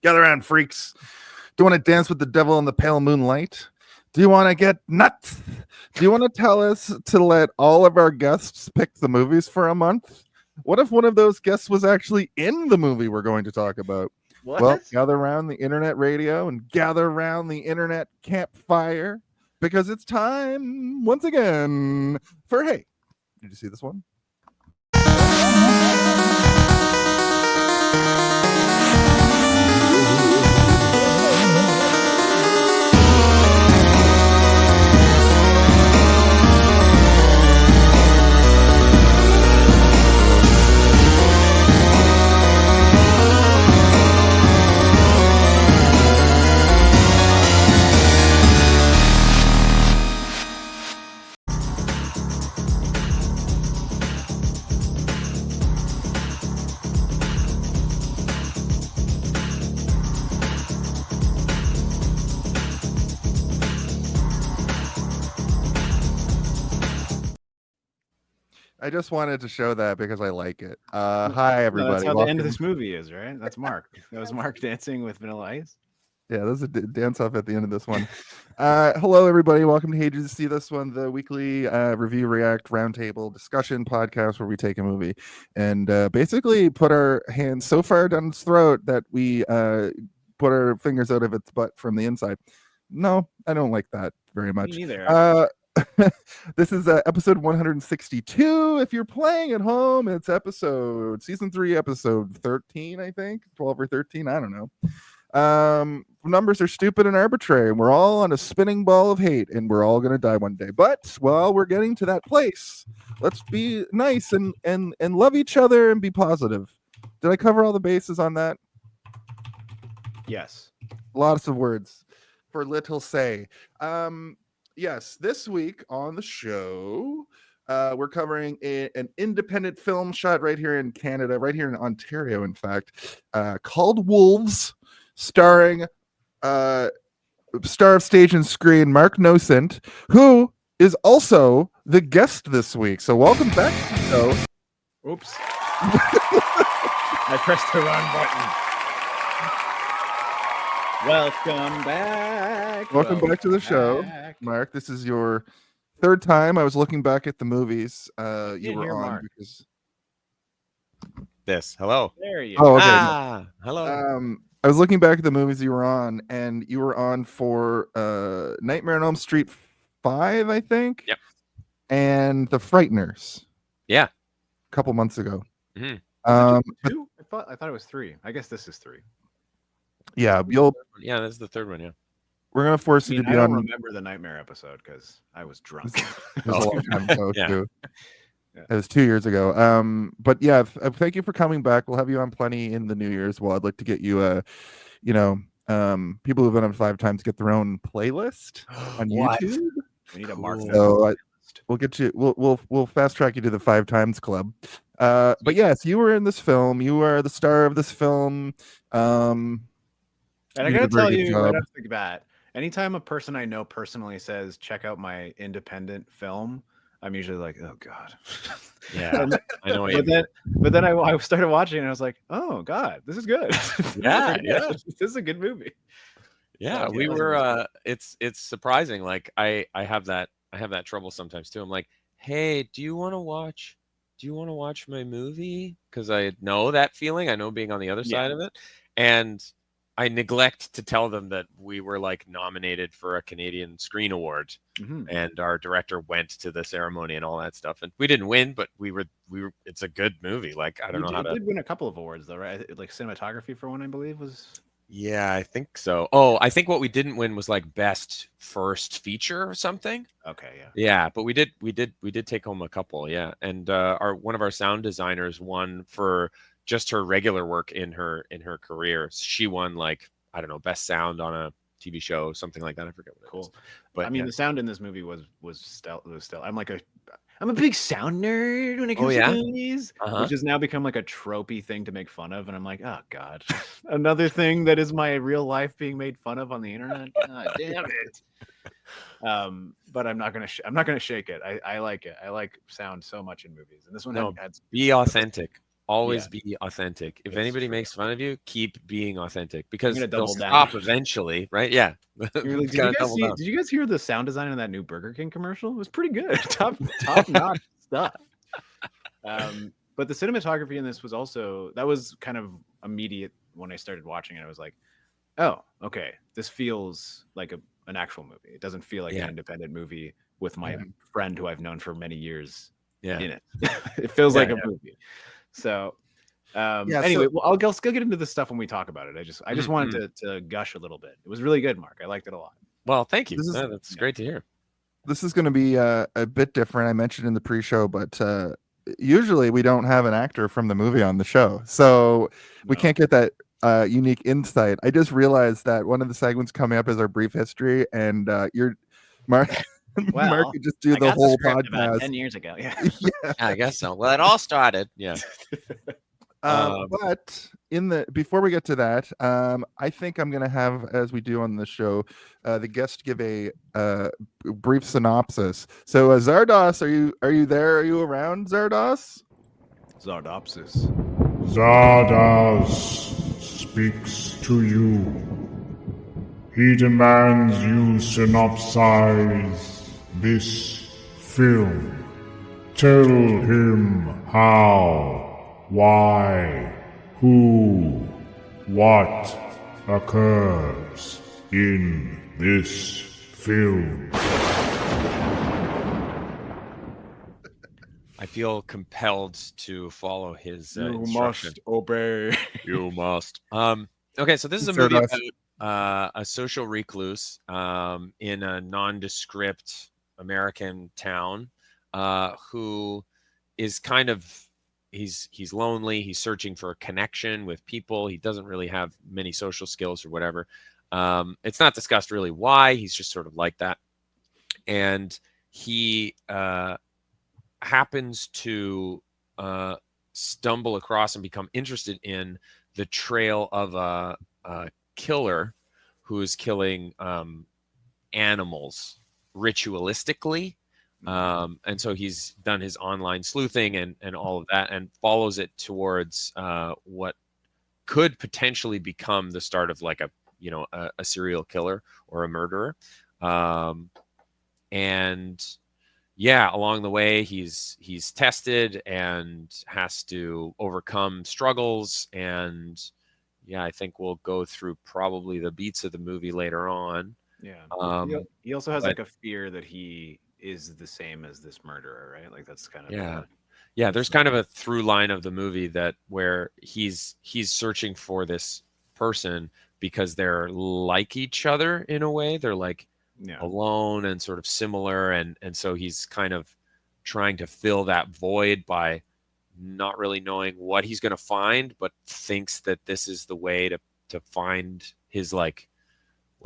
Gather around, freaks. Do you want to dance with the devil in the pale moonlight? Do you want to get nuts? Do you want to tell us to let all of our guests pick the movies for a month? What if one of those guests was actually in the movie we're going to talk about? What? Well, gather around the internet radio and gather around the internet campfire because it's time once again for Hey, did you see this one? I just wanted to show that because I like it. Hi, everybody. That's how the end of this movie is, right? That's Mark. That was Mark dancing with Vanilla Ice. Yeah, there's a dance off at the end of this one. Hello, everybody. Welcome to Hey, Did You See This One, the weekly review, react, roundtable discussion podcast where we take a movie and basically put our hands so far down its throat that we put our fingers out of its butt from the inside. No, I don't like that very much. Me neither. This is episode 162. If you're playing at home, it's season 3, episode 13, I think, 12 or 13. I don't know. Numbers are stupid and arbitrary, and we're all on a spinning ball of hate, and we're all gonna die one day. But while we're getting to that place, let's be nice and love each other and be positive. Did I cover all the bases on that? Yes. Lots of words for little say. Yes, this week on the show, we're covering an independent film shot right here in Canada, right here in Ontario, in fact, called Wolves, starring star of stage and screen Mark Nocent, who is also the guest this week. So welcome back to the show. Oops. I pressed the wrong button. Welcome back. Welcome back to the show, Mark. This is your third time. I was looking back at the movies you were on Mark. because this. Hello. There you go. Okay. Hello. I was looking back at the movies you were on, and you were on for Nightmare on Elm Street 5, I think. Yep. And The Frighteners. Yeah. A couple months ago. Mm-hmm. Two? I thought it was 3. I guess this is 3. Yeah, yeah, that's the third one. Yeah, we're gonna force you to be I on. don't remember the Nightmare episode because I was drunk. It was a long time ago too. Yeah. It was 2 years ago. But yeah, thank you for coming back. We'll have you on plenty in the New Year's. Well, I'd like to get you people who've been on 5 times get their own playlist on YouTube. We need a Mark. So we'll get you. We'll fast track you to the 5 times club. But yes, you were in this film. You are the star of this film. And I gotta tell you right off the bat, anytime a person I know personally says, check out my independent film, I'm usually like, oh God. Yeah. I know. But then I started watching and I was like, oh God, this is good. Yeah. This is a good movie. Yeah, so, we were it's surprising. Like I have that trouble sometimes too. I'm like, hey, do you want to watch my movie? Because I know that feeling. I know being on the other side of it. And I neglect to tell them that we were like nominated for a Canadian Screen Award, and our director went to the ceremony and all that stuff. And we didn't win, but we were. It's a good movie. Like I don't know how to. Did win a couple of awards though, right? Like cinematography for one, I believe was. Yeah, I think so. Oh, I think what we didn't win was like best first feature or something. Okay, yeah. Yeah, but we did take home a couple. Yeah, and one of our sound designers won for just her regular work in her career. She won like, I don't know, best sound on a TV show, something like that. I forget what it was. But I mean, the sound in this movie was still. I'm a big sound nerd when it comes to movies, which has now become like a tropey thing to make fun of. And I'm like, oh God, another thing that is my real life being made fun of on the internet. God damn it. But I'm not gonna shake it. I like it. I like sound so much in movies, and this one be authentic. Always be authentic. If anybody makes fun of you, keep being authentic, because they'll stop eventually, right? Yeah. You're like, did you guys hear the sound design in that new Burger King commercial? It was pretty good. top notch stuff. But the cinematography in this was also, that was kind of immediate when I started watching it. I was like, oh, okay, this feels like an actual movie. It doesn't feel like an independent movie with my friend who I've known for many years in it. It feels like a movie. So anyway, well, I'll get into this stuff when we talk about it. I just wanted to gush a little bit. It was really good, Mark. I liked it a lot. Well, thank you. That's great to hear. This is going to be a bit different. I mentioned in the pre-show, but usually we don't have an actor from the movie on the show, so we can't get that unique insight. I just realized that one of the segments coming up is our brief history, and you're Mark. Well, Mark could just do the whole podcast about 10 years ago. Yeah, I guess so. Well, it all started. Yeah. But before we get to that, I think I'm gonna have, as we do on the show, the guest give a brief synopsis. So, Zardos, are you there? Are you around, Zardos? Zardopsis. Zardos speaks to you. He demands you synopsize this film. Tell him how, why, who, what occurs in this film. I feel compelled to follow his You instruction. must obey. You must. Okay, so this is a movie about a social recluse in a nondescript American town who is kind of, he's lonely. He's searching for a connection with people. He doesn't really have many social skills or whatever. It's not discussed really why. He's just sort of like that. And he happens to stumble across and become interested in the trail of a killer who is killing animals ritualistically. And so he's done his online sleuthing and all of that, and follows it towards what could potentially become the start of like a serial killer or a murderer. And yeah, along the way, he's tested and has to overcome struggles. And yeah, I think we'll go through probably the beats of the movie later on. Yeah. He also has like a fear that he is the same as this murderer, right? Like that's kind of yeah. There's kind of a through line of the movie that where he's searching for this person because they're like each other in a way. They're like alone and sort of similar, and so he's kind of trying to fill that void by not really knowing what he's going to find, but thinks that this is the way to find his like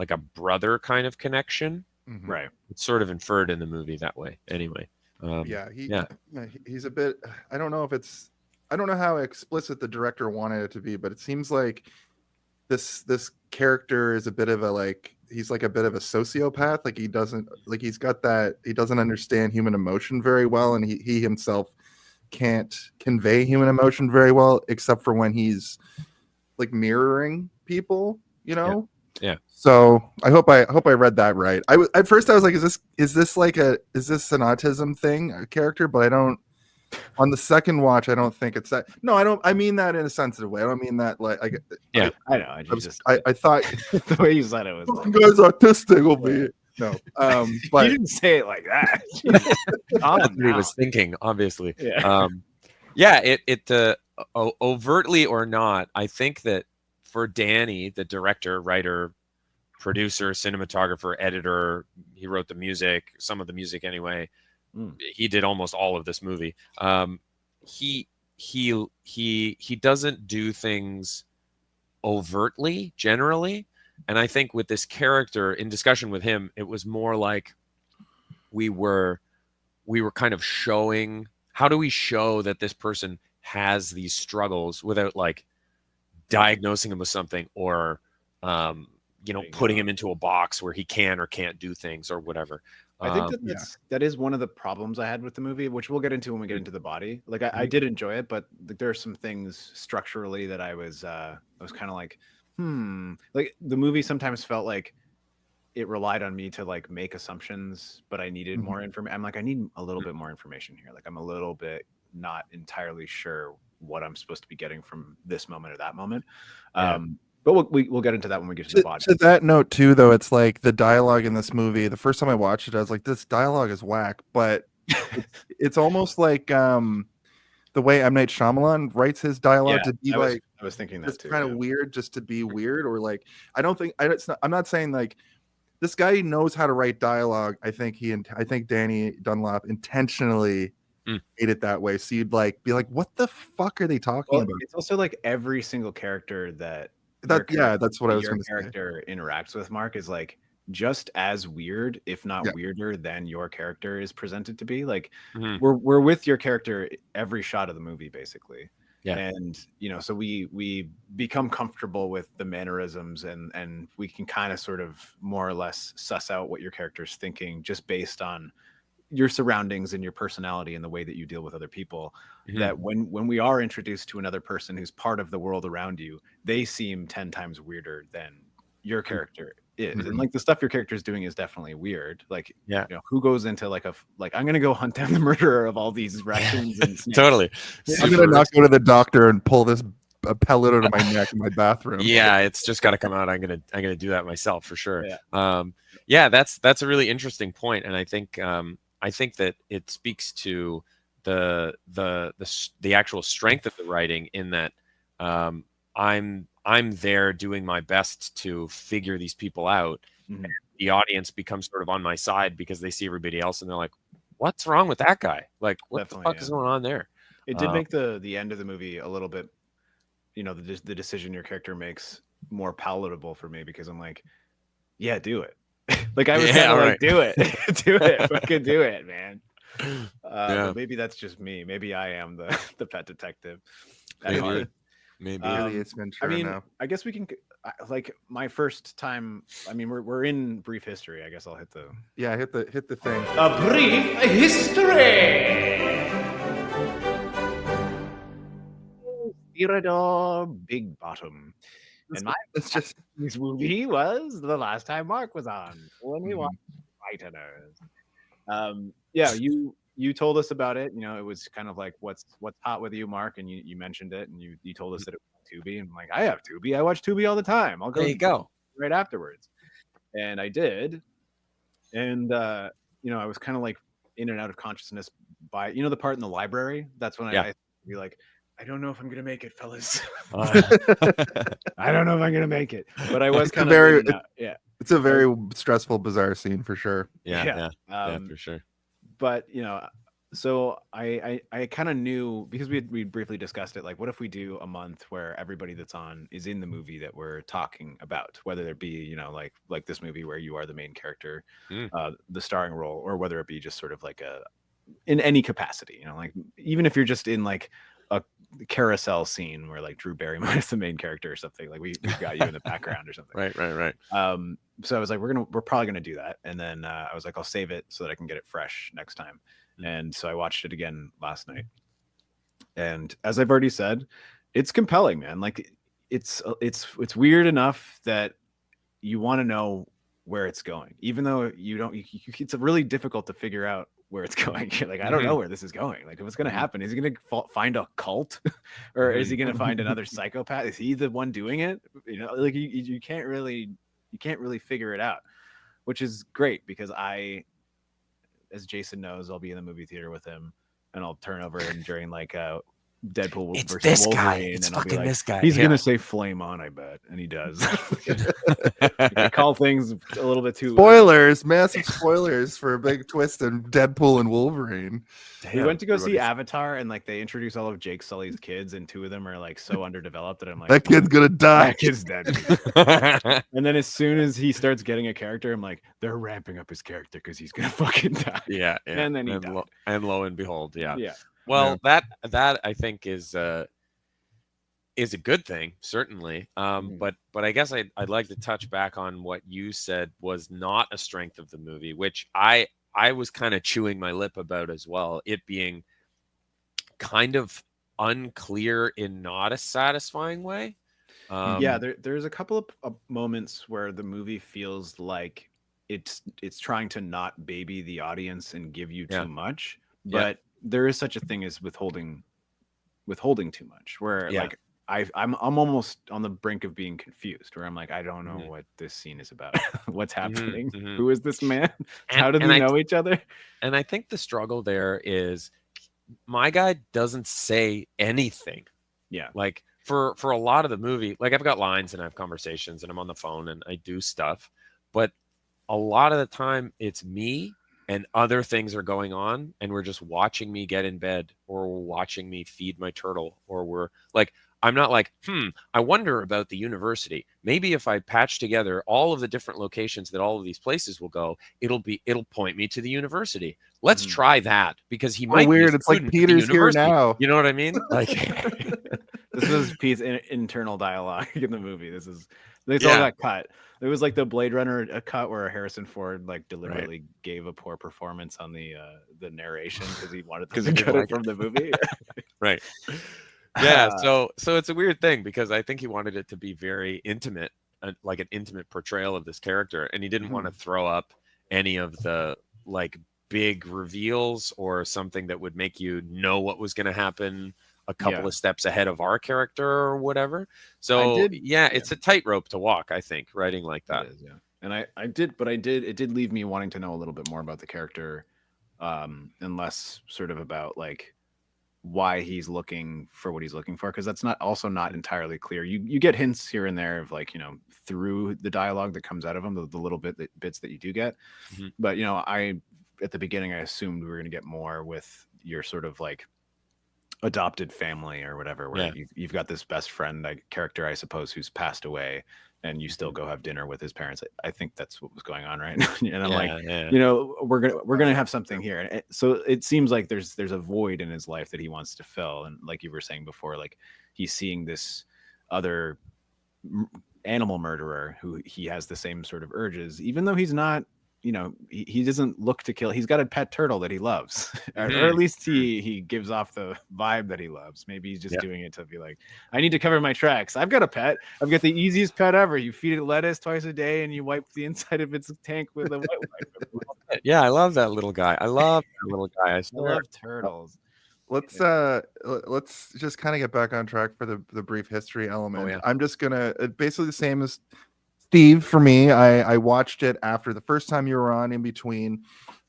a brother kind of connection. Mm-hmm. Right. It's sort of inferred in the movie that way anyway. He's a bit, I don't know how explicit the director wanted it to be, but it seems like this character is a bit of he's like a bit of a sociopath. Like he doesn't understand human emotion very well, and he himself can't convey human emotion very well, except for when he's like mirroring people, Yeah. So I hope I read that right. At first I was like, is this an autism thing, a character? But I don't. On the second watch, I don't think it's that. No, I don't. I mean that in a sensitive way. I don't mean that like. Yeah, I know. I thought the way you said it was. Like, guy's autistic. Will be no. But you didn't say it like that. That's what he was thinking, obviously. Yeah. It overtly or not, I think that for Danny, the director, writer, producer, cinematographer, editor, he wrote the music, some of the music anyway. He did almost all of this movie. He doesn't do things overtly generally, and I think with this character, in discussion with him, it was more like we were kind of showing, how do we show that this person has these struggles without like diagnosing him with something or putting him into a box where he can or can't do things or whatever. I think that is one of the problems I had with the movie, which we'll get into when we get into the body. Like I did enjoy it, but there are some things structurally that I was kind of like, like the movie sometimes felt like it relied on me to like make assumptions, but I needed more information. I'm like, I need a little bit more information here. Like I'm a little bit not entirely sure what I'm supposed to be getting from this moment or that moment. But we'll get into that when we get to the body. To that note too, though, it's like the dialogue in this movie. The first time I watched it, I was like, "This dialogue is whack," but it's almost like the way M. Night Shyamalan writes his dialogue to be I was thinking that it's too. kind of weird, just to be weird, or like I'm not saying like this guy knows how to write dialogue. I think Danny Dunlop intentionally made it that way, so you'd like be like, "What the fuck are they talking about?" It's also like every single character that's what I was going to say. Character interacts with Mark is like just as weird, if not weirder, than your character is presented to be. Like we're with your character every shot of the movie, basically. Yeah. And so we become comfortable with the mannerisms, and we can kind of sort of more or less suss out what your character's thinking just based on your surroundings and your personality and the way that you deal with other people. That when we are introduced to another person who's part of the world around you, they seem 10 times weirder than your character is. And like the stuff your character is doing is definitely weird. Like, who goes into like I'm going to go hunt down the murderer of all these raccoons and snakes. Totally. I'm going to not go to the doctor and pull this pellet out of my neck in my bathroom. Yeah, it's just got to come out. I'm gonna do that myself for sure. That's a really interesting point, and I think that it speaks to the actual strength of the writing in that I'm there doing my best to figure these people out. And the audience becomes sort of on my side because they see everybody else and they're like, "What's wrong with that guy? Like, what the fuck is going on there?" It did make the end of the movie a little bit, the decision your character makes more palatable for me, because I'm like, yeah, do it. Like I was like, do it, fucking do it, man. But maybe that's just me. Maybe I am the pet detective. Maybe. It's been true. I mean, I guess we can. Like my first time. I mean, we're in brief history. I guess I'll hit the. Yeah, hit the thing. A brief history. Theodore Big Bottom. And it's just this movie was the last time Mark was on when we watched Frighteners. You told us about it. It was kind of like what's hot with you, Mark, and you mentioned it, and you told us that it was Tubi, and I'm like, I have Tubi. I watch Tubi all the time. I'll go. There you go. Right afterwards, and I did, and I was kind of like in and out of consciousness by the part in the library. That's when I be like, I don't know if I'm gonna make it, fellas. I don't know if I'm gonna make it, but I was kind of It's a very stressful, bizarre scene for sure. Yeah, for sure. But so I kind of knew, because we briefly discussed it. Like, what if we do a month where everybody that's on is in the movie that we're talking about, whether it be like this movie where you are the main character, the starring role, or whether it be just sort of like in any capacity. Like even if you're just in like a carousel scene where like Drew Barrymore is the main character or something, like we've got you in the background or something. Right. So I was like, we're probably gonna do that, and then I was like, I'll save it so that I can get it fresh next time. And so I watched it again last night, and as I've already said, it's compelling, man. Like it's weird enough that you want to know where it's going, even though you don't. It's really difficult to figure out where it's going. You're like, I don't know where this is going. Like, what's going to happen? Is he going to find a cult, or is he going to find another psychopath? Is he the one doing it? Like you can't really figure it out, which is great, because as Jason knows, I'll be in the movie theater with him, and I'll turn over and during like Deadpool versus Wolverine, and I'll be like, this guy. He's gonna say "flame on," I bet, and he does. I call things a little bit too spoilers, massive spoilers for a big twist in Deadpool and Wolverine. We went to go see Avatar, and like they introduce all of Jake Sully's kids, and two of them are like so underdeveloped that I'm like, that kid's gonna die. That kid's dead. And then as soon as he starts getting a character, I'm like, they're ramping up his character because he's gonna fucking die. Yeah. And then he died. And lo and behold, yeah. Well, that I think is a good thing, certainly. But I guess I'd like to touch back on what you said was not a strength of the movie, which I I was kind of chewing my lip about as well, it being kind of unclear in not a satisfying way. Yeah, there's a couple of moments where the movie feels like it's trying to not baby the audience and give you too much, but there is such a thing as withholding too much, where like I'm almost on the brink of being confused, where I'm like, I don't know what this scene is about. What's happening? Who is this man? How do they know each other? And I think the struggle there is my guy doesn't say anything. Yeah. Like for a lot of the movie, like I've got lines and I have conversations and I'm on the phone and I do stuff, but a lot of the time it's me and other things are going on and we're just watching me get in bed, or we're watching me feed my turtle, or we're like, I'm not like, I wonder about the university. Maybe if I patch together all of the different locations that all of these places will go, it'll point me to the university. Let's try that, because he might weird. Be it's like Peter's here now. You know what I mean? Like this is Pete's internal dialogue in the movie. This all got cut. There was like the Blade Runner a cut where Harrison Ford like deliberately gave a poor performance on the narration because he wanted to cut it from the movie. Right. Yeah, so it's a weird thing, because I think he wanted it to be very intimate, like an intimate portrayal of this character, and he didn't want to throw up any of the like big reveals or something that would make you know what was going to happen a couple of steps ahead of our character or whatever. So it's a tightrope to walk, I think, writing like that. It is, and it did leave me wanting to know a little bit more about the character, and less sort of about like why he's looking for what he's looking for, because that's not entirely clear. You get hints here and there of like, through the dialogue that comes out of him, the little bits that you do get. But at the beginning I assumed we were going to get more with your sort of like adopted family or whatever, where you've got this best friend character, I suppose, who's passed away, and you still go have dinner with his parents. I think that's what was going on, right? And I'm we're gonna have something here. And so it seems like there's a void in his life that he wants to fill. And like you were saying before, like he's seeing this other animal murderer who he has the same sort of urges, even though he's not. He doesn't look to kill. He's got a pet turtle that he loves, or at least he gives off the vibe that he loves. Maybe he's just doing it to be like, I need to cover my tracks. I've got a pet. I've got the easiest pet ever. You feed it lettuce twice a day, and you wipe the inside of its tank with a wet wipe. Yeah, I love that little guy. I love turtles. Let's just kind of get back on track for the brief history element. I'm just gonna basically the same as Steve, for me, I watched it after the first time you were on. In between,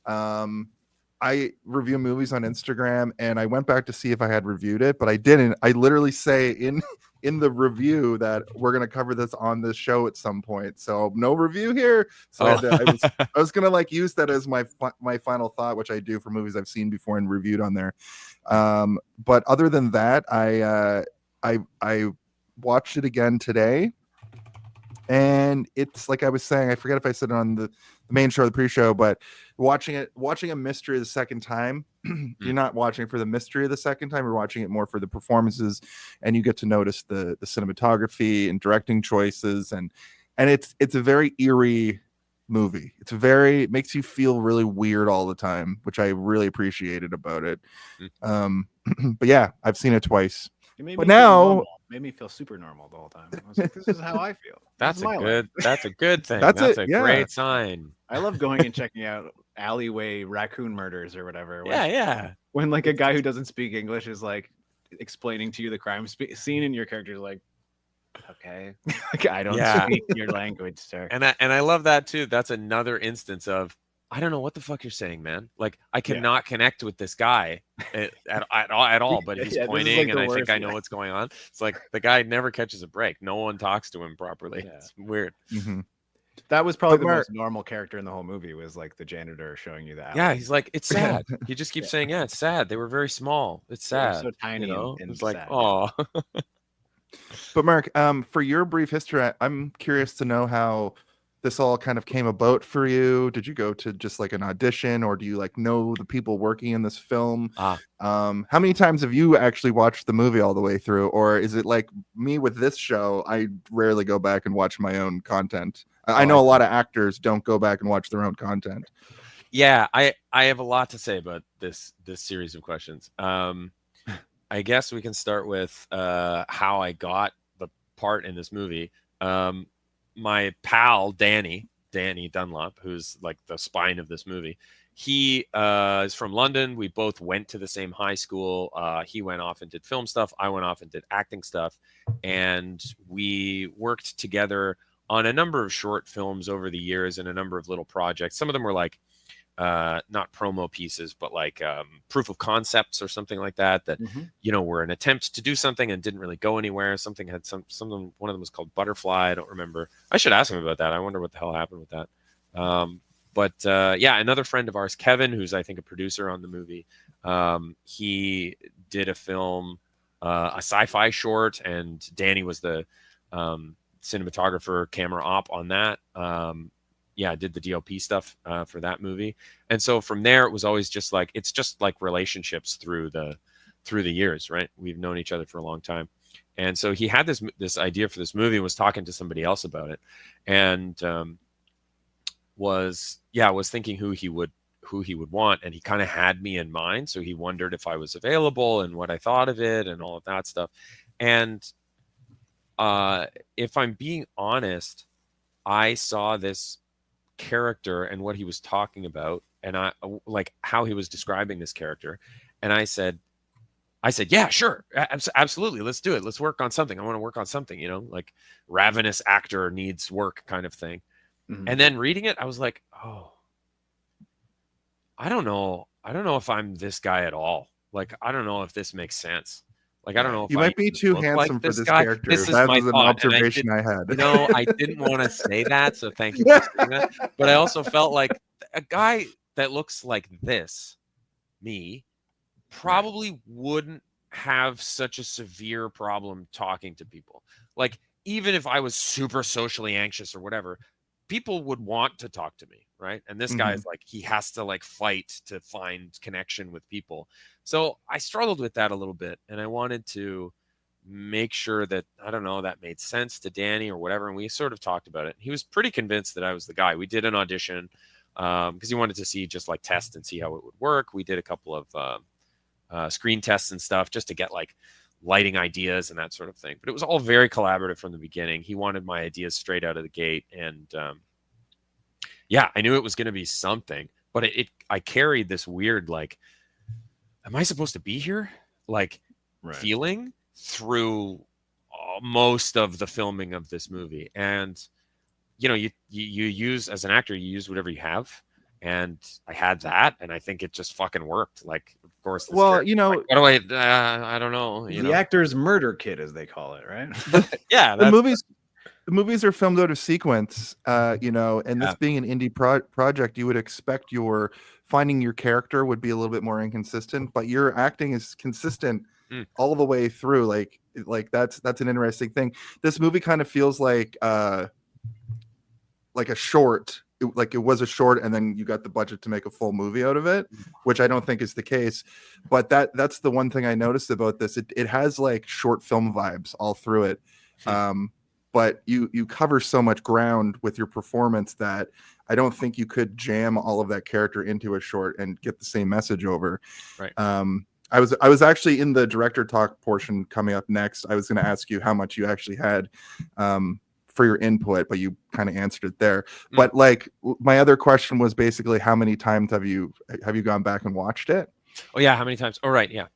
I review movies on Instagram, and I went back to see if I had reviewed it, but I didn't. I literally say in the review that we're gonna cover this on this show at some point, so no review here. So I was gonna like use that as my final thought, which I do for movies I've seen before and reviewed on there. But other than that, I watched it again today. And it's like I was saying, I forget if I said it on the main show, the pre-show, but watching a mystery the second time, you're not watching it for the mystery of the second time. You're watching it more for the performances, and you get to notice the cinematography and directing choices, and it's a very eerie movie. It makes you feel really weird all the time, which I really appreciated about it. But yeah, I've seen it twice. But now made me feel super normal the whole time. I was like, this is how I feel. That's a good thing. That's a great sign. I love going and checking out alleyway raccoon murders or whatever. When like a guy who doesn't speak English is like explaining to you the crime scene, and your character's like, okay, like, I don't speak your language, sir. And I love that too. That's another instance of, I don't know what the fuck you're saying, man. Like, I cannot connect with this guy at all, but he's pointing, like, and I think I know what's going on. It's like the guy never catches a break. No one talks to him properly. Yeah. It's weird. Mm-hmm. That was probably the most normal character in the whole movie, was like the janitor showing you that. Yeah, he's like, it's sad. He just keeps saying, it's sad. They were very small. It's sad. So tiny, and it's like, sad. oh. But Mark, for your brief history, I'm curious to know how this all kind of came about for you. Did you go to just like an audition, or do you like know the people working in this film? How many times have you actually watched the movie all the way through? Or is it like me with this show? I rarely go back and watch my own content. I know a lot of actors don't go back and watch their own content. Yeah, I have a lot to say about this series of questions. I guess we can start with how I got the part in this movie. My pal Danny Dunlop, who's like the spine of this movie, he is from London. We both went to the same high school. He went off and did film stuff. I went off and did acting stuff, and we worked together on a number of short films over the years and a number of little projects. Some of them were like not promo pieces, but like proof of concepts or something like that, you know, were an attempt to do something and didn't really go anywhere. Something had one of them was called Butterfly. I don't remember. I should ask him about that. I wonder what the hell happened with that. But yeah, another friend of ours, Kevin, who's I think a producer on the movie, he did a film, a sci-fi short, and Danny was the cinematographer, camera op on that. Yeah, I did the DOP stuff for that movie. And so from there, it was always just like, it's just like relationships through the years, right? We've known each other for a long time. And so he had this idea for this movie and was talking to somebody else about it. And was thinking who he would want. And he kind of had me in mind. So he wondered if I was available and what I thought of it and all of that stuff. And if I'm being honest, I saw this character and what he was talking about, and I like how he was describing this character, and I said yeah, sure, absolutely, let's do it, let's work on something. I want to work on something, you know, like ravenous actor needs work kind of thing. And then reading it, I was like, oh, I don't know if I'm this guy at all. Like, I don't know if this makes sense. Like, I don't know if you might be too handsome for this character. This is that my was an thought, observation I had. You know, I didn't want to say that, so thank you for saying that. But I also felt like a guy that looks like this, me, probably wouldn't have such a severe problem talking to people. Like, even if I was super socially anxious or whatever, people would want to talk to me, right? And this guy is like, he has to like fight to find connection with people. So I struggled with that a little bit, and I wanted to make sure that, I don't know, that made sense to Danny or whatever. And we sort of talked about it. He was pretty convinced that I was the guy. We did an audition because he wanted to see, just like test and see how it would work. We did a couple of screen tests and stuff just to get like lighting ideas and that sort of thing. But it was all very collaborative from the beginning. He wanted my ideas straight out of the gate. And yeah, I knew it was going to be something, but I carried this weird, like, am I supposed to be here? Like, feeling through most of the filming of this movie. And, you know, you use, as an actor, you use whatever you have. And I had that, and I think it just fucking worked. Like, of course. Well, you know, like, what do I don't know. The actor's murder kit, as they call it, right? Yeah. The movies are filmed out of sequence, you know, and this being an indie project, you would expect finding your character would be a little bit more inconsistent, but your acting is consistent all the way through. Like that's an interesting thing. This movie kind of feels like a short. Like it was a short, and then you got the budget to make a full movie out of it, which I don't think is the case. But that's the one thing I noticed about this. It has like short film vibes all through it. But you cover so much ground with your performance that I don't think you could jam all of that character into a short and get the same message over. Right. I was actually in the director talk portion coming up next. I was going to ask you how much you actually had for your input, but you kind of answered it there. But like my other question was basically, how many times have you gone back and watched it? Oh yeah, how many times? Oh right, yeah.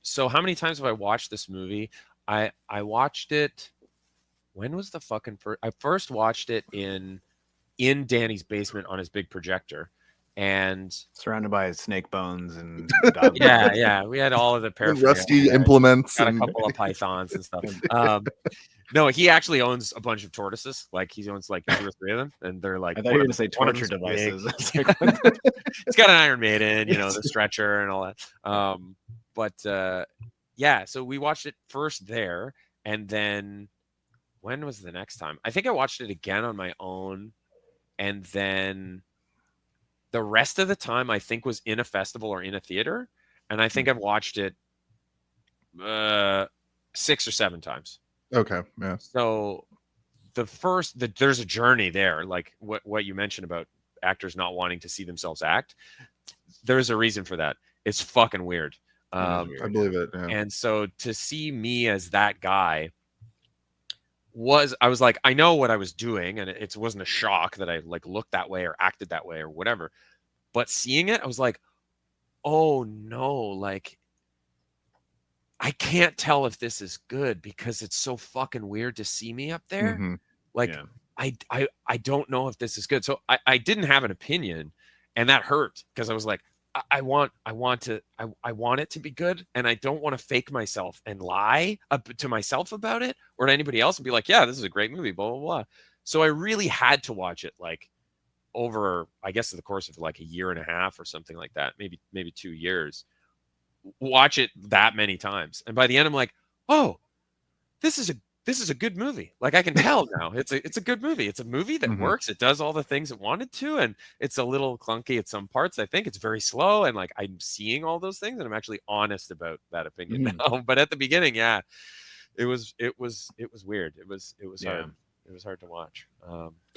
So how many times have I watched this movie? I watched it. When was the fucking first? I first watched it in Danny's basement on his big projector, and surrounded by snake bones and yeah, we had all of the rusty implements, got a couple of pythons and stuff. No, he actually owns a bunch of tortoises. Like he owns like 2 or 3 of them, and they're like, I thought you were going to say torture devices. It's got an Iron Maiden, you know, the stretcher and all that. Yeah, so we watched it first there, and then when was the next time? I think I watched it again on my own, and then the rest of the time I think was in a festival or in a theater, and I think I've watched it 6 or 7 times. Okay, yeah. So there's a journey there, like what you mentioned about actors not wanting to see themselves act. There's a reason for that. It's fucking weird. I believe it. Yeah. And so to see me as that guy I was like, I know what I was doing, and it wasn't a shock that I like looked that way or acted that way or whatever. But seeing it, I was like, oh no, like I can't tell if this is good because it's so fucking weird to see me up there. Mm-hmm. Like I don't know if this is good. So I didn't have an opinion, and that hurt because I was like, I want it to be good, and I don't want to fake myself and lie to myself about it or to anybody else and be like, yeah, this is a great movie, blah blah blah. So I really had to watch it like over, I guess, the course of like a year and a half or something like that, maybe 2 years. Watch it that many times, and by the end, I'm like, oh, this is a good movie. Like I can tell now, it's a good movie. It's a movie that works. It does all the things it wanted to, and it's a little clunky at some parts. I think it's very slow, and like I'm seeing all those things, and I'm actually honest about that opinion now. But at the beginning, yeah, it was weird. It was hard. It was hard to watch.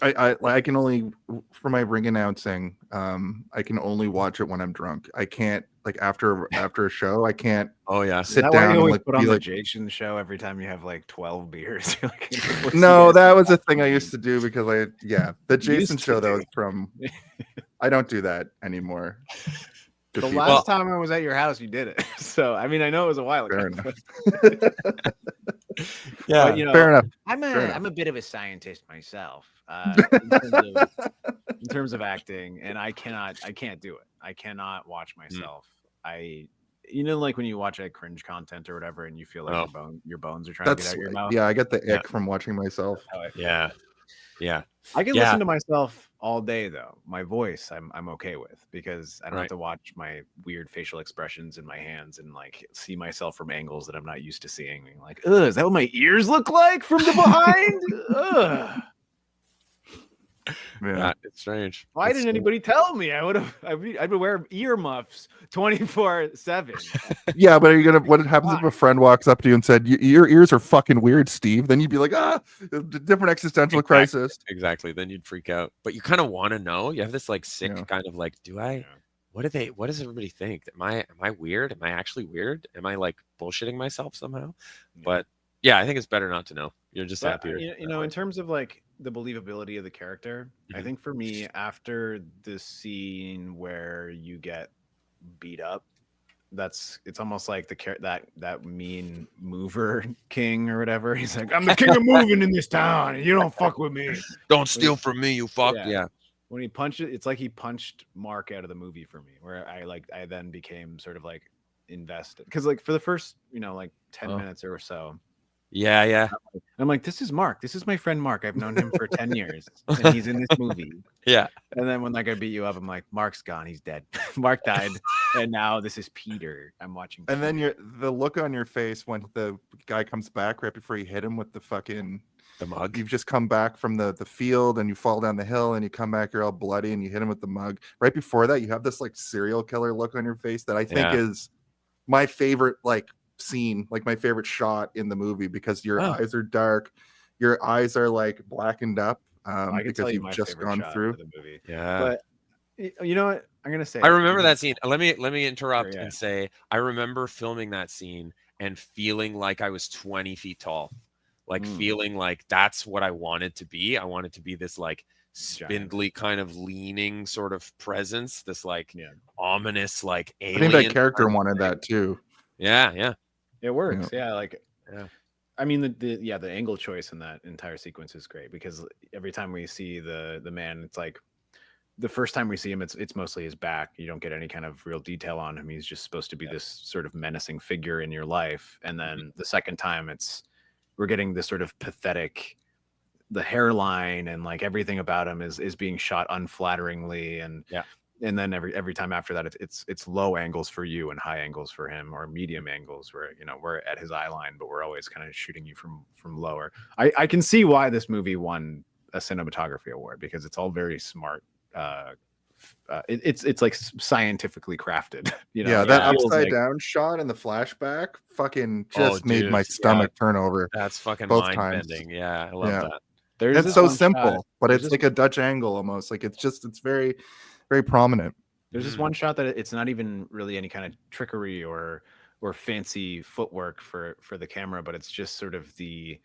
I can only, for my ring announcing, I can only watch it when I'm drunk. I can't, like, after a show, I can't. Oh yeah, sit down and like put on the like Jason show every time you have like 12 beers. No, that was a thing I used to do because the Jason show that was from. I don't do that anymore. The last time I was at your house, you did it. So I mean, I know it was a while ago. Fair enough. Yeah, but, fair enough. I'm a bit of a scientist myself in terms of acting, and I can't do it. I cannot watch myself. Like when you watch like cringe content or whatever, and you feel like your bones are trying to get out of your mouth. Yeah, I get the ick from watching myself. Yeah. I can listen to myself all day though. My voice, I'm okay with, because I don't have to watch my weird facial expressions in my hands and like see myself from angles that I'm not used to seeing. Like, is that what my ears look like from the behind? Ugh. Yeah, it's strange. Why didn't anybody tell me? I'd wear earmuffs 24/7. Yeah, but are you gonna? What happens if a friend walks up to you and said, "Your ears are fucking weird, Steve"? Then you'd be like, different existential crisis. Exactly. Then you'd freak out. But you kind of want to know. You have this like sick kind of like, what does everybody think? Am I weird? Am I actually weird? Am I like bullshitting myself somehow? But yeah, I think it's better not to know. You're just happier. In terms of like the believability of the character, I think for me, after the scene where you get beat up, it's almost like that mean mover king or whatever. He's like, I'm the king of moving in this town, and you don't fuck with me. Don't steal from me, you fuck. Yeah. When he punched it, it's like he punched Mark out of the movie for me, where I then became sort of like invested, because like for the first 10 minutes or so. Yeah. I'm like, this is Mark. This is my friend Mark. I've known him for 10 years, and he's in this movie. Yeah. And then when that guy beat you up, I'm like, Mark's gone. He's dead. Mark died, and now this is Peter. I'm watching Peter. And then the look on your face when the guy comes back right before you hit him with the mug. You've just come back from the field, and you fall down the hill, and you come back, you're all bloody, and you hit him with the mug. Right before that, you have this like serial killer look on your face that I think is my favorite scene, like my favorite shot in the movie, because your eyes are dark, your eyes are like blackened up because you've just gone through the movie. But you know what I'm gonna say, I remember that scene. Let me interrupt and say I remember filming that scene and feeling like I was 20 feet tall, like feeling like that's what I wanted to be. I wanted to be this like spindly kind of leaning sort of presence, this like ominous like alien. I think that character wanted that too. Yeah. It works. I mean, the angle choice in that entire sequence is great, because every time we see the man, it's like the first time we see him, it's mostly his back. You don't get any kind of real detail on him. He's just supposed to be this sort of menacing figure in your life. And then the second time, we're getting this sort of pathetic, the hairline and like everything about him is being shot unflatteringly, and then every time after that, it's low angles for you and high angles for him, or medium angles where we're at his eye line, but we're always kind of shooting you from lower. I can see why this movie won a cinematography award, because it's all very smart. It's like scientifically crafted. That upside down shot in the flashback fucking just made my stomach turn over. That's fucking both mind times. bending. Yeah, I love that. It's so simple, but it's like a Dutch angle almost. Like it's very, very prominent. There's this one shot that it's not even really any kind of trickery or fancy footwork for the camera, but it's just sort of the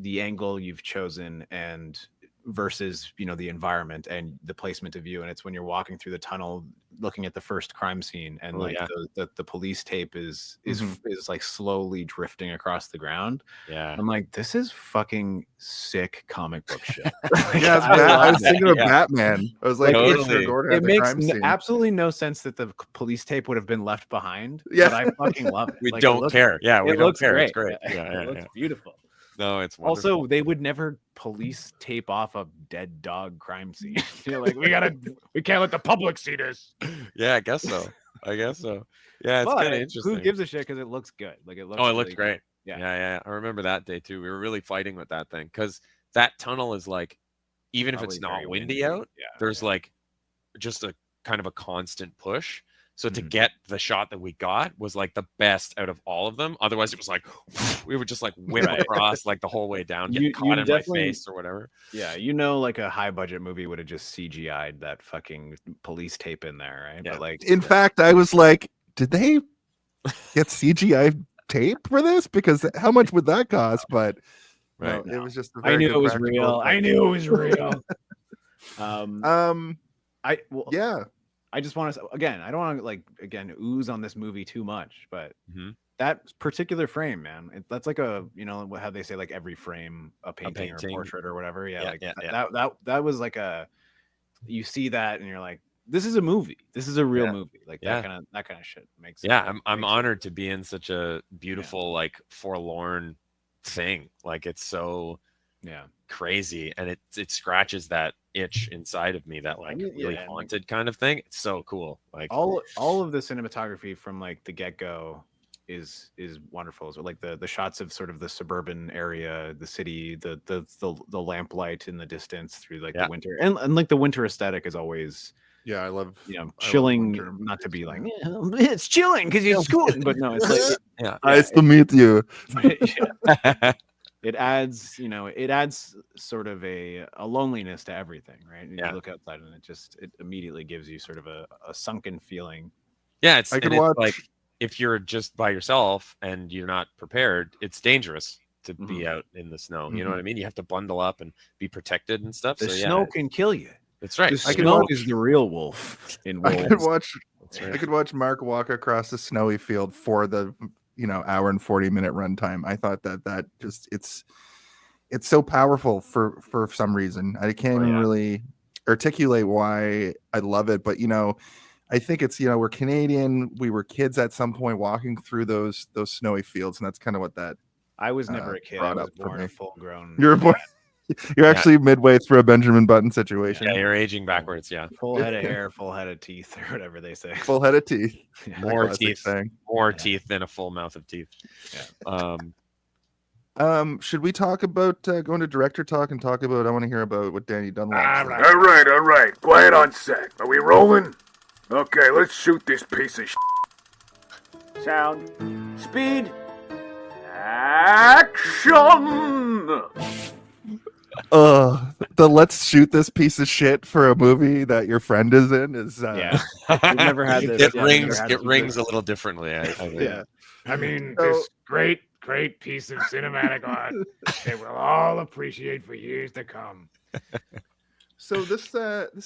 angle you've chosen and versus the environment and the placement of view. And it's when you're walking through the tunnel looking at the first crime scene and the police tape is like slowly drifting across the ground. I'm like, this is fucking sick comic book shit. I was thinking of Batman. I was like, totally. Gordon it makes absolutely no sense that the police tape would have been left behind. But I fucking love it. We don't care. Yeah, we don't care. Great. It's great. It looks beautiful. No, it's wonderful. Also, they would never police tape off a dead dog crime scene. You're like, we can't let the public see this. Yeah, I guess so. Yeah, it's kind of interesting. Who gives a shit? Because it looks good. Like it looks. Oh, it looks really great. Good. Yeah. I remember that day too. We were really fighting with that thing because that tunnel is like, even if it's not windy out, there's like just a kind of a constant push. So to get the shot that we got was like the best out of all of them. Otherwise, it was like we would just like whip across like the whole way down, get caught in my face or whatever. Yeah, like a high budget movie would have just CGI'd that fucking police tape in there, right? Yeah. But like, in fact, I was like, did they get CGI tape for this? Because how much would that cost? But no, it was just. I knew it was real. I knew it was real. I just want to, again, I don't want to ooze on this movie too much, but that particular frame, man, that's like a, how they say like every frame, a painting or a portrait or whatever. That was like you see that and you're like, this is a movie. This is a real movie. Like that kind of shit makes sense. Yeah. I'm honored to be in such a beautiful, like forlorn thing. Like it's so crazy. And it scratches that itch inside of me, that like really haunted kind of thing. It's so cool. Like all of the cinematography from like the get-go is wonderful. So like the shots of sort of the suburban area, the city, the lamplight in the distance through like the winter and like the winter aesthetic is always I love chilling. Not to be like it's chilling because you're schooling, but no, it's like nice to meet you. It adds sort of a loneliness to everything, right? You look outside and it immediately gives you sort of a sunken feeling. Yeah, it's like if you're just by yourself and you're not prepared, it's dangerous to be out in the snow. You know what I mean? You have to bundle up and be protected and stuff. The snow can kill you. That's right. The snow is the real wolf in wolves. I could watch Mark walk across a snowy field for the hour and 40-minute runtime. I thought that just it's so powerful for some reason. I can't even really articulate why I love it, but I think it's we're Canadian. We were kids at some point walking through those snowy fields, and that's kind of what that. I was never a kid. I was born a full grown. You're born. You're actually midway through a Benjamin Button situation. Yeah, you're aging backwards. Yeah, full head of hair, full head of teeth, or whatever they say. Full head of teeth. More teeth. More teeth than a full mouth of teeth. Yeah. Should we talk about going to director talk and talk about? I want to hear about what Danny Dunlop. All right. Quiet on set. Are we rolling? Okay, let's shoot this piece of shit. Sound, speed, action. The let's shoot this piece of shit for a movie that your friend is in is we've never had this. It rings a little differently. I mean, this great piece of cinematic art they will all appreciate for years to come. So this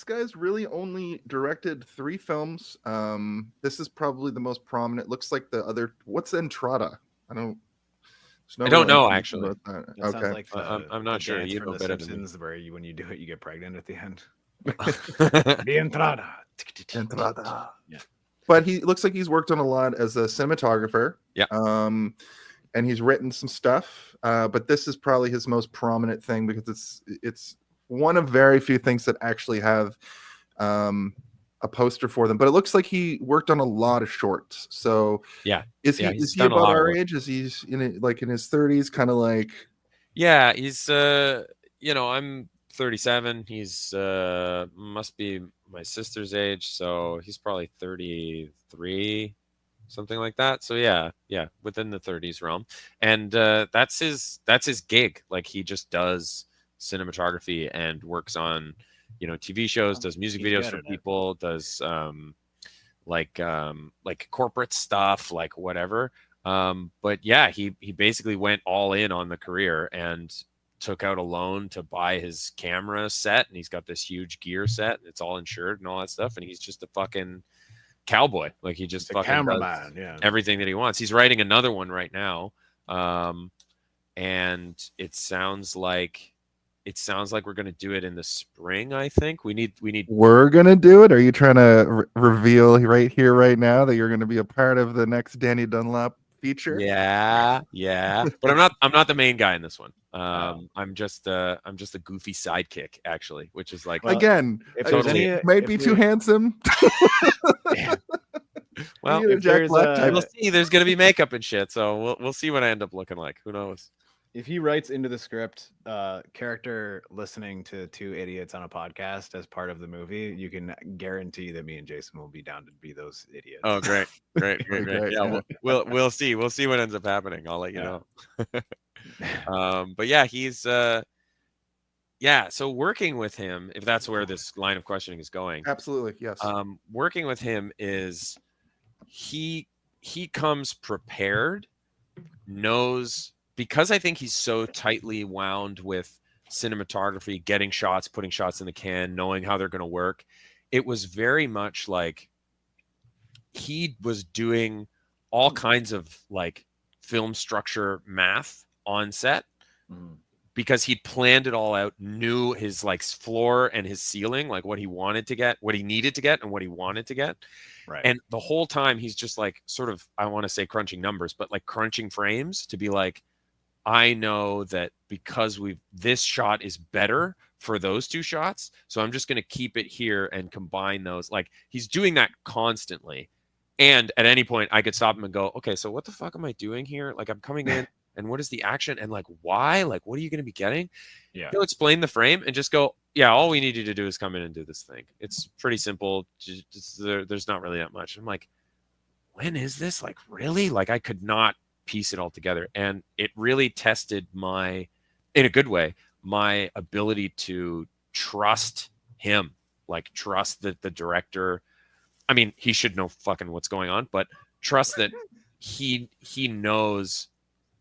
guy's really only directed 3 films. This is probably the most prominent. Looks like the other. What's Entrada? I don't know actually. That okay, like I'm not sure. You know better than me. Where when you do it, you get pregnant at the end. The Entrada. Yeah. But he looks like he's worked on a lot as a cinematographer. Yeah. And he's written some stuff. But this is probably his most prominent thing because it's one of very few things that actually have a poster for them. But it looks like he worked on a lot of shorts. So is he about our age? Is he's in his 30s, kind of like? Yeah, he's I'm 37. He's must be my sister's age, so he's probably 33, something like that. So yeah, within the 30s realm. And that's his gig. Like he just does cinematography and works on, TV shows, does music videos for people, does like corporate stuff, like whatever. But yeah, he basically went all in on the career and took out a loan to buy his camera set, and he's got this huge gear set, and it's all insured and all that stuff, and he's just a fucking cowboy. Like he just fucking does everything that he wants. He's writing another one right now, and it sounds like we're going to do it in the spring. I think we need we're going to do it. Are you trying to reveal right here right now that you're going to be a part of the next Danny Dunlop feature? Yeah, but I'm not the main guy in this one. I'm just a goofy sidekick, actually, which is like, again, if totally might be too handsome. Well, we'll see. There's gonna be makeup and shit, so we'll see what I end up looking like. Who knows? If he writes into the script character listening to two idiots on a podcast as part of the movie, you can guarantee that me and Jason will be down to be those idiots. Oh, great. Yeah, we'll see. We'll see what ends up happening. I'll let you know. But yeah, he's so working with him, if that's where this line of questioning is going. Absolutely, yes. Working with him is he comes prepared, knows, because I think he's so tightly wound with cinematography, getting shots, putting shots in the can, knowing how they're going to work. It was very much like he was doing all kinds of like film structure math on set because he'd planned it all out, knew his like floor and his ceiling, like what he wanted to get, what he needed to get, and what he wanted to get. Right. And the whole time he's just like sort of, I want to say crunching numbers, but like crunching frames to be like, I know that because this shot is better for those two shots, so I'm just going to keep it here and combine those. Like he's doing that constantly. And at any point I could stop him and go, okay, so what the fuck am I doing here? Like I'm coming in and what is the action? And like, why? Like, what are you going to be getting? Yeah. He'll explain the frame and just go, yeah, all we need you to do is come in and do this thing. It's pretty simple. There's not really that much. I'm like, when is this? Like, really? Like I could not piece it all together. And it really tested in a good way, my ability to trust him, like trust that the director, I mean, he should know fucking what's going on, but trust that he knows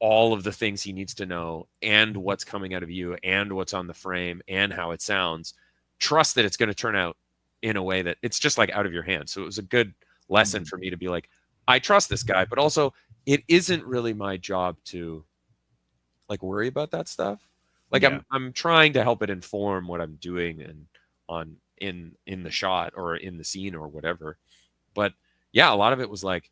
all of the things he needs to know and what's coming out of you and what's on the frame and how it sounds. Trust that it's going to turn out in a way that it's just like out of your hands. So it was a good lesson for me to be like, I trust this guy, but also it isn't really my job to like worry about that stuff. Like I'm trying to help it inform what I'm doing and in the shot or in the scene or whatever. But yeah, a lot of it was like,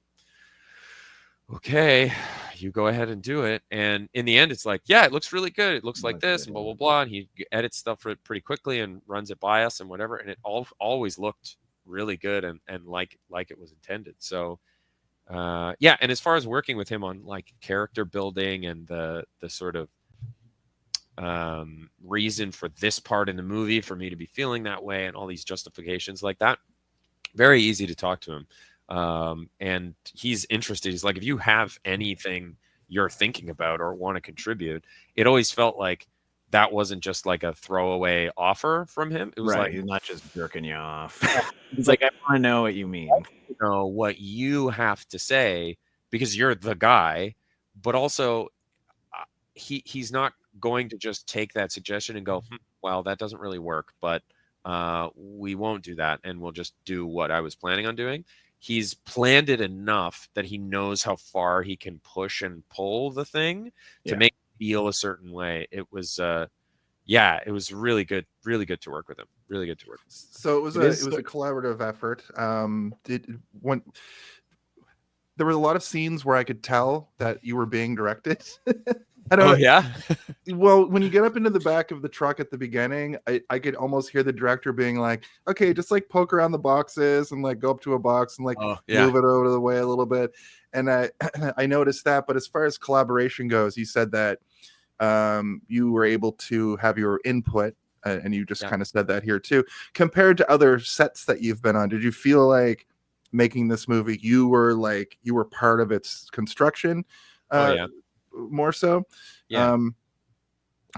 okay, you go ahead and do it. And in the end, it's like, yeah, it looks really good. It looks like this and blah, blah, blah. And he edits stuff pretty quickly and runs it by us and whatever. And it always looked really good and like it was intended. So yeah. And as far as working with him on like character building and the sort of reason for this part in the movie for me to be feeling that way and all these justifications like that, very easy to talk to him. And he's interested. He's like, if you have anything you're thinking about or want to contribute, it always felt like that wasn't just like a throwaway offer from him. It was right. Like, he's not just jerking you off. He's like, I want to know what you mean. You know what you have to say because you're the guy, but also he's not going to just take that suggestion and go, well, that doesn't really work, but we won't do that. And we'll just do what I was planning on doing. He's planned it enough that he knows how far he can push and pull the thing to make it feel a certain way. It was, it was really good to work with him. Really good to work with. So it was a collaborative effort. There were a lot of scenes where I could tell that you were being directed. Yeah. Well, when you get up into the back of the truck at the beginning, I could almost hear the director being like, okay, just like poke around the boxes and like go up to a box and like move it out of the way a little bit. And I noticed that. But as far as collaboration goes, you said that you were able to have your input and you just kind of said that here too. Compared to other sets that you've been on, did you feel like making this movie, you were part of its construction? More so.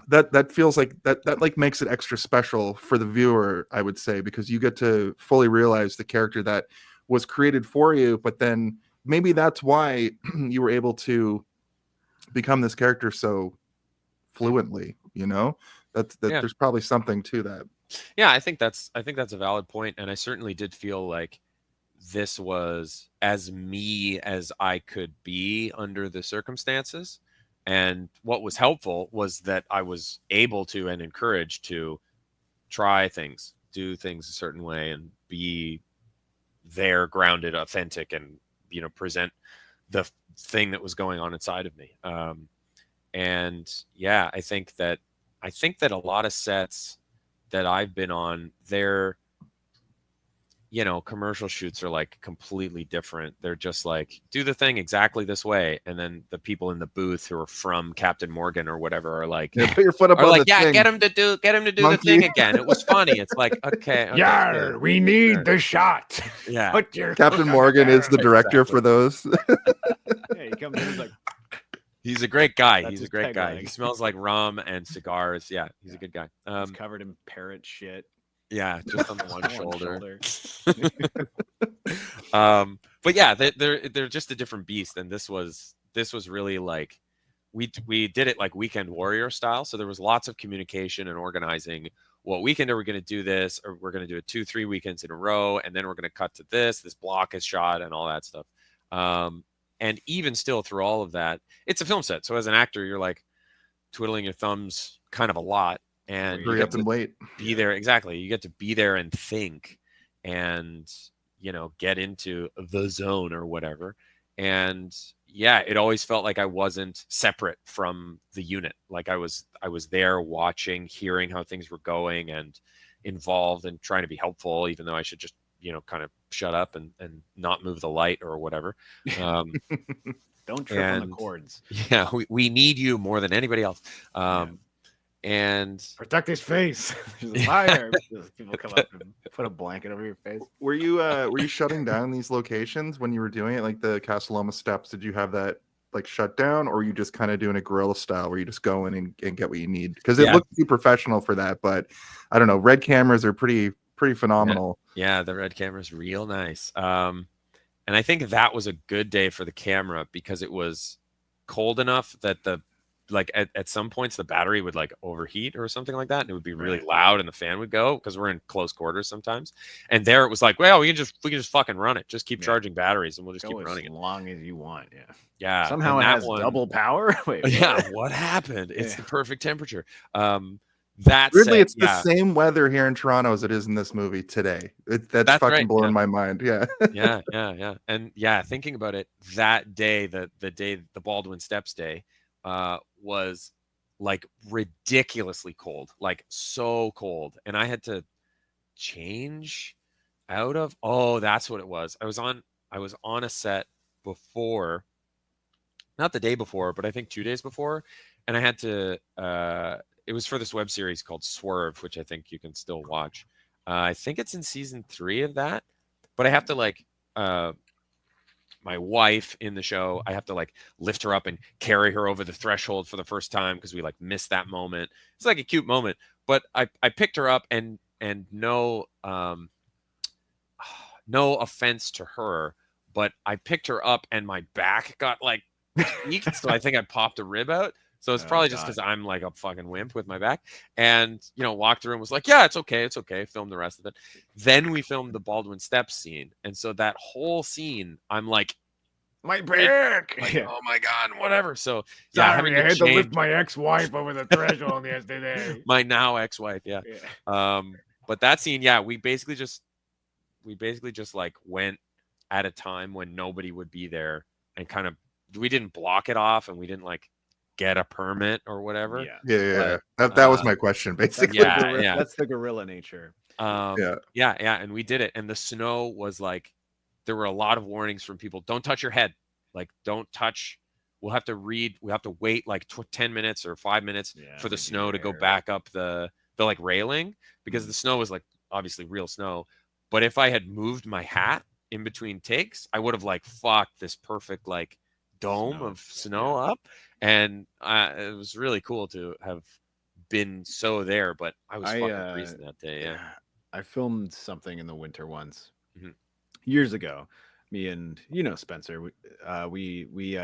that feels like that like makes it extra special for the viewer, I would say, because you get to fully realize the character that was created for you, but then maybe that's why you were able to become this character so fluently, you know? That Yeah. there's probably something to that. Yeah, I think that's a valid point, and I certainly did feel like this was as me as I could be under the circumstances. And what was helpful was that I was able to and encouraged to try things, do things a certain way, and be there, grounded, authentic, and present the thing that was going on inside of me. And yeah, I think that a lot of sets that I've been on, they're commercial shoots are like completely different. They're just like, do the thing exactly this way, and then the people in the booth who are from Captain Morgan or whatever are like, put your foot up on like, the yeah, thing. get him to do the thing again. It was funny. It's like, okay, Yar, we need the shot. Yeah. Put your Captain Morgan is the director for those. Yeah, he comes in, he's like, he's a great guy. That's He's a his great guy. tagline. He smells like rum and cigars. Yeah, he's a good guy. he's covered in parrot shit. Yeah, just on the one On shoulder. shoulder. But yeah, they're just a different beast, and this was really like we did it like Weekend Warrior style. So there was lots of communication and organizing. What weekend are we going to do this? Or we're going to do it 2-3 weekends in a row, and then we're going to cut to this block is shot and all that stuff. And even still through all of that, it's a film set. So as an actor, you're like twiddling your thumbs kind of a lot. And Hurry up and wait. Be there. Exactly. You get to be there and think and, get into the zone or whatever. And yeah, it always felt like I wasn't separate from the unit. Like I was there watching, hearing how things were going and involved and trying to be helpful, even though I should just, kind of shut up and not move the light or whatever. Don't trip on the cords. Yeah. We need you more than anybody else. And protect his face. There's a fire. People come up and put a blanket over your face. Were you shutting down these locations when you were doing it, like the Casa Loma steps? Did you have that like shut down, or were you just kind of doing a guerrilla style where you just go in and get what you need? Because it looked too professional for that, but I don't know. Red cameras are pretty phenomenal. Yeah, the red camera's real nice. And I think that was a good day for the camera because it was cold enough that at some points the battery would like overheat or something like that, and it would be really loud and the fan would go because we're in close quarters sometimes. And there it was like, well, we can just fucking run it. Just keep charging batteries and we'll just keep running it as long as you want. Yeah. Somehow it has double power. Wait, yeah. What happened? It's the perfect temperature. Weirdly, it's the same weather here in Toronto as it is in this movie today. That's fucking right. blowing my mind. Yeah. yeah. And yeah, thinking about it, that day, the day, the Baldwin Steps day, was like ridiculously cold, like so cold. And I had to change out of, that's what it was. I was on a set before, not the day before, but I think 2 days before. And I had to, it was for this web series called Swerve, which I think you can still watch. I think it's in season 3 of that, but I have to like, my wife in the show, I have to like lift her up and carry her over the threshold for the first time because we like missed that moment. It's like a cute moment, but I picked her up and no offense to her, but I picked her up and my back got like tweaked, so I think I popped a rib out. So it's probably just because I'm like a fucking wimp with my back. And, walked through and was like, yeah, it's okay. Film the rest of it. Then we filmed the Baldwin Steps scene. And so that whole scene, I'm like, my back. Like, oh my God, whatever. So yeah, I had to lift my ex-wife over the threshold yesterday. My now ex-wife, yeah. But that scene, yeah, we basically just like went at a time when nobody would be there and kind of, we didn't block it off and we didn't like get a permit or whatever. Yeah. That was my question, basically. Yeah. That's the guerrilla nature. Yeah. And we did it. And the snow was like, there were a lot of warnings from people. Don't touch your head. Like, don't touch. We'll have to wait like 10 minutes or 5 minutes for the snow to go back up the like railing, because the snow was like obviously real snow. But if I had moved my hat in between takes, I would have like fucked this perfect like dome of snow up. And it was really cool to have been so there, but I was fucking freezing that day. Yeah. I filmed something in the winter once Mhm. years ago. Me and Spencer, we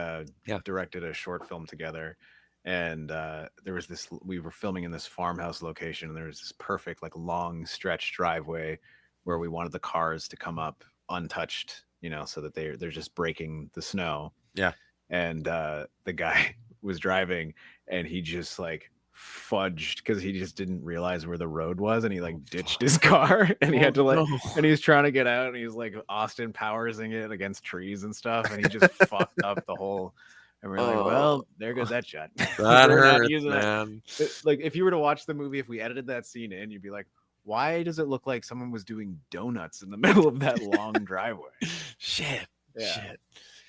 directed a short film together, and there was this. We were filming in this farmhouse location, and there was this perfect like long stretch driveway where we wanted the cars to come up untouched, so that they're just breaking the snow. Yeah. And the guy was driving, and he just like fudged because he just didn't realize where the road was, and he like ditched his car, and he had to like, and he was trying to get out, and he was like Austin Powersing it against trees and stuff, and he just fucked up the whole. And we're like, well, there goes that shot. That hurts, man. Like, if you were to watch the movie, if we edited that scene in, you'd be like, why does it look like someone was doing donuts in the middle of that long driveway? Shit.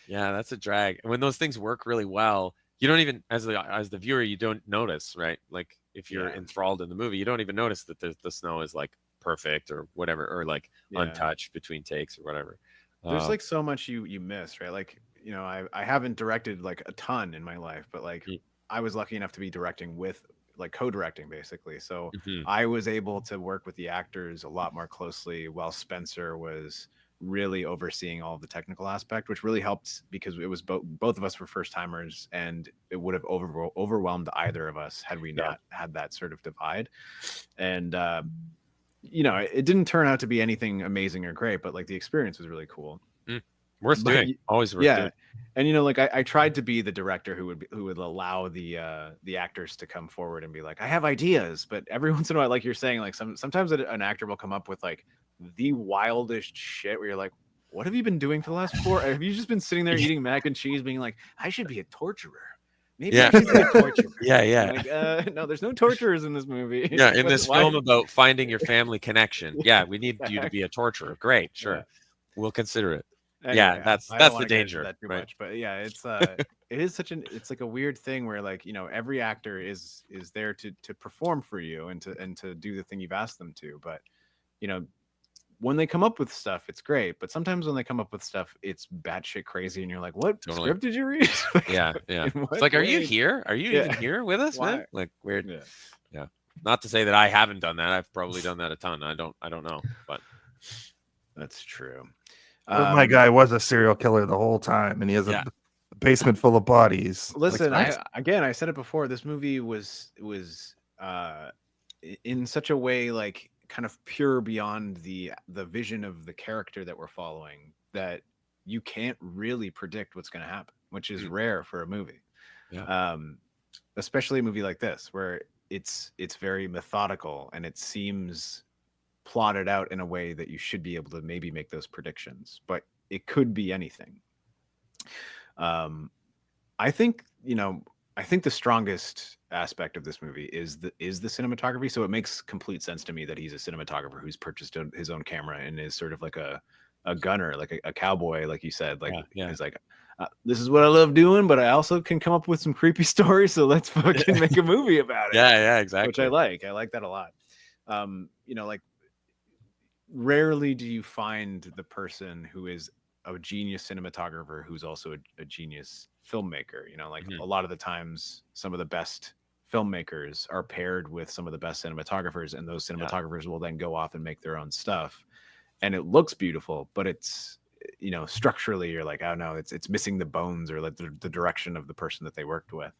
Yeah, that's a drag. And when those things work really well, you don't even, as the viewer, you don't notice, right? Like if you're enthralled in the movie, you don't even notice that the snow is like perfect or whatever, or like untouched between takes or whatever. There's like so much you miss, right? Like, I haven't directed like a ton in my life, but like I was lucky enough to be directing with like co-directing basically. So I was able to work with the actors a lot more closely while Spencer was really overseeing all of the technical aspect, which really helped because it was both of us were first timers, and it would have overwhelmed either of us had we not had that sort of divide. And it didn't turn out to be anything amazing or great, but like the experience was really cool. Worth doing. Always worth doing. And like I tried to be the director who would allow the actors to come forward and be like, I have ideas, but every once in a while, like you're saying, like sometimes an actor will come up with like the wildest shit where you're like, what have you been doing for the last 4? Have you just been sitting there eating mac and cheese being like, I should be a torturer? Maybe I should be a torturer. Like, no, there's no torturers in this movie. Yeah, in this film about finding your family connection. Yeah, we need you to be a torturer. Great, sure. We'll consider it. Anyway, that's the danger. That too much, but yeah, it's it is it's like a weird thing where like every actor is there to perform for you and to do the thing you've asked them to, but when they come up with stuff, it's great. But sometimes when they come up with stuff, it's batshit crazy, and you're like, "What script did you read?" Yeah. It's like, are you here? Are you even here with us, man? Like weird. Yeah. Not to say that I haven't done that. I've probably done that a ton. I don't know, but that's true. My guy was a serial killer the whole time, and he has a basement full of bodies. Listen, I said it before. This movie was in such a way like kind of pure beyond the vision of the character that we're following that you can't really predict what's going to happen, which is rare for a movie. Especially a movie like this where it's very methodical and it seems plotted out in a way that you should be able to maybe make those predictions, but it could be anything. I think the strongest aspect of this movie is the cinematography. So it makes complete sense to me that he's a cinematographer who's purchased his own camera and is sort of like a gunner, like a cowboy, like you said. Like he's like, this is what I love doing, but I also can come up with some creepy stories. So let's fucking make a movie about it. Yeah, exactly. Which I like. I like that a lot. Like rarely do you find the person who is a genius cinematographer who's also a genius filmmaker. A lot of the times some of the best filmmakers are paired with some of the best cinematographers, and those cinematographers will then go off and make their own stuff, and it looks beautiful, but it's structurally you're like, oh no, it's missing the bones or like the direction of the person that they worked with.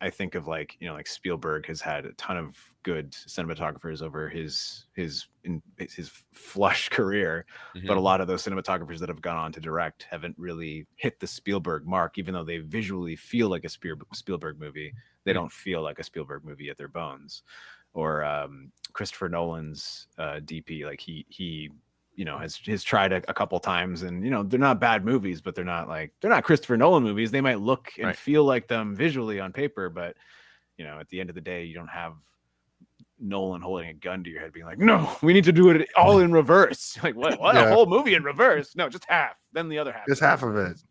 I think of like Spielberg has had a ton of good cinematographers over his flush career, but a lot of those cinematographers that have gone on to direct haven't really hit the Spielberg mark, even though they visually feel like a Spielberg movie. They don't feel like a Spielberg movie at their bones. Or Christopher Nolan's DP, like he has tried a couple times, and they're not bad movies, but they're not Christopher Nolan movies. They might look and feel like them visually on paper, but at the end of the day, you don't have Nolan holding a gun to your head being like, no, we need to do it all in reverse. Like what a whole movie in reverse? No, just half, then the other half, just half of it.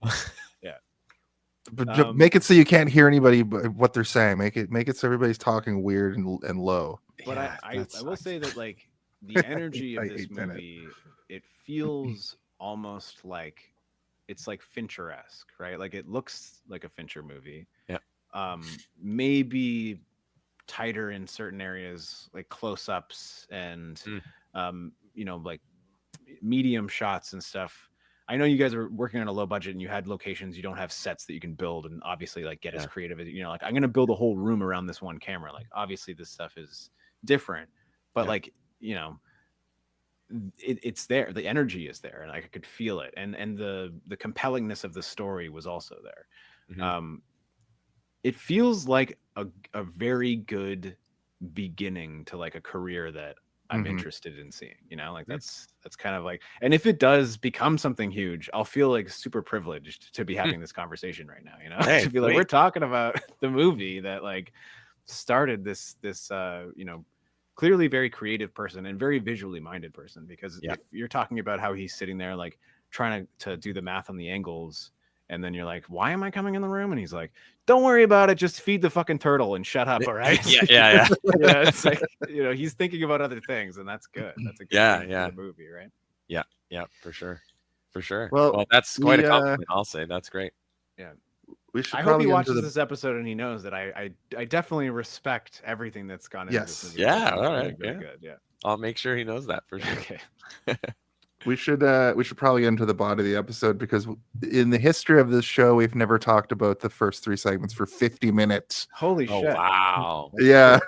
But make it so you can't hear anybody what they're saying. Make it so everybody's talking weird and low. But I will say that like the energy of this movie, it feels almost like it's like Fincher-esque, right? Like it looks like a Fincher movie. Yeah. Maybe tighter in certain areas, like close-ups and like medium shots and stuff. I know you guys are working on a low budget and you had locations, you don't have sets that you can build and obviously like get as creative as, like I'm going to build a whole room around this one camera. Like obviously this stuff is different, but like, it's there. The energy is there and I could feel it. And the compellingness of the story was also there. It feels like a very good beginning to like a career that I'm interested in seeing, like that's kind of like, and if it does become something huge, I'll feel like super privileged to be having this conversation right now, Hey, to be like, we're talking about the movie that like started this clearly very creative person and very visually minded person, because if you're talking about how he's sitting there like trying to do the math on the angles, and then you're like, why am I coming in the room? And he's like, don't worry about it. Just feed the fucking turtle and shut up. All right. Yeah. It's like, he's thinking about other things, and that's good. That's a good thing for the movie, right? Yeah, for sure. Well, that's quite a compliment. I'll say that's great. Yeah. I hope he watches this episode and he knows that I definitely respect everything that's gone into this movie. Yeah. All right. Really good. Yeah. I'll make sure he knows that for sure. Okay. We should probably get into the body of the episode, because in the history of this show, we've never talked about the first 3 segments for 50 minutes. Holy shit. Wow. Yeah.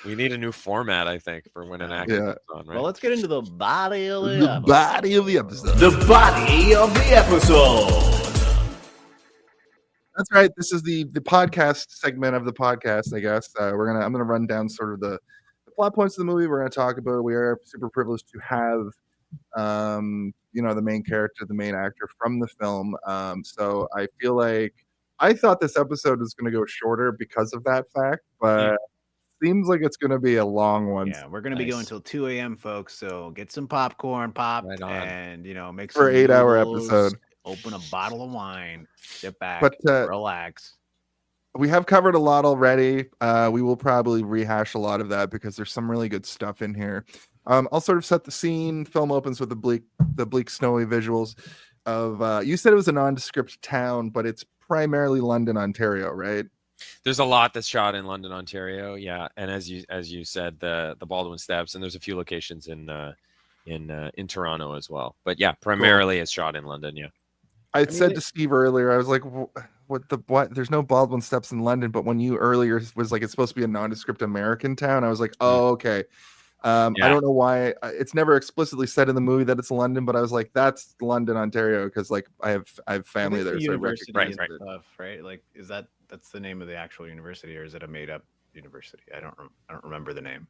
We need a new format, I think, for when an actor comes on, right? Well, let's get into the body of the episode. Body of the episode. The body of the episode. That's right. This is the podcast segment of the podcast, I guess. I'm gonna run down sort of the plot points of the movie. We're going to talk about. We are super privileged to have, the main character, the main actor from the film. So I feel like I thought this episode was going to go shorter because of that fact, but seems like it's going to be a long one. Yeah, we're going to be going till 2 a.m., folks. So get some popcorn popped and make some for 8-hour episode. Open a bottle of wine, sit back, relax. We have covered a lot already. We will probably rehash a lot of that because there's some really good stuff in here. I'll sort of set the scene. Film opens with the bleak, snowy visuals of. You said it was a nondescript town, but it's primarily London, Ontario, right? There's a lot that's shot in London, Ontario. Yeah, and as you said, the Baldwin Steps, and there's a few locations in Toronto as well. But yeah, primarily it's shot in London. Yeah. I said to Steve earlier, I was like, what? There's no Baldwin Steps in London, but when you earlier was like, it's supposed to be a nondescript American town, I was like, oh, okay. I don't know why. It's never explicitly said in the movie that it's London, but I was like, that's London, Ontario, because like I have family there. So right? Like, that's the name of the actual university, or is it a made up university? I don't remember the name.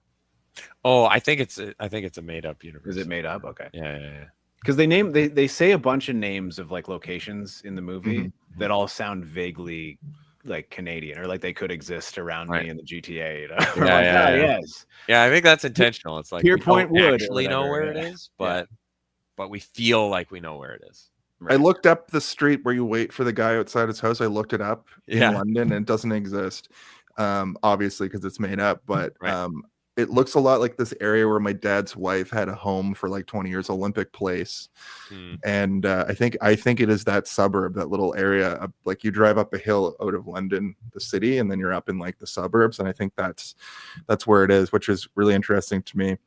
Oh, I think it's a made up university. Is it made up? Okay. Yeah. Because they say a bunch of names of like locations in the movie that all sound vaguely like Canadian, or like they could exist around me in the GTA. Yeah, I think that's intentional. It's like Pierpoint we don't Wood actually know where it is, but we feel like we know where it is. Right. I looked up the street where you wait for the guy outside his house. I looked it up in London, and it doesn't exist, obviously, because it's made up. But it looks a lot like this area where my dad's wife had a home for like 20 years, Olympic Place. And I think it is that suburb, that little area. Like you drive up a hill out of London, the city, and then you're up in like the suburbs. And I think that's where it is, which is really interesting to me.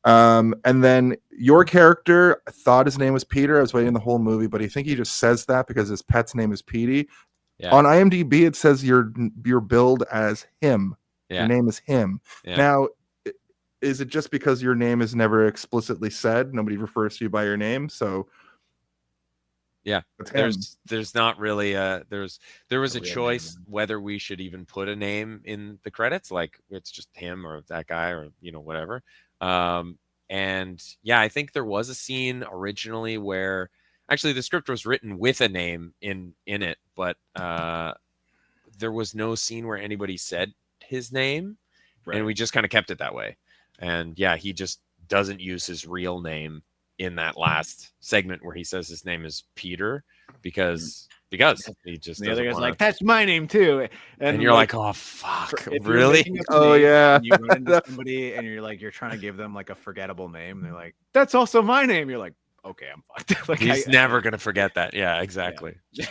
And then your character, I thought his name was Peter. I was waiting the whole movie, but I think he just says that because his pet's name is Petey. Yeah. On IMDb, it says you're billed as him. Yeah. Your name is him. Yeah. Now, is it just because your name is never explicitly said? Nobody refers to you by your name, so there's not really there was a choice whether we should even put a name in the credits, like it's just him or that guy or whatever. And I think there was a scene originally where actually the script was written with a name in it, but there was no scene where anybody said his name, and we just kind of kept it that way. And he just doesn't use his real name in that last segment where he says his name is Peter because he just the other guy's like, that's my name too, and you're like, oh fuck, really? Oh yeah. You run into somebody and you're trying to give them like a forgettable name, and they're like, that's also my name. You're like, okay, I'm fucked. Like he's never gonna forget that. Yeah, exactly. Yeah.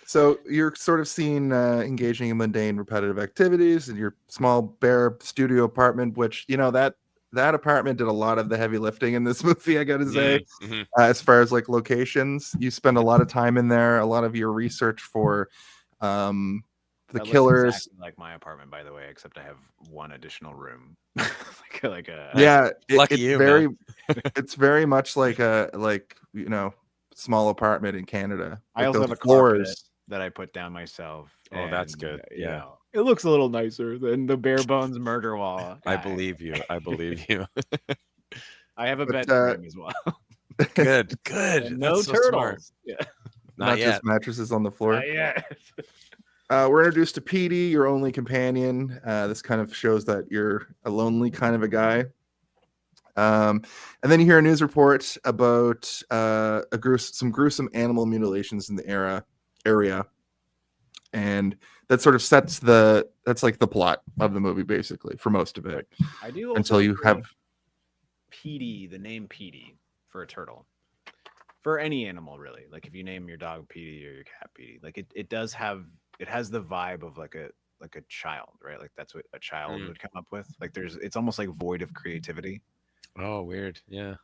So you're sort of seen engaging in mundane, repetitive activities in your small, bare studio apartment, which, you know, that apartment did a lot of the heavy lifting in this movie, I gotta say. Mm-hmm. As far as like locations, you spend a lot of time in there, a lot of your research for the that killers. looks exactly like my apartment, by the way, except I have one additional room. like a yeah, Lucky it's you, very man. it's very much like a you know, small apartment in Canada. I Like also those have a floors. carpet that I put down myself. Oh, that's good. You Yeah. know, it looks a little nicer than the bare bones murder wall. I believe you. I believe you. I have a But, bed frame as well. Good. And no That's so turtles. smart. Yeah. Not yet. just mattresses on the floor. Not yet. We're introduced to Petey, your only companion. This kind of shows that you're a lonely kind of a guy. And then you hear a news report about some gruesome animal mutilations in the area, and that sort of that's like the plot of the movie, basically, for most of it. I do also until you have Petey, the name Petey for a turtle. For any animal, really. Like if you name your dog Petey or your cat Petey, like it has the vibe of like a child, right? Like that's what a child would come up with. Like it's almost like void of creativity. Oh, weird. Yeah.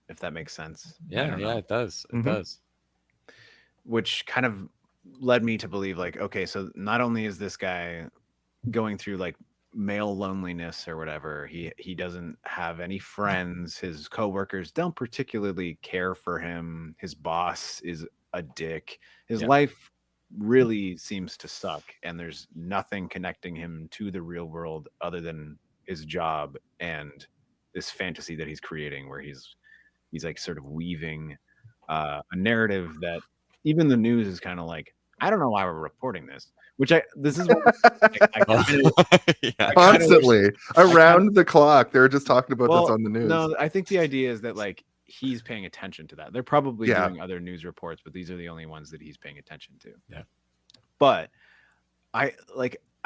If that makes sense. Yeah, it does. It does. Which kind of led me to believe, like, okay, so not only is this guy going through like male loneliness or whatever, he doesn't have any friends, his coworkers don't particularly care for him, his boss is a dick, his life really seems to suck, and there's nothing connecting him to the real world other than his job and this fantasy that he's creating, where he's like sort of weaving a narrative that even the news is kind of like, I don't know why we're reporting this. This is what I constantly around the clock. They're just talking about this on the news. No, I think the idea is that like he's paying attention to that. They're probably doing other news reports, but these are the only ones that he's paying attention to. Yeah. But I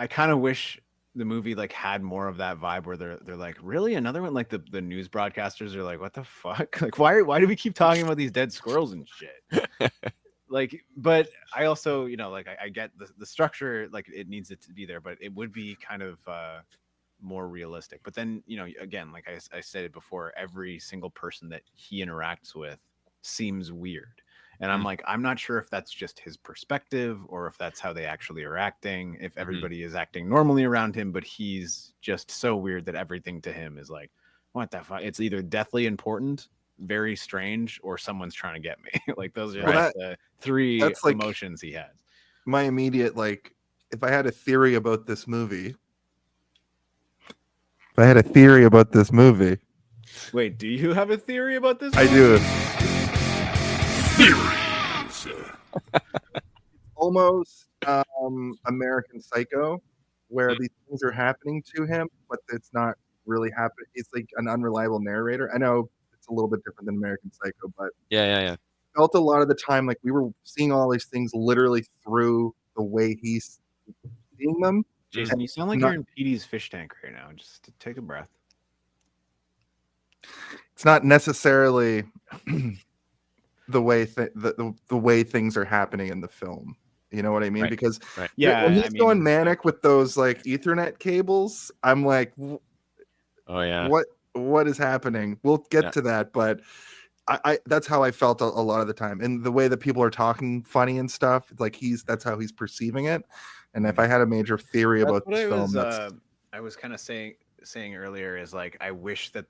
kind of wish the movie like had more of that vibe where they're like, really another one? Like the news broadcasters are like, what the fuck? Like why do we keep talking about these dead squirrels and shit? Like, but I also, you know, like I get the structure, like it needs it to be there, but it would be kind of more realistic. But then, you know, again, like I said before, every single person that he interacts with seems weird. And I'm like, I'm not sure if that's just his perspective or if that's how they actually are acting, if everybody is acting normally around him, but he's just so weird that everything to him is like, what the fuck? It's either deathly important, very strange, or someone's trying to get me. Like those are like the three emotions he has. My immediate, like, if I had a theory about this movie. Wait, do you have a theory about this? I do. Theories. Almost American Psycho, where these things are happening to him, but it's not really happening. It's like an unreliable narrator. I know it's a little bit different than American Psycho, but yeah. Felt a lot of the time like we were seeing all these things literally through the way he's seeing them. Jason, you sound like you're in Petey's fish tank right now. Just take a breath. It's not necessarily the way the way things are happening in the film. You know what I mean? Because when he's going manic with those like Ethernet cables, I'm like, oh yeah, what is happening? We'll get to that, but I that's how I felt a lot of the time, and the way that people are talking funny and stuff. Like that's how he's perceiving it. And if I had a major theory about this film, I was kind of saying earlier is like, I wish that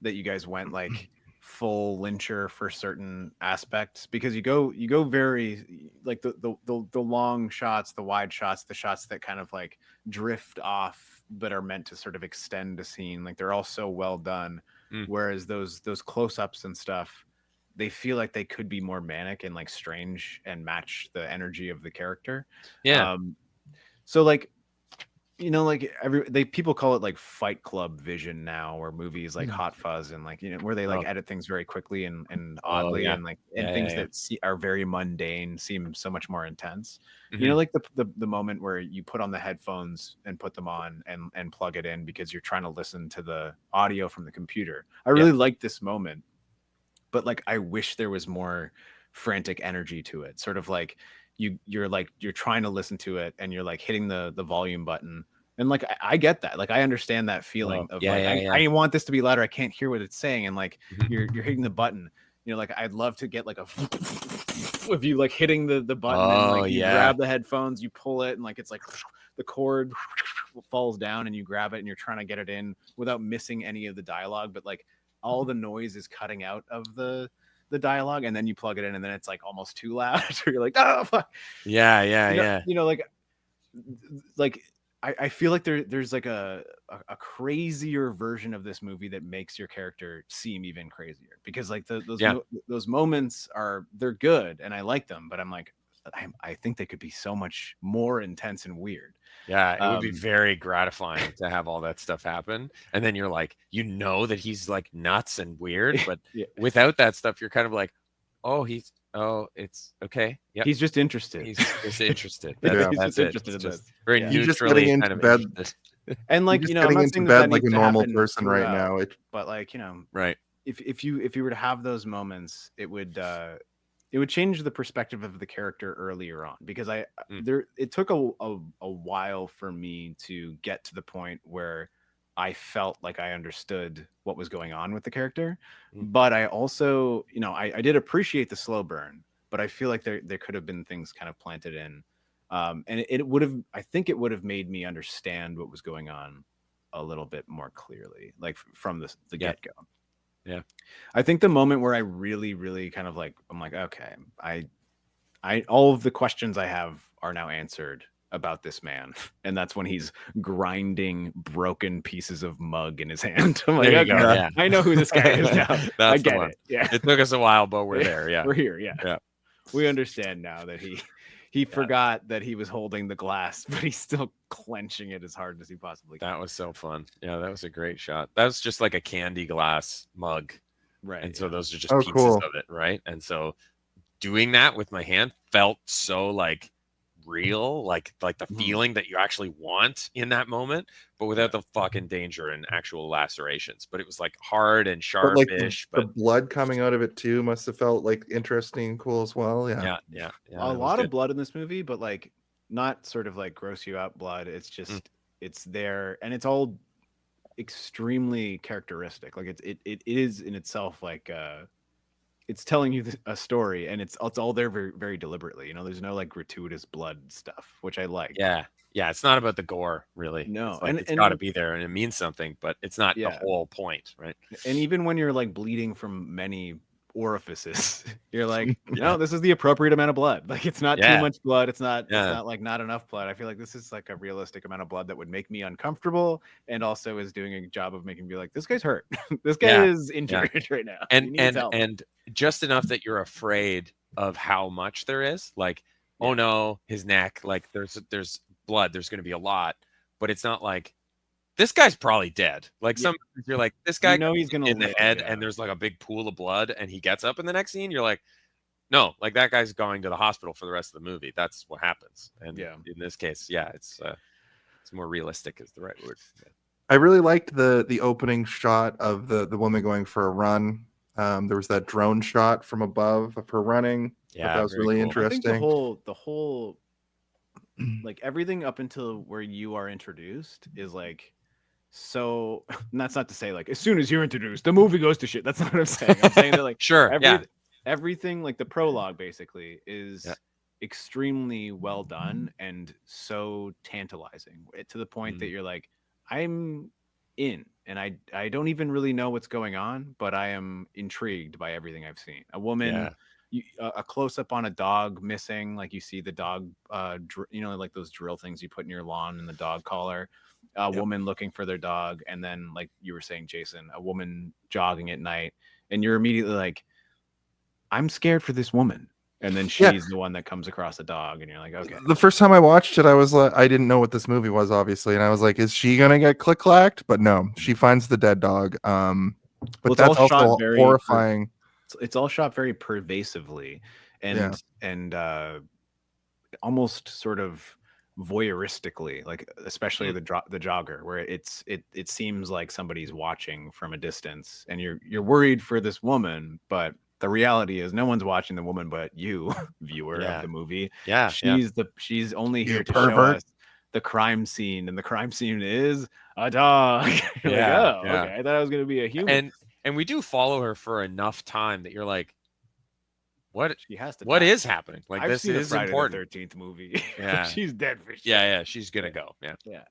you guys went like full lyncher for certain aspects, because you go very like the long shots, the wide shots, the shots that kind of like drift off but are meant to sort of extend a scene, like they're all so well done. Whereas those close-ups and stuff, they feel like they could be more manic and like strange and match the energy of the character. So like, you know, like people call it like Fight Club vision now, or movies like Hot Fuzz, and like, you know, where they like edit things very quickly and oddly, and like things that are very mundane seem so much more intense. You know, like the moment where you put on the headphones and put them on and plug it in because you're trying to listen to the audio from the computer. I really like this moment, but like I wish there was more frantic energy to it, sort of like you're trying to listen to it and you're like hitting the volume button. And like I get that, like I understand that feeling of I want this to be louder, I can't hear what it's saying, and like you're hitting the button, you know, like I'd love to get like a if you like hitting the button and like you grab the headphones, you pull it, and like it's like the cord falls down and you grab it and you're trying to get it in without missing any of the dialogue, but like all the noise is cutting out of the dialogue, and then you plug it in and then it's like almost too loud. So you're like, oh fuck. You know, like I feel like there's like a crazier version of this movie that makes your character seem even crazier, because like those moments they're good and I like them, but I'm like, I think they could be so much more intense and weird. Yeah, it would be very gratifying to have all that stuff happen. And then you're like, you know that he's like nuts and weird, but without that stuff, you're kind of like, it's okay. Yeah, he's just interested. He's just interested. He's just interested in this. Very neutrally kind of bed. Interested. And like, you know, getting I'm into bed like a normal person right now. But like, you know, right. If you were to have those moments, it would change the perspective of the character earlier on, because it took a while for me to get to the point where I felt like I understood what was going on with the character. But I also, you know, I did appreciate the slow burn, but I feel like there could have been things kind of planted in. And I think it would have made me understand what was going on a little bit more clearly, like from the get-go. Yeah. I think the moment where I really, really kind of like, I'm like, okay, I all of the questions I have are now answered about this man. And that's when he's grinding broken pieces of mug in his hand. I'm like, okay, yeah. I know who this guy is now. I get it. Yeah. It took us a while, but we're there. Yeah. We're here. Yeah. We understand now that he forgot that he was holding the glass, but he's still clenching it as hard as he possibly can. That was so fun. Yeah, that was a great shot. That was just like a candy glass mug. Right. And so those are just pieces of it, right? And so doing that with my hand felt so like real, like the feeling that you actually want in that moment, but without the fucking danger and actual lacerations. But it was like hard and sharpish. But the blood coming out of it too must have felt like interesting and cool as well. Yeah. A lot of blood in this movie, but like not sort of like gross you out blood. It's just it's there, and it's all extremely characteristic. Like it is in itself like it's telling you a story, and it's all there very, very deliberately. You know, there's no like gratuitous blood stuff, which I like. Yeah. It's not about the gore, really. No, it's like, it's got to be there, and it means something, but it's not the whole point, right? And even when you're like bleeding from many orifices, you're like, no, this is the appropriate amount of blood. Like it's not too much blood. It's not like not enough blood. I feel like this is like a realistic amount of blood that would make me uncomfortable, and also is doing a job of making me be like, this guy's hurt. This guy is injured right now. And just enough that you're afraid of how much there is. Like, oh no, his neck, like there's blood, there's going to be a lot, but it's not like this guy's probably dead. Like some you're like, this guy, he's gonna in the head, and there's like a big pool of blood, and he gets up in the next scene. You're like, no, like that guy's going to the hospital for the rest of the movie. That's what happens. And in this case, it's more realistic is the right word. I really liked the opening shot of the woman going for a run. There was that drone shot from above of her running. That was really interesting. I think the whole like everything up until where you are introduced is like, so, and that's not to say like as soon as you're introduced the movie goes to shit. That's not what I'm saying. I'm saying that like everything like the prologue basically is extremely well done and so tantalizing to the point that you're like, I'm in, and I don't even really know what's going on, but I am intrigued by everything I've seen. A woman, a close up on a dog missing, like you see the dog, like those drill things you put in your lawn and the dog collar. A woman looking for their dog, and then like you were saying, Jason, a woman jogging at night, and you're immediately like, I'm scared for this woman. And then she's the one that comes across the dog, and you're like, okay. The first time I watched it, I was like, I didn't know what this movie was, obviously, and I was like, is she gonna get click-clacked? But no, she finds the dead dog. But that's also horrifying. It's all shot very pervasively, and almost sort of voyeuristically, like especially the jogger, where it seems like somebody's watching from a distance, and you're worried for this woman, but the reality is no one's watching the woman but you, viewer of the movie. Yeah. She's only here to pervert. show us the crime scene, and the crime scene is a dog. You're like, oh, okay. I thought I was gonna be a human. And we do follow her for enough time that you're like, what? She has to. What die. is happening? Like, I've this seen is a Friday important. the 13th movie. Yeah, she's dead for sure. Yeah, she's gonna go. Yeah.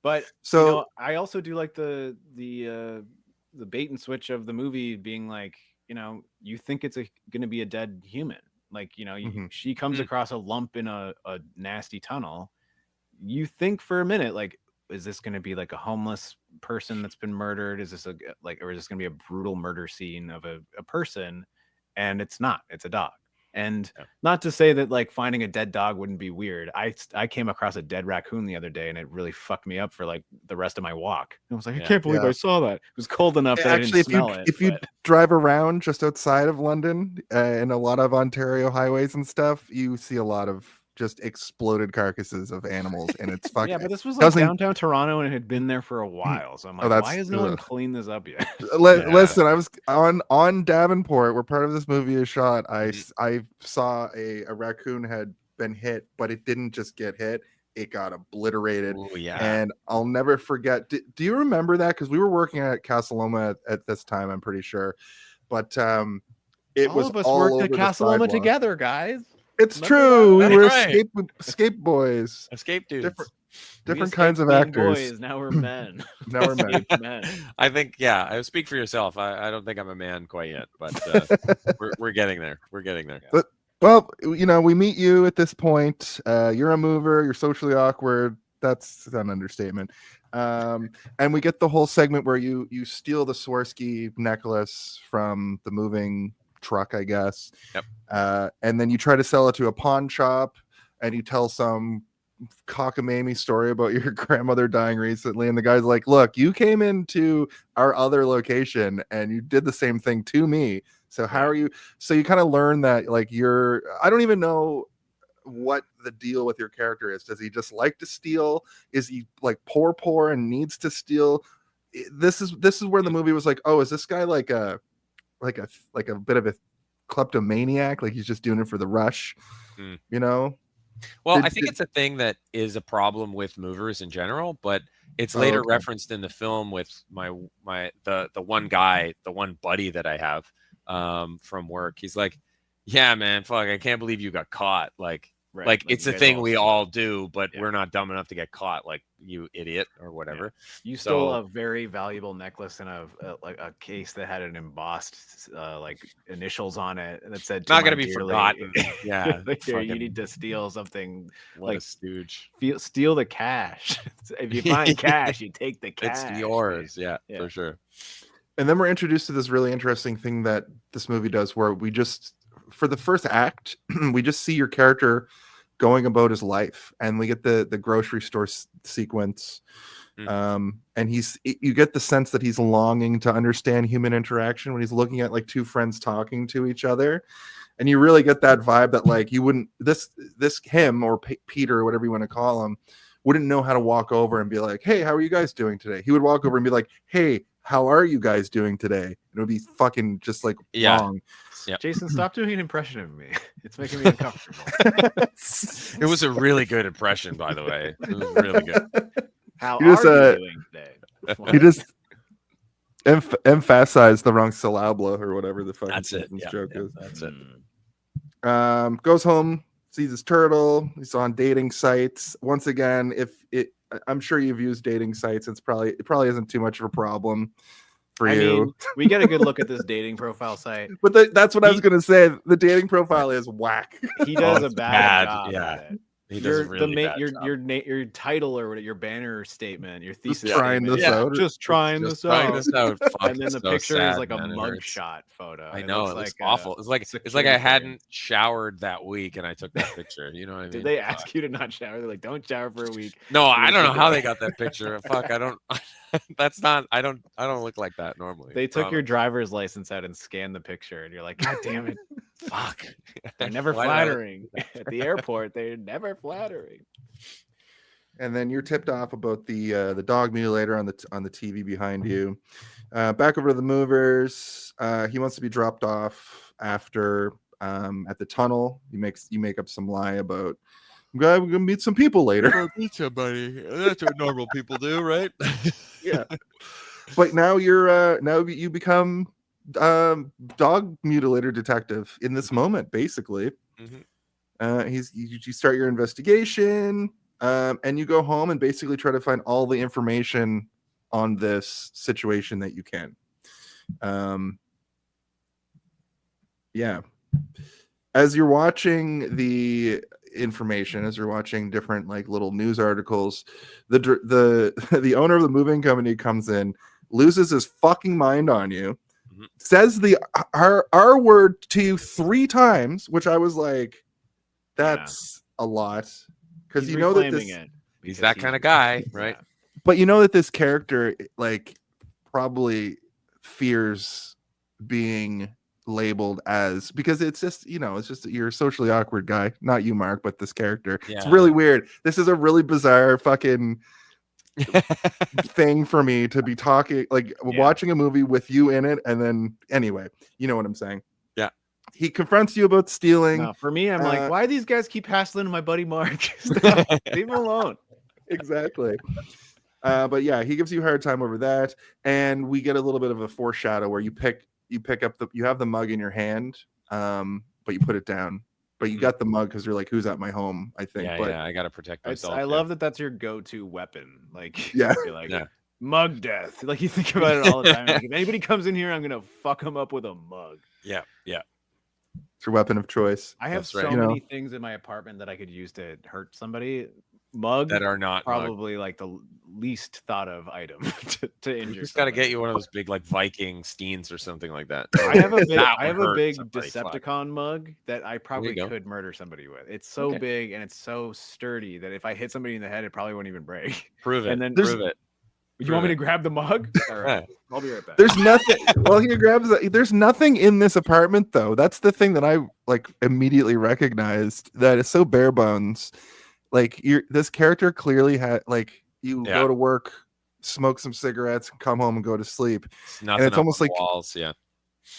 But so I also do like the bait and switch of the movie being like, you think it's gonna be a dead human. Like, she comes across a lump in a nasty tunnel. You think for a minute, like, is this going to be like a homeless person that's been murdered? Is this or is this going to be a brutal murder scene of a person? And it's not. It's a dog. And not to say that like finding a dead dog wouldn't be weird. I came across a dead raccoon the other day, and it really fucked me up for like the rest of my walk. I was like, I can't believe I saw that. It was cold enough that actually, I didn't smell it. If you drive around just outside of London and a lot of Ontario highways and stuff, you see a lot of just exploded carcasses of animals, and it's fucking. Yeah, but this was like downtown Toronto, and it had been there for a while. So I'm like, why has no one cleaned this up yet? Listen, I was on Davenport, where part of this movie is shot. I saw a raccoon had been hit, but it didn't just get hit; it got obliterated. Ooh, yeah. And I'll never forget. Do you remember that? Because we were working at Casa Loma at this time, I'm pretty sure. But it all was of us all worked over at the Casa Loma sidewalk. together, guys. It's true. We were right. escape boys. Escape dudes. Different kinds of actors. Boys, now we're men. Now we're men. I think, I speak for yourself. I don't think I'm a man quite yet, but we're getting there. We're getting there. But, well, we meet you at this point. You're a mover. You're socially awkward. That's an understatement. And we get the whole segment where you steal the Swarovski necklace from the moving truck, I guess. Yep. And then you try to sell it to a pawn shop, and you tell some cockamamie story about your grandmother dying recently, and the guy's like, look, you came into our other location and you did the same thing to me, so how are you? So you kind of learn that like I don't even know what the deal with your character is. Does he just like to steal? Is he like poor and needs to steal? This is where the movie was like, oh, is this guy like a bit of a kleptomaniac, like he's just doing it for the rush? Well, I think it's a thing that is a problem with movers in general, but it's later referenced in the film with the one guy, the one buddy that I have from work. He's like, yeah, man, fuck, I can't believe you got caught. Like it's a thing we all do, but we're not dumb enough to get caught, like you idiot or whatever. Yeah. You stole a very valuable necklace in a case that had an embossed initials on it that said not gonna be forgotten. Yeah. You need to steal something. What a stooge. Steal the cash. If you find cash, you take the cash. It's yours. Yeah, for sure. And then we're introduced to this really interesting thing that this movie does, where we just, for the first act, we just see your character going about his life, and we get the grocery store sequence. And you get the sense that he's longing to understand human interaction when he's looking at like two friends talking to each other, and you really get that vibe that like you wouldn't him or Peter or whatever you want to call him wouldn't know how to walk over and be like, hey, how are you guys doing today? He would walk over and be like, hey, how are you guys doing today? It would be fucking just like wrong. Yep. Jason, stop doing an impression of me. It's making me uncomfortable. It was a really good impression, by the way. It was really good. How are you doing today? He just emphasized the wrong syllable or whatever the fucking joke is. That's it. Goes home, sees his turtle. He's on dating sites. Once again, I'm sure you've used dating sites. It probably isn't too much of a problem for you. I mean, we get a good look at this dating profile site. But that's what I was going to say. The dating profile is whack. He does a bad job. Yeah. He does a really bad job. Your title or your banner statement, your thesis. Just trying this out. Just trying this out. And then the picture is like a mugshot photo. I know, it looks awful. It's like I hadn't showered that week and I took that picture. You know what I mean? Did they ask you to not shower? They're like, don't shower for a week. No, I don't know how they got that picture. Fuck, I don't. That's not. I don't look like that normally. They took your driver's license out and scanned the picture, and you're like, God damn it! Fuck. They're never flattering at the airport. They're never flattering. And then you're tipped off about the dog mutilator on the TV behind you. Back over to the movers. He wants to be dropped off after at the tunnel. You make up some lie about we're gonna meet some people later. Meet somebody. That's what normal people do, right? Yeah. But now you become dog mutilator detective in this moment, basically. Mm-hmm. You start your investigation, and you go home and basically try to find all the information on this situation that you can. Yeah. As you're watching the information, as you're watching different like little news articles, the owner of the moving company comes in, loses his fucking mind on you, says the R word to you 3 times, which I was like, that's a lot, because you know that he's that kind of guy, right? But you know that this character like probably fears being labeled as, because it's just you're a socially awkward guy, not you, Mark, but this character. It's really weird. This is a really bizarre fucking thing for me to be talking, like watching a movie with you in it, and then anyway, you know what I'm saying. Yeah, he confronts you about stealing. No, for me, I'm like, why do these guys keep hassling my buddy Mark? Leave him alone. Exactly. But yeah, he gives you a hard time over that, and we get a little bit of a foreshadow where you pick up you have the mug in your hand, but you put it down. But you got the mug because you're like, who's at my home? I think. Yeah, I gotta protect myself. I love that that's your go-to weapon. Like, yeah, like mug death. Like, you think about it all the time. Like, if anybody comes in here, I'm gonna fuck them up with a mug. Yeah. It's your weapon of choice. I have many things in my apartment that I could use to hurt somebody. Mug that are not probably like the least thought of item to injure. You just got to get you one of those big like Viking steens or something like that. I have a big Decepticon mug that I probably could murder somebody with. It's so big and it's so sturdy that if I hit somebody in the head, it probably wouldn't even break. Prove it. And then prove it. You want me to grab the mug? All right. I'll be right back. There's nothing. Well, he grabs it. There's nothing in this apartment though. That's the thing that I like immediately recognized, that is so bare bones. Like this character clearly had like go to work, smoke some cigarettes, come home and go to sleep. And it's almost like walls. Yeah,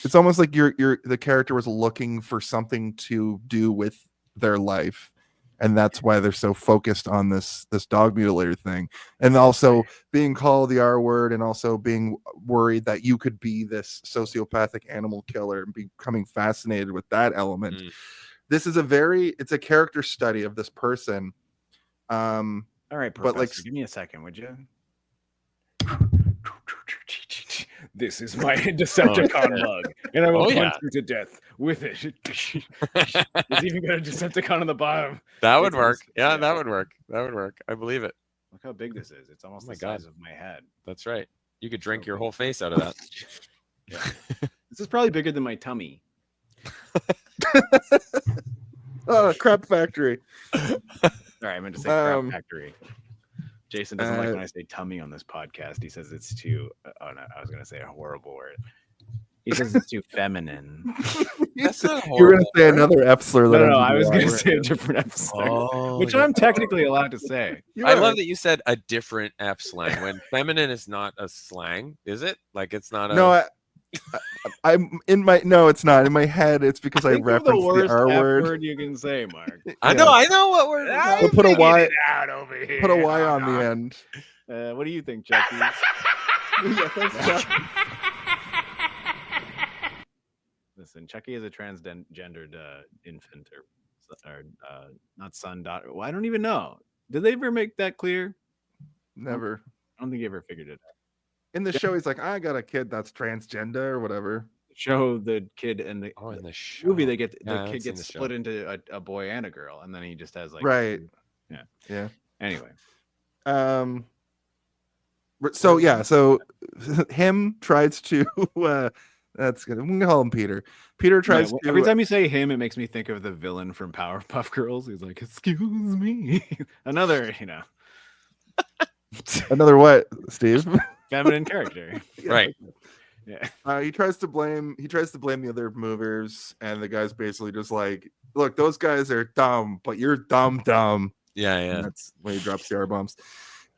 it's almost like the character was looking for something to do with their life, and that's why they're so focused on this dog mutilator thing, and also being called the R word, and also being worried that you could be this sociopathic animal killer and becoming fascinated with that element. This is it's a character study of this person. All right, Professor, but like, give me a second, would you? This is my Decepticon mug, and I will punch you to death with it. It's even got a Decepticon on the bottom. That would work. Yeah, that would work. That would work. I believe it. Look how big this is. It's almost the size of my head. That's right. You could drink your whole face out of that. Yeah. This is probably bigger than my tummy. Oh, crap factory. Sorry, I meant to say crap factory. Jason doesn't like when I say tummy on this podcast. He says it's too. Oh no, I was going to say a horrible word. He says it's too feminine. That's not horrible. You're going to say another F slur. No, I was going to say a different F slur, which I'm technically allowed to say. I love that you said a different F slang when feminine is not a slang, is it? Like it's not a. No, I'm in my it's not in my head. It's because I referenced the R word you can say, Mark. I know what word. We'll put a Y out over here. Put a Y on the end. What do you think, Chucky? Yeah, thanks, Chuck. Listen, Chucky is a transgendered infant or not son, daughter. Well, I don't even know. Did they ever make that clear? Never. I don't think he ever figured it out. In the show, he's like, I got a kid that's transgender or whatever. Show the kid in the movie, they get the kid gets split into a boy and a girl, and then he just has like yeah. Anyway, so him tries to that's good. We can call him Peter. Peter tries to every time you say him, it makes me think of the villain from Powerpuff Girls. He's like, excuse me, another another what, Steve? Feminine character. Right. Yeah. He tries to blame the other movers, and the guy's basically just like, look, those guys are dumb, but you're dumb. Yeah, And that's when he drops the R bombs.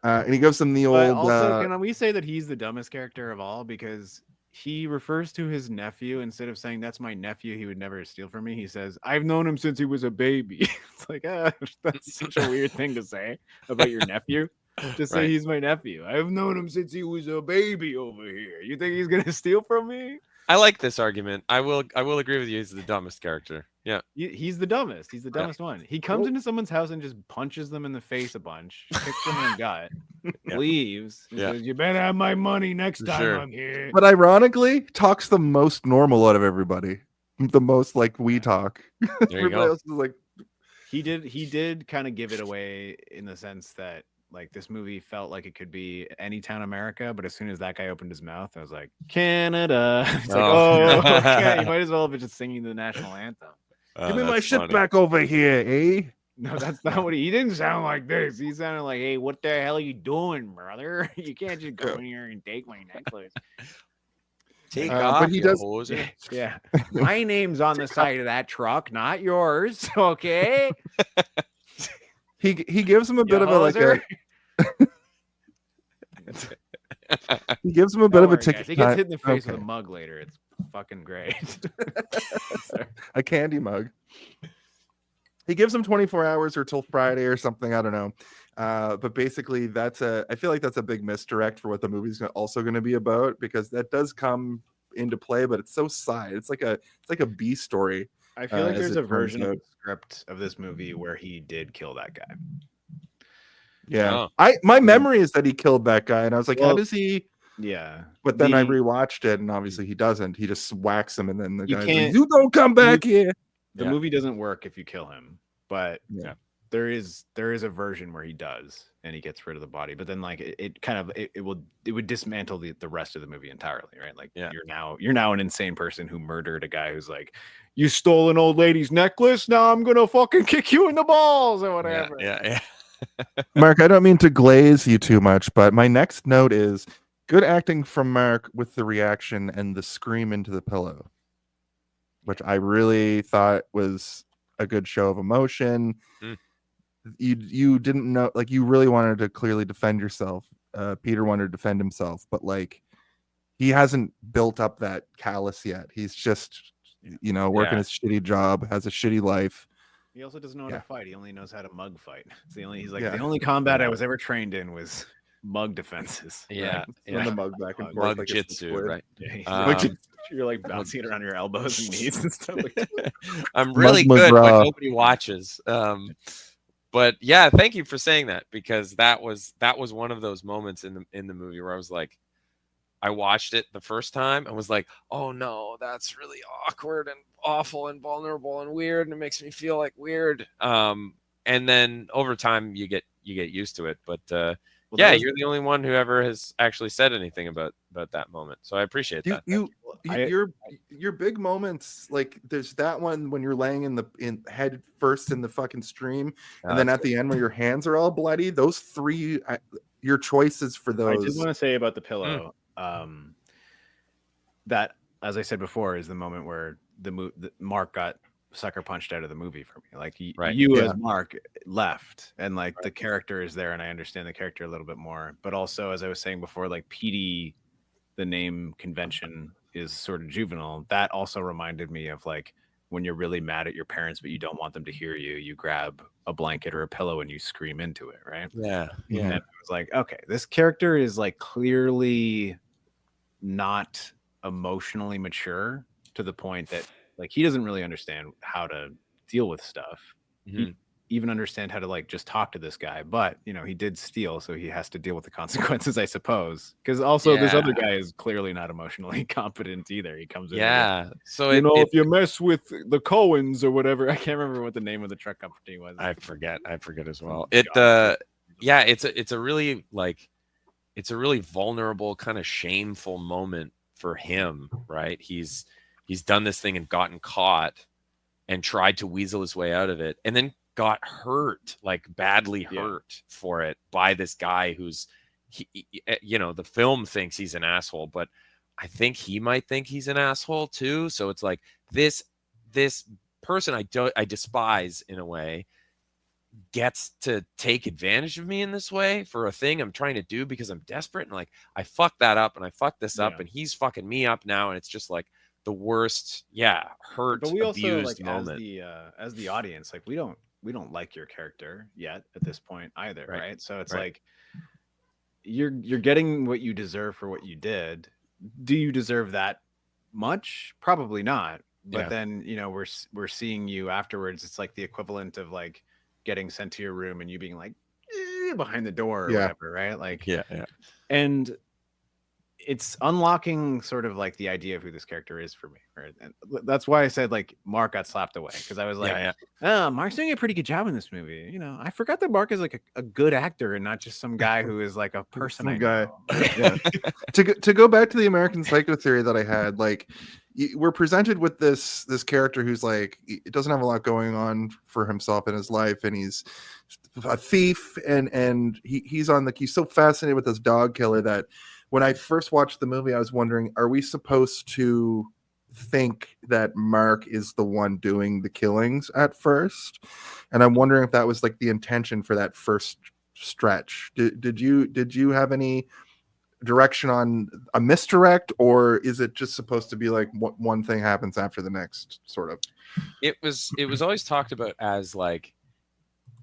And he gives him the But old. also, can we say that he's the dumbest character of all, because he refers to his nephew, instead of saying that's my nephew, he would never steal from me. He says, I've known him since he was a baby. It's like, that's such a weird thing to say about your nephew. To say he's my nephew. I've known him since he was a baby over here. You think he's gonna steal from me? I like this argument. I will agree with you. He's the dumbest character. Yeah. He's the dumbest. He's the dumbest one. He comes into someone's house and just punches them in the face a bunch, kicks them in the gut, leaves, and says, you better have my money next time I'm here. But ironically, talks the most normal out of everybody. The most like we talk. There you go. Else is like, he did kind of give it away in the sense that like this movie felt like it could be any town America, but as soon as that guy opened his mouth, I was like, Canada. It's like, okay, you might as well have been just singing the national anthem. Give me my shit back over here, eh? No, that's not what he didn't sound like this. He sounded like, hey, what the hell are you doing, brother? You can't just go in here and take my necklace. Take off, but he does. Hoser. Yeah. My name's on the side of that truck, not yours. Okay. He gives him a bit of a like a. He gives him a bit of a ticket. He gets hit in the face with a mug later. It's fucking great. A candy mug. He gives him 24 hours or till Friday or something. I don't know. But basically, I feel like that's a big misdirect for what the movie's also going to be about, because that does come into play, but it's so side. It's like a B story. I feel like there's a version of the script of this movie where he did kill that guy. Yeah. My memory is that he killed that guy, and I was like, how does he? Yeah. But then I rewatched it, and obviously he doesn't. He just whacks him, and then the guy's like, you don't come back here. The movie doesn't work if you kill him, but there is a version where he does, and he gets rid of the body. But then like it would dismantle the rest of the movie entirely, right? Like you're now an insane person who murdered a guy who's like, you stole an old lady's necklace, now I'm gonna fucking kick you in the balls or whatever. Yeah. Mark, I don't mean to glaze you too much, but my next note is good acting from Mark with the reaction and the scream into the pillow, which I really thought was a good show of emotion. You didn't know, like, you really wanted to clearly defend yourself. Peter wanted to defend himself, but like he hasn't built up that callous yet. He's just working his shitty job, has a shitty life. He also doesn't know how to fight. He only knows how to mug fight. The only combat I was ever trained in was mug defenses. Yeah. Right? The mug back and forth. Mug like jitsu, right? Yeah, you're like bouncing it around your elbows and knees and stuff like that. I'm really good, but nobody watches. But yeah, thank you for saying that, because that was one of those moments in the movie where I was like, I watched it the first time and was like, oh no, that's really awkward and awful and vulnerable and weird, and it makes me feel like weird. And then over time you get used to it. But you're the only one who ever has actually said anything about that moment. So I appreciate that. Your big moments, like there's that one when you're laying in head first in the fucking stream, and then at the end where your hands are all bloody. Those three, your choices for those. I just want to say about the pillow. That, as I said before, is the moment where the Mark got sucker punched out of the movie for me. Like as Mark left, and like the character is there, and I understand the character a little bit more. But also, as I was saying before, like PD, the name convention is sort of juvenile. That also reminded me of like when you're really mad at your parents, but you don't want them to hear you. You grab a blanket or a pillow and you scream into it, right? Yeah. And I was like, okay, this character is like clearly not emotionally mature to the point that like he doesn't really understand how to deal with stuff. He even understand how to like just talk to this guy, but he did steal, so he has to deal with the consequences, I suppose. Because also this other guy is clearly not emotionally competent either. He comes in so if you mess with the Coens or whatever, I can't remember what the name of the truck company was. I forget as well. It's a really vulnerable, kind of shameful moment for him, right? He's done this thing and gotten caught and tried to weasel his way out of it, and then got hurt, like badly hurt for it by this guy who's the film thinks he's an asshole, but I think he might think he's an asshole too. So it's like this person I despise in a way gets to take advantage of me in this way for a thing I'm trying to do because I'm desperate, and like I fucked that up and I fucked this up and he's fucking me up now, and it's just like the worst, hurt, but we also abused like moment. as the audience, like we don't like your character yet at this point either, right? So it's like you're getting what you deserve for what you did. Do you deserve that much? Probably not. But then, you know, we're seeing you afterwards. It's like the equivalent of like getting sent to your room and you being like behind the door or whatever, right? Like and it's unlocking sort of like the idea of who this character is for me, right? And that's why I said like Mark got slapped away, because I was like, oh, Mark's doing a pretty good job in this movie. You know, I forgot that Mark is like a good actor and not just some guy who is like a person. Some guy. To go back to the American Psycho theory that I had, like we're presented with this character who's like, it doesn't have a lot going on for himself in his life, and he's a thief, and he's so fascinated with this dog killer that when I first watched the movie, I was wondering, are we supposed to think that Mark is the one doing the killings at first? And I'm wondering if that was like the intention for that first stretch. Did you have any direction on a misdirect, or is it just supposed to be like one thing happens after the next, sort of? It was always talked about as like,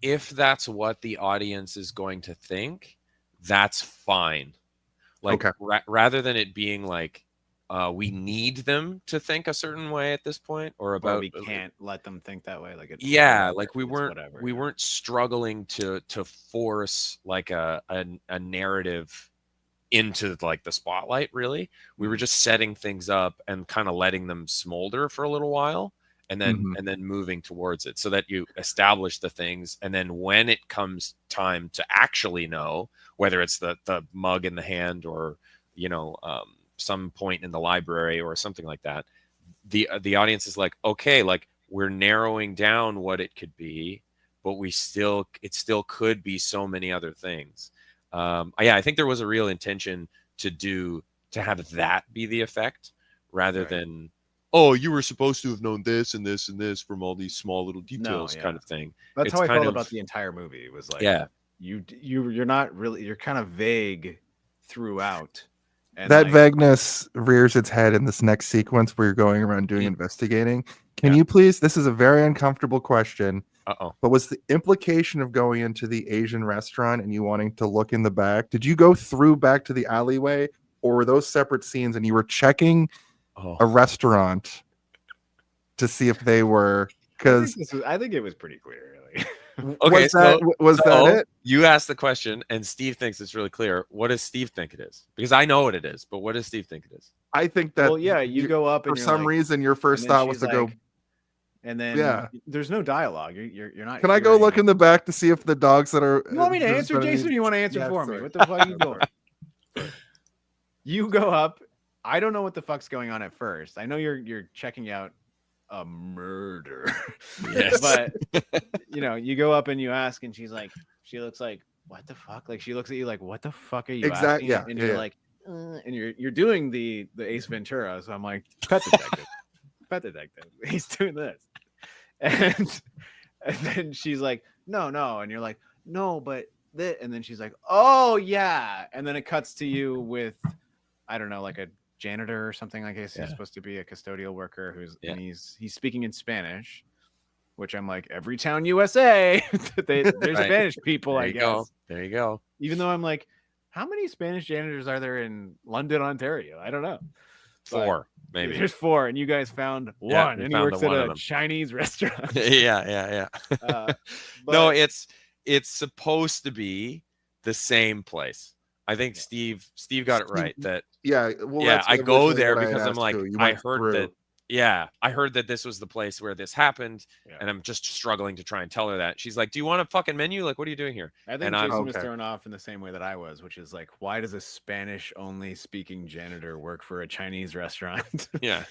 if that's what the audience is going to think, that's fine. Like rather than it being like we need them to think a certain way at this point, or about we can't let them think that way. Like like we weren't struggling to force like a narrative into like the spotlight. Really, we were just setting things up and kind of letting them smolder for a little while, and then moving towards it, so that you establish the things, and then when it comes time to actually know, whether it's the mug in the hand, or you know, some point in the library or something like that, the audience is like, okay, like we're narrowing down what it could be, but it still could be so many other things. I think there was a real intention to have that be the effect, rather than, oh, you were supposed to have known this and this and this from all these small little details, kind of thing. That's how I felt about the entire movie. It was like, you're not really, you're kind of vague throughout. And that vagueness rears its head in this next sequence where you're going around doing investigating. Can you please, this is a very uncomfortable question, but was the implication of going into the Asian restaurant and you wanting to look in the back, did you go through back to the alleyway, or were those separate scenes and you were checking a restaurant to see if they were, because I think it was pretty clear, really. Okay, was that it? You asked the question, and Steve thinks it's really clear. What does Steve think it is? Because I know what it is, but what does Steve think it is? I think that. Well, you go up, and for some reason your first thought was to go. And then there's no dialogue. You're not. Can I go look in the back to see if the dogs that are? You want me to answer, Jason? Or you want to answer for me? What the fuck are you doing? You go up. I don't know what the fuck's going on at first. I know you're checking out a murder. Yes. But you know, you go up and you ask, and she looks like, what the fuck? Like she looks at you like, what the fuck are you asking? Yeah. And you're like, and you're doing the Ace Ventura. So I'm like, pet detective. Pet detective. He's doing this. And then she's like, no. And you're like, no, but this. And then she's like, oh yeah. And then it cuts to you with, I don't know, like a janitor or something. I guess he's supposed to be a custodial worker and he's speaking in Spanish, which I'm like, every town USA there's Spanish people. I guess there you go. Even though I'm like, how many Spanish janitors are there in London, Ontario? I don't know. 4, maybe. There's 4, and you guys found one, and he works at a Chinese restaurant. yeah. No, it's supposed to be the same place. I think Steve got it right. That I go there because I'm like, I heard that this was the place where this happened, and I'm just struggling to try and tell her that. She's like, do you want a fucking menu? Like, what are you doing here? I think Jason was thrown off in the same way that I was, which is like, why does a Spanish-only speaking janitor work for a Chinese restaurant? Yeah.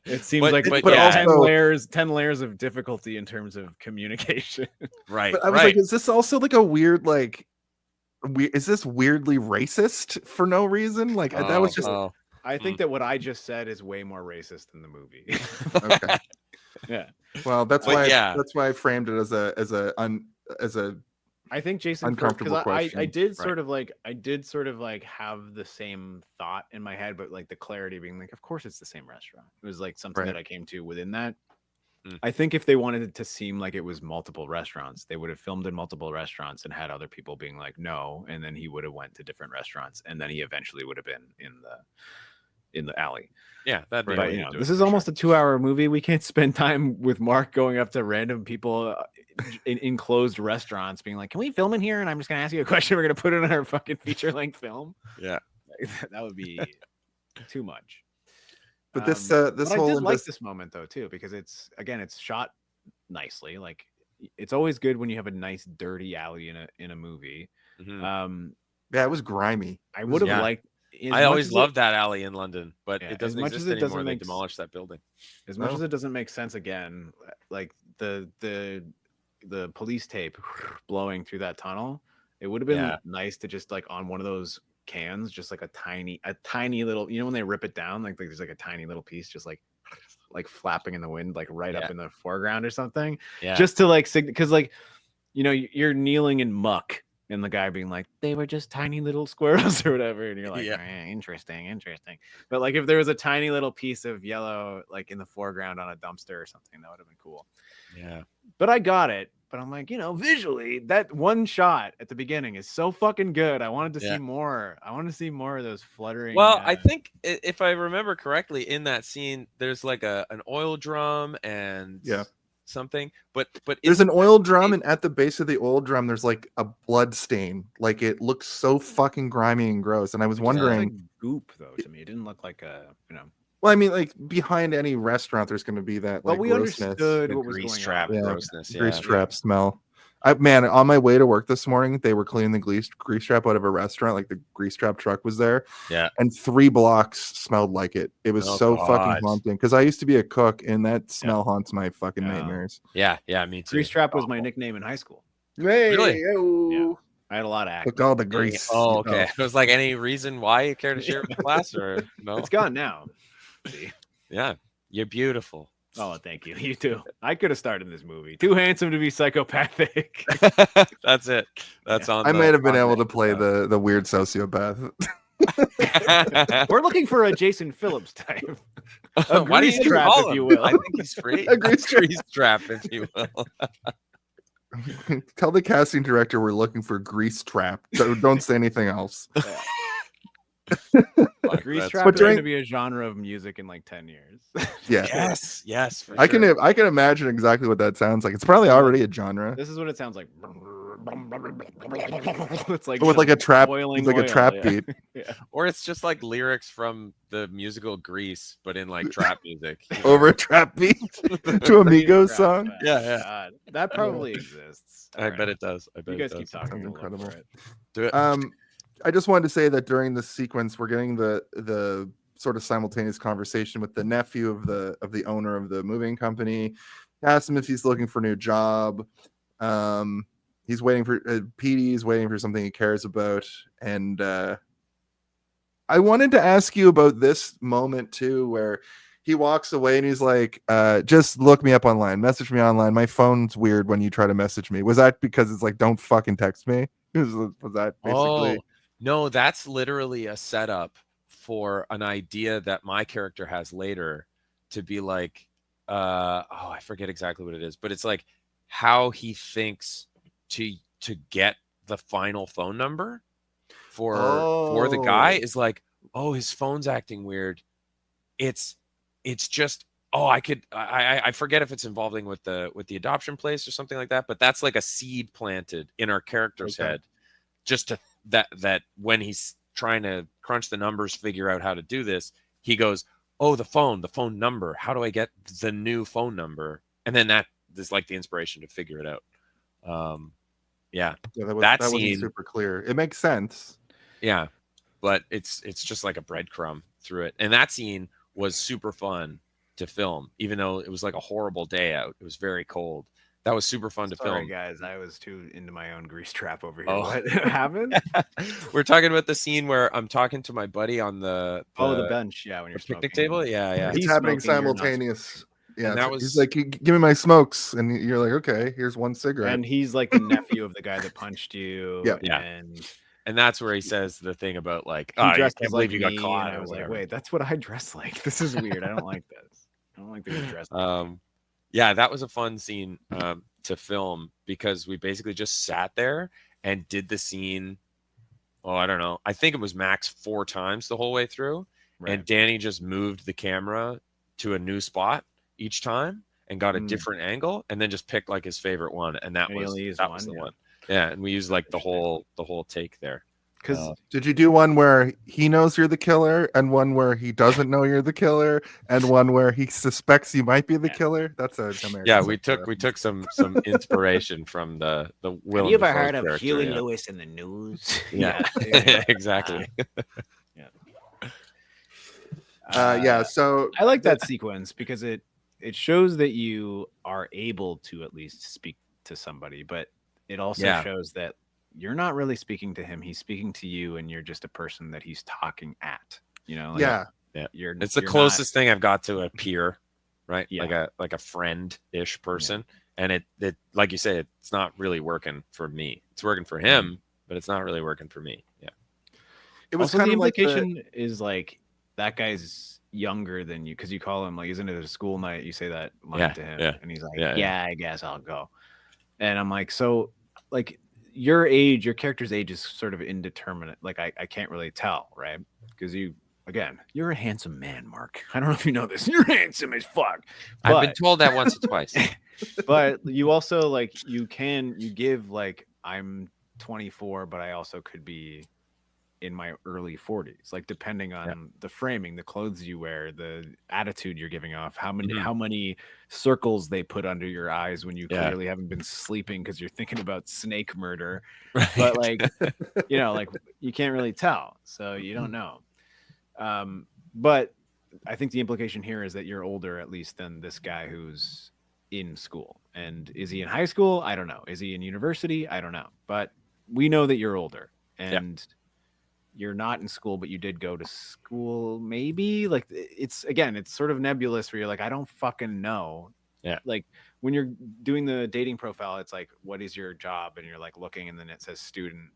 It seems like 10 layers of difficulty in terms of communication. Right. But I was like, is this also like a weird, like, is this weirdly racist for no reason? Like, that was just... I think that what I just said is way more racist than the movie. Okay. Yeah. Well, that's why I framed it as a as a I think Jason uncomfortable question. I did sort of like have the same thought in my head, but like the clarity being like, of course it's the same restaurant. It was like something that I came to within that. I think if they wanted it to seem like it was multiple restaurants, they would have filmed in multiple restaurants and had other people being like, no, and then he would have went to different restaurants, and then he eventually would have been in the alley. Yeah, that'd be. But this is almost a 2-hour movie. We can't spend time with Mark going up to random people in enclosed restaurants, being like, "Can we film in here?" And I'm just gonna ask you a question. We're gonna put it in our fucking feature-length film. Yeah, that would be too much. But this I did like this moment though too, because it's shot nicely. Like it's always good when you have a nice dirty alley in a movie. Mm-hmm. Yeah, it was grimy. I would have liked. I always loved that alley in London, but it doesn't exist anymore. They demolished that building. As much as it doesn't make sense again, like the police tape blowing through that tunnel, it would have been nice to just like on one of those cans, just like a tiny little, when they rip it down, like there's like a tiny little piece just like flapping in the wind, like right up in the foreground or something. Yeah. Just to like, because like, you're kneeling in muck. And the guy being like, they were just tiny little squirrels or whatever. And you're like, interesting. But like if there was a tiny little piece of yellow, like in the foreground on a dumpster or something, that would have been cool. Yeah. But I got it. But I'm like, visually, that one shot at the beginning is so fucking good. I wanted to see more. I want to see more of those fluttering. Well, I think if I remember correctly, in that scene, there's like an oil drum and something, but there's an oil drum, and at the base of the oil drum there's like a blood stain. Like it looks so fucking grimy and gross, and I was wondering, like goop though. To me, it didn't look like a well, I mean, like behind any restaurant there's going to be that like we understood what was grease going trap on. grossness, grease trap smell. On my way to work this morning, they were cleaning the grease trap out of a restaurant. Like the grease trap truck was there. Yeah. And 3 blocks smelled like it. It was fucking haunting. Because I used to be a cook, and that smell haunts my fucking nightmares. Yeah, me too. Grease trap was my nickname in high school. Hey, really? Yeah. I had a lot of acting. Look, all the grease. Oh, okay. It was like, any reason why you care to share with the class, or no? It's gone now. See? Yeah, you're beautiful. Oh, thank you. You too. I could have started this movie. Too handsome to be psychopathic. That's it. That's on. I might have been able to play the weird sociopath. We're looking for a Jason Phillips type. A grease trap, if you will. I think he's free. A grease trap, if you will. Tell the casting director we're looking for grease trap. Don't say anything else. Grease trap is going to be a genre of music in like 10 years. Yes. For I can imagine exactly what that sounds like. It's probably already a genre. This is what it sounds like. It's like with like a trap, like a trap beat. Yeah. Or it's just like lyrics from the musical Grease, but in like trap music over a trap beat to a Migos song. Yeah. God, that probably exists. I bet it does. You guys keep talking. Incredible. Do it. I just wanted to say that during this sequence, we're getting the sort of simultaneous conversation with the nephew of the owner of the moving company. Asked him if he's looking for a new job. He's waiting for Petey's waiting for something he cares about, and I wanted to ask you about this moment too, where he walks away and he's like, just look me up online, message me online. My phone's weird when you try to message me. Was that because it's like, don't fucking text me? Was that basically? Oh, no, that's literally a setup for an idea that my character has later to be like, I forget exactly what it is, but it's like how he thinks to get the final phone number for the guy is like, his phone's acting weird. It's just, I forget if it's involving with the adoption place or something like that, but that's like a seed planted in our character's head, just to that when he's trying to crunch the numbers, figure out how to do this, he goes, the phone number, how do I get the new phone number? And then that is like the inspiration to figure it out. That wasn't super clear. It makes sense. Yeah, but it's just like a breadcrumb through it. And that scene was super fun to film, even though it was like a horrible day out. It was very cold. That was super fun to film. Sorry, guys, I was too into my own grease trap over here. What happened? We're talking about the scene where I'm talking to my buddy on the bench. Yeah, when you're picnic table. Yeah. It's happening simultaneous. Yeah, and that was he's like, give me my smokes, and you're like, okay, here's one cigarette. And he's like the nephew of the guy that punched you. Yeah. And that's where he says the thing about like, he I dressed can't as believe like you got me, caught. and I was like, wait, that's what I dress like. This is weird. I don't like this. I don't like that he's dressed like me. Yeah, that was a fun scene to film because we basically just sat there and did the scene. Oh, I don't know. I think it was max 4 times the whole way through. Right. And Danny just moved the camera to a new spot each time and got a different angle and then just picked like his favorite one. And that was the one. Yeah. And we used like the whole take there. Because did you do one where he knows you're the killer and one where he doesn't know you're the killer and one where he suspects you might be the killer? That's a American we took some inspiration from the Will. Have you ever heard of Huey Lewis in the News? Yeah, exactly. So I like that sequence because it shows that you are able to at least speak to somebody, but it also shows that you're not really speaking to him. He's speaking to you, and you're just a person that he's talking at. You know? Like, it's the closest thing I've got to a peer, right? Yeah. Like a friend-ish person. Yeah. And it like you say, it's not really working for me. It's working for him, but it's not really working for me. Yeah. It was also, kind the of implication like is like that guy's younger than you because you call him like, isn't it a school night? You say that line to him, and he's like, I guess I'll go. And I'm like, so like. Your age, your character's age is sort of indeterminate. Like I can't really tell, right? Because you're a handsome man, Mark. I don't know if you know this. You're handsome as fuck. I've been told that once or twice. But you also like you give like I'm 24, but I also could be in my early 40s, like depending on the framing, the clothes you wear, the attitude you're giving off, how many circles they put under your eyes when you clearly haven't been sleeping because you're thinking about snake murder. Right. But like like you can't really tell, so you don't know. But I think the implication here is that you're older at least than this guy who's in school. And is he in high school? I don't know. Is he in university? I don't know. But we know that you're older, and you're not in school, but you did go to school, maybe. Like it's sort of nebulous where you're like, I don't fucking know. Yeah. Like when you're doing the dating profile, it's like, what is your job? And you're like looking, and then it says student.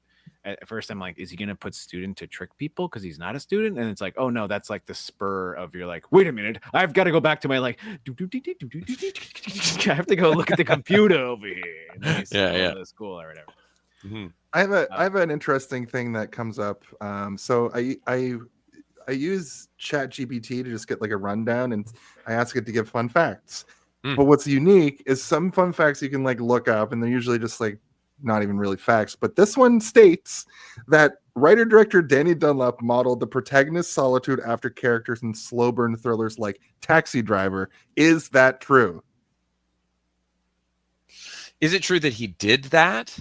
At first I'm like, is he going to put student to trick people because he's not a student? And it's like, oh no, that's like the spur of you're like, wait a minute, I've got to go back to my like, I have to go look at the computer over here. And then the school or whatever. Mm-hmm. I have an interesting thing that comes up. So I use ChatGPT to just get like a rundown, and I ask it to give fun facts. But what's unique is some fun facts you can like look up, and they're usually just like not even really facts. But this one states that writer-director Danny Dunlop modeled the protagonist's solitude after characters in slow burn thrillers like Taxi Driver. Is that true? Is it true that he did that?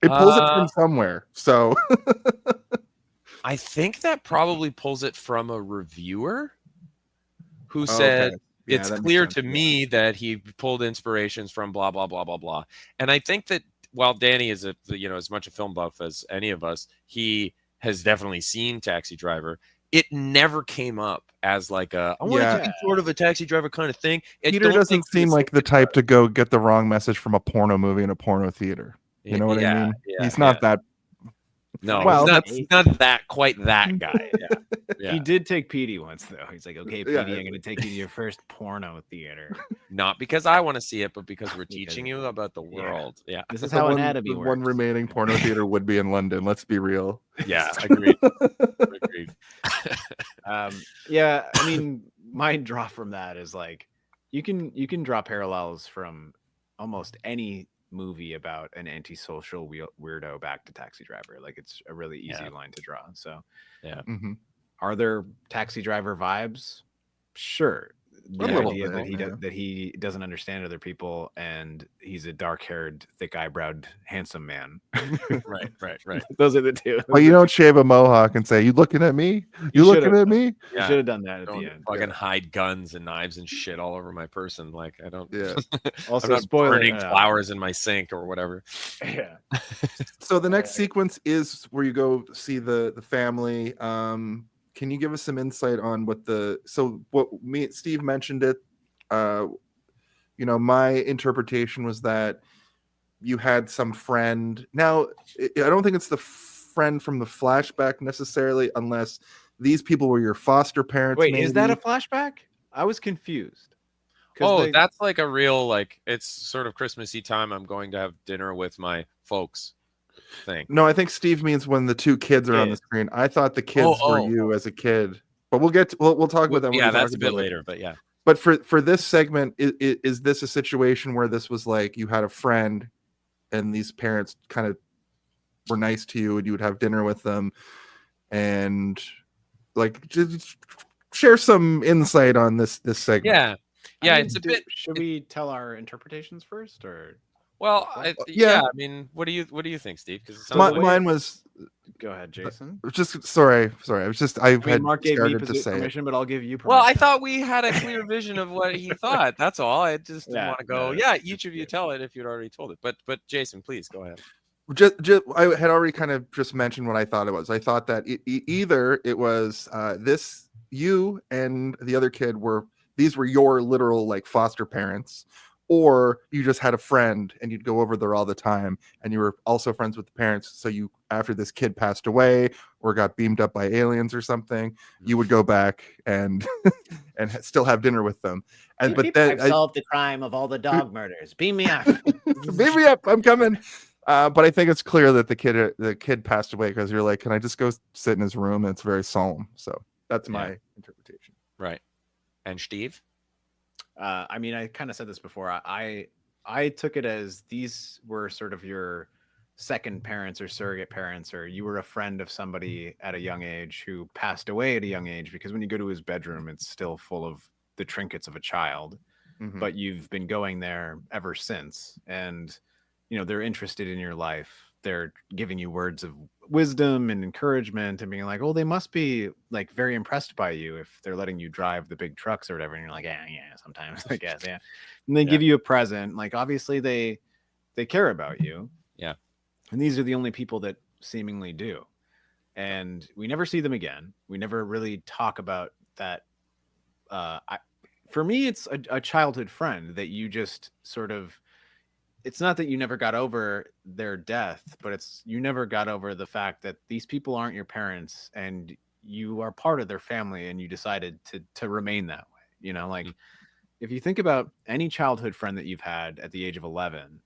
It pulls it from somewhere, so I think that probably pulls it from a reviewer who said it's clear to me that he pulled inspirations from blah blah blah blah blah. And I think that while Danny is as much a film buff as any of us, he has definitely seen Taxi Driver. It never came up as like I want to do sort of a Taxi Driver kind of thing. Peter doesn't seem like the type to go get the wrong message from a porno movie in a porno theater. You know what I mean? He's not that. No, well, he's not that quite that guy. He did take PD once though. He's like, okay, PD, I'm going to take you to your first porno theater. Not because I want to see it, but because we're teaching you about the world. Yeah, this is how anatomy works. One remaining porno theater would be in London. Let's be real. Yeah, agreed. Yeah, I mean, my draw from that is like, you can draw parallels from almost any movie about an antisocial weirdo back to Taxi Driver. Like it's a really easy line to draw. So are there Taxi Driver vibes? Sure. The idea that he doesn't understand other people and he's a dark-haired, thick-eyebrowed, handsome man. Right. Those are the two. Well, you don't shave a mohawk and say, "You looking at me? You looking at me?" You should have done that at the end. Fucking hide guns and knives and shit all over my person. Like I don't. Yeah. Also, I'm not burning flowers in my sink or whatever. Yeah. So the next sequence is where you go see the family. Can you give us some insight on what Steve mentioned it You know, my interpretation was that you had some friend. Now, I don't think it's the friend from the flashback necessarily, unless these people were your foster parents. Wait, maybe. Is that a flashback? I was confused. Oh, that's like a real, like, it's sort of Christmassy time. I'm going to have dinner with my folks thing. No, I think Steve means when the two kids are on the screen. I thought the kids were you as a kid, but we'll talk about that. Yeah, that's a bit later, but yeah. But for this segment, is this a situation where this was like you had a friend and these parents kind of were nice to you and you would have dinner with them, and like just share some insight on this segment? Yeah, it's a bit. Should we tell our interpretations first, or? Well, yeah. I mean, what do you think, Steve? Because mine was. Go ahead, Jason. Just sorry. I was just had Mark gave me started to say permission, but I'll give you permission. Well, I thought we had a clear vision of what he thought. That's all. I just didn't want to go. Yeah, each of you tell it if you'd already told it. But Jason, please go ahead. Just I had already kind of just mentioned what I thought it was. I thought that either it was this you and the other kid were your literal like foster parents, or you just had a friend and you'd go over there all the time and you were also friends with the parents. So you, after this kid passed away or got beamed up by aliens or something, you would go back and and still have dinner with them. And but then I've solved the crime of all the dog murders. Beam me up. Beam me up. I'm coming. But I think it's clear that the kid passed away because you're like, can I just go sit in his room? And it's very solemn. So that's my interpretation. Right. And Steve? I mean, I kind of said this before. I took it as these were sort of your second parents or surrogate parents, or you were a friend of somebody at a young age who passed away at a young age, because when you go to his bedroom, it's still full of the trinkets of a child, but you've been going there ever since. And, you know, they're interested in your life. They're giving you words of wisdom and encouragement and being like, oh, they must be like very impressed by you if they're letting you drive the big trucks or whatever. And you're like, yeah, sometimes I guess. Yeah. And they give you a present. Like, obviously they care about you. Yeah. And these are the only people that seemingly do. And we never see them again. We never really talk about that. For me, it's a childhood friend that you just sort of, it's not that you never got over their death, but it's you never got over the fact that these people aren't your parents and you are part of their family, and you decided to remain that way. You know, like if you think about any childhood friend that you've had at the age of 11,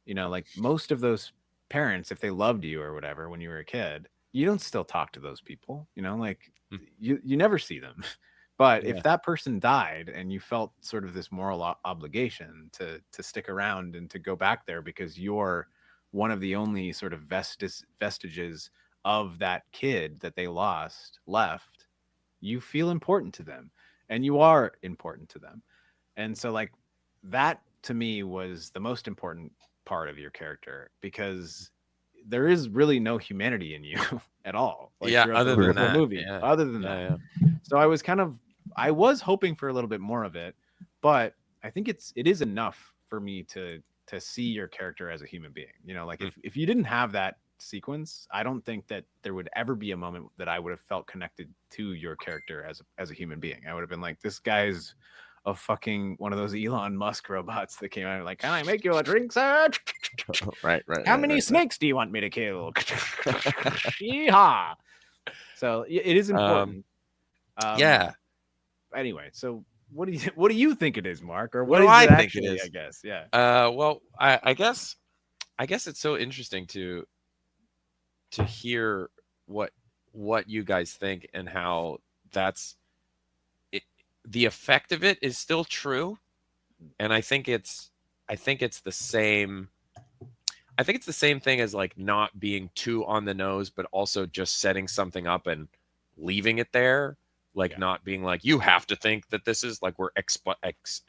you know, like most of those parents, if they loved you or whatever when you were a kid, you don't still talk to those people, you know, like you never see them. But if that person died and you felt sort of this moral obligation to stick around and to go back there because you're one of the only sort of vestiges of that kid that they left, you feel important to them, and you are important to them. And so like that to me was the most important part of your character, because there is really no humanity in you at all. Like, other than that movie. Other than that. So I was hoping for a little bit more of it, but I think it is enough for me to see your character as a human being. You know, like if you didn't have that sequence, I don't think that there would ever be a moment that I would have felt connected to your character as a human being. I would have been like, this guy's a fucking one of those Elon Musk robots that came out like, can I make you a drink, sir? Right. How many snakes do you want me to kill? Yeehaw. So it is important. Anyway, so what do you think it is, Mark? Or what do I think it is? I guess, yeah. Well, I guess it's so interesting to hear what you guys think and how that's it. The effect of it is still true, and I think it's the same. I think it's the same thing as like not being too on the nose, but also just setting something up and leaving it there. Like not being like, you have to think that this is like we're expositing.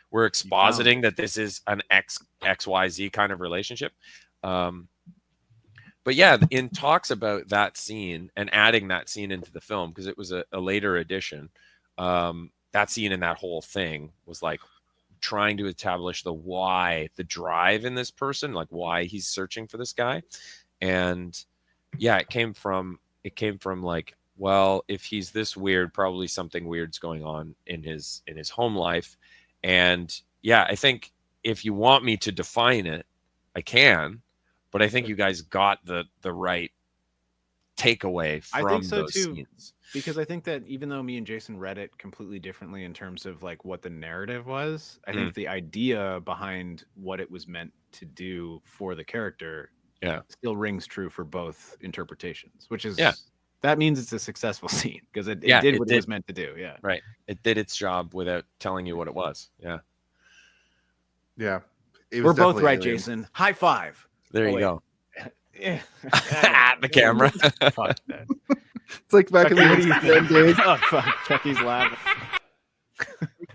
We're expositing that this is an XYZ kind of relationship. But yeah, in talks about that scene and adding that scene into the film, because it was a later edition, that scene and that whole thing was like trying to establish the drive in this person, like why he's searching for this guy. And yeah, it came from like well, if he's this weird, probably something weird's going on in his home life. And yeah, I think if you want me to define it, I can, but I think you guys got the right takeaway from I think so those too, scenes. because I think that even though me and Jason read it completely differently in terms of like what the narrative was, I think the idea behind what it was meant to do for the character still rings true for both interpretations, which is that means it's a successful scene because it did what it was meant to do. Yeah, right. It did its job without telling you what it was. Yeah, we're both right, Jason. High five. There you go. Yeah. The camera. Fuck that. It's like back in the Instagram days. Oh fuck, Chucky's laughing.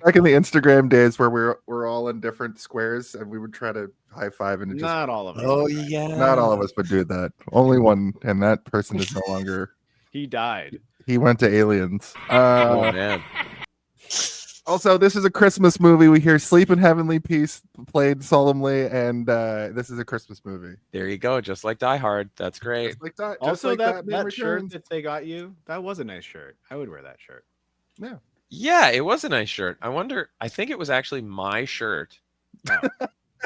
Back in the Instagram days where we're all in different squares and we would try to high five and it just Not all of us. Oh yeah. Not all of us would do that. Only one, and that person is no longer. He died. He went to aliens. Oh man. Also, this is a Christmas movie. We hear "Sleep in Heavenly Peace" played solemnly, and this is a Christmas movie. There you go, just like Die Hard. That's great. Also, that shirt that they got you, that was a nice shirt. I would wear that shirt. Yeah, it was a nice shirt. I think it was actually my shirt.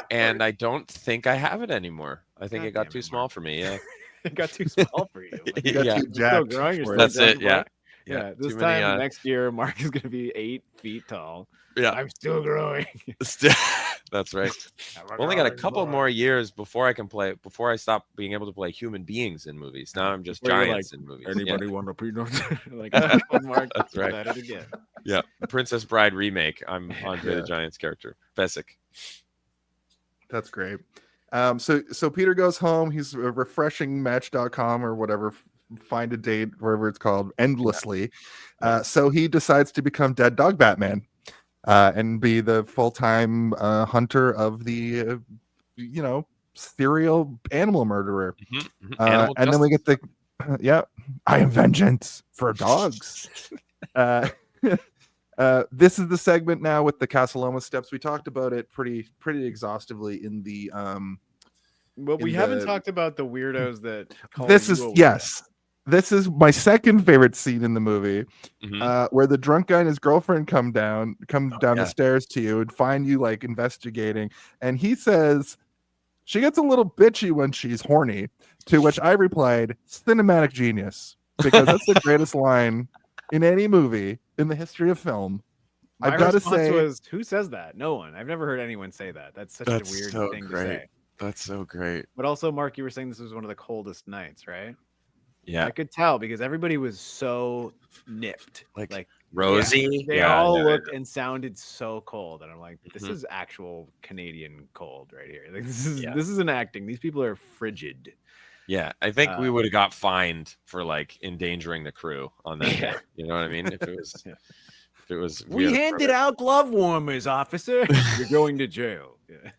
And I don't think I have it anymore. I think it got too small for me. Yeah. It got too small for you. You got too jacked. That's it. Yeah. Yeah, this time next year, Mark is going to be 8 feet tall. Yeah, I'm still growing. That's right. I've only got a couple more years before I stop being able to play human beings in movies. Now I'm just giants in movies. Anybody want a peanut? Like, Mark, that's right. At it again. Yeah, Princess Bride remake. I'm Andre the Giant's character, Fezzik. That's great. So Peter goes home. He's refreshing Match.com or whatever. Find a date, wherever it's called, endlessly. So he decides to become Dead Dog Batman and be the full-time hunter of the, serial animal murderer. Animal and then we get the, I am vengeance for dogs. This is the segment now with the Casa Loma steps. We talked about it pretty exhaustively in the. But we haven't talked about the weirdos that. This is my second favorite scene in the movie, where the drunk guy and his girlfriend come down the stairs to you and find you like investigating, and he says she gets a little bitchy when she's horny. To which I replied, "Cinematic genius," because that's the greatest line in any movie in the history of film. I've got to say, who says that? No one. I've never heard anyone say that. That's such a weird thing to say. That's so great. But also, Mark, you were saying this was one of the coldest nights, right? Yeah, I could tell because everybody was so nipped, like Rosie. They all looked and sounded so cold, and I'm like, this is actual Canadian cold right here. Like this isn't acting. These people are frigid. Yeah, I think we would have got fined for like endangering the crew on that day. You know what I mean? If it was, we handed out glove warmers, officer. You're going to jail. Yeah.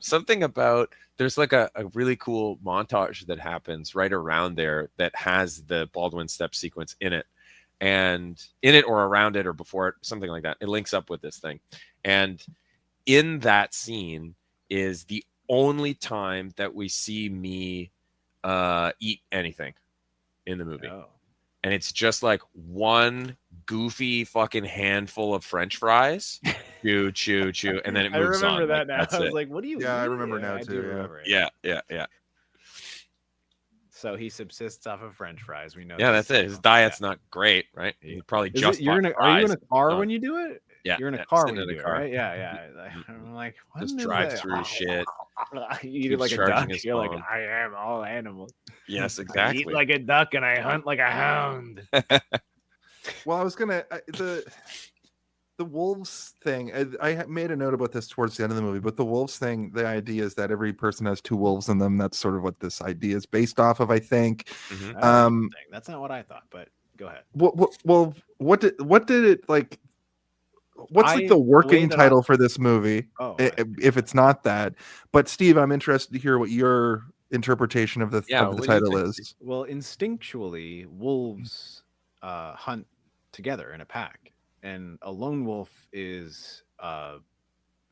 Something about there's like a really cool montage that happens right around there that has the Baldwin step sequence in it, and in it or around it or before it, something like that. It links up with this thing, and in that scene is the only time that we see me eat anything in the movie. And it's just like one goofy fucking handful of French fries, chew, and then it moves on. I remember that now. I was like, "What do you?" Yeah, I remember now too. Yeah. So he subsists off of French fries. We know. Yeah, that's it. His diet's not great, right? He probably are you in a car when you do it? Yeah, you're in a car when you do it, right? Yeah. I'm like, just drive through shit. You eat it like a duck. You're like, I am all animals. Yes, exactly. I eat like a duck and I hunt like a hound. Well, I was gonna the wolves thing. I made a note about this towards the end of the movie, but the wolves thing, the idea is that every person has two wolves in them. That's sort of what this idea is based off of, I think. That's not what I thought, but go ahead. Well, what did it like? What's like the working title for this movie? If it's not that, but Steve, I'm interested to hear what your interpretation of the title is. Well, instinctually, wolves hunt together in a pack, and a lone wolf is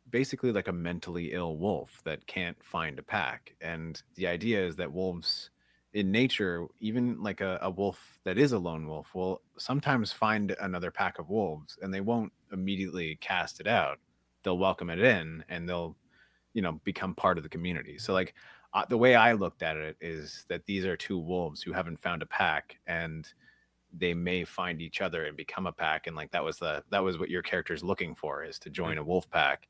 basically like a mentally ill wolf that can't find a pack. And the idea is that wolves in nature, even like a wolf that is a lone wolf will sometimes find another pack of wolves, and they won't immediately cast it out. They'll welcome it in, and they'll, become part of the community. So like the way I looked at it is that these are two wolves who haven't found a pack, and they may find each other and become a pack. And like that was what your character's looking for, is to join a wolf pack.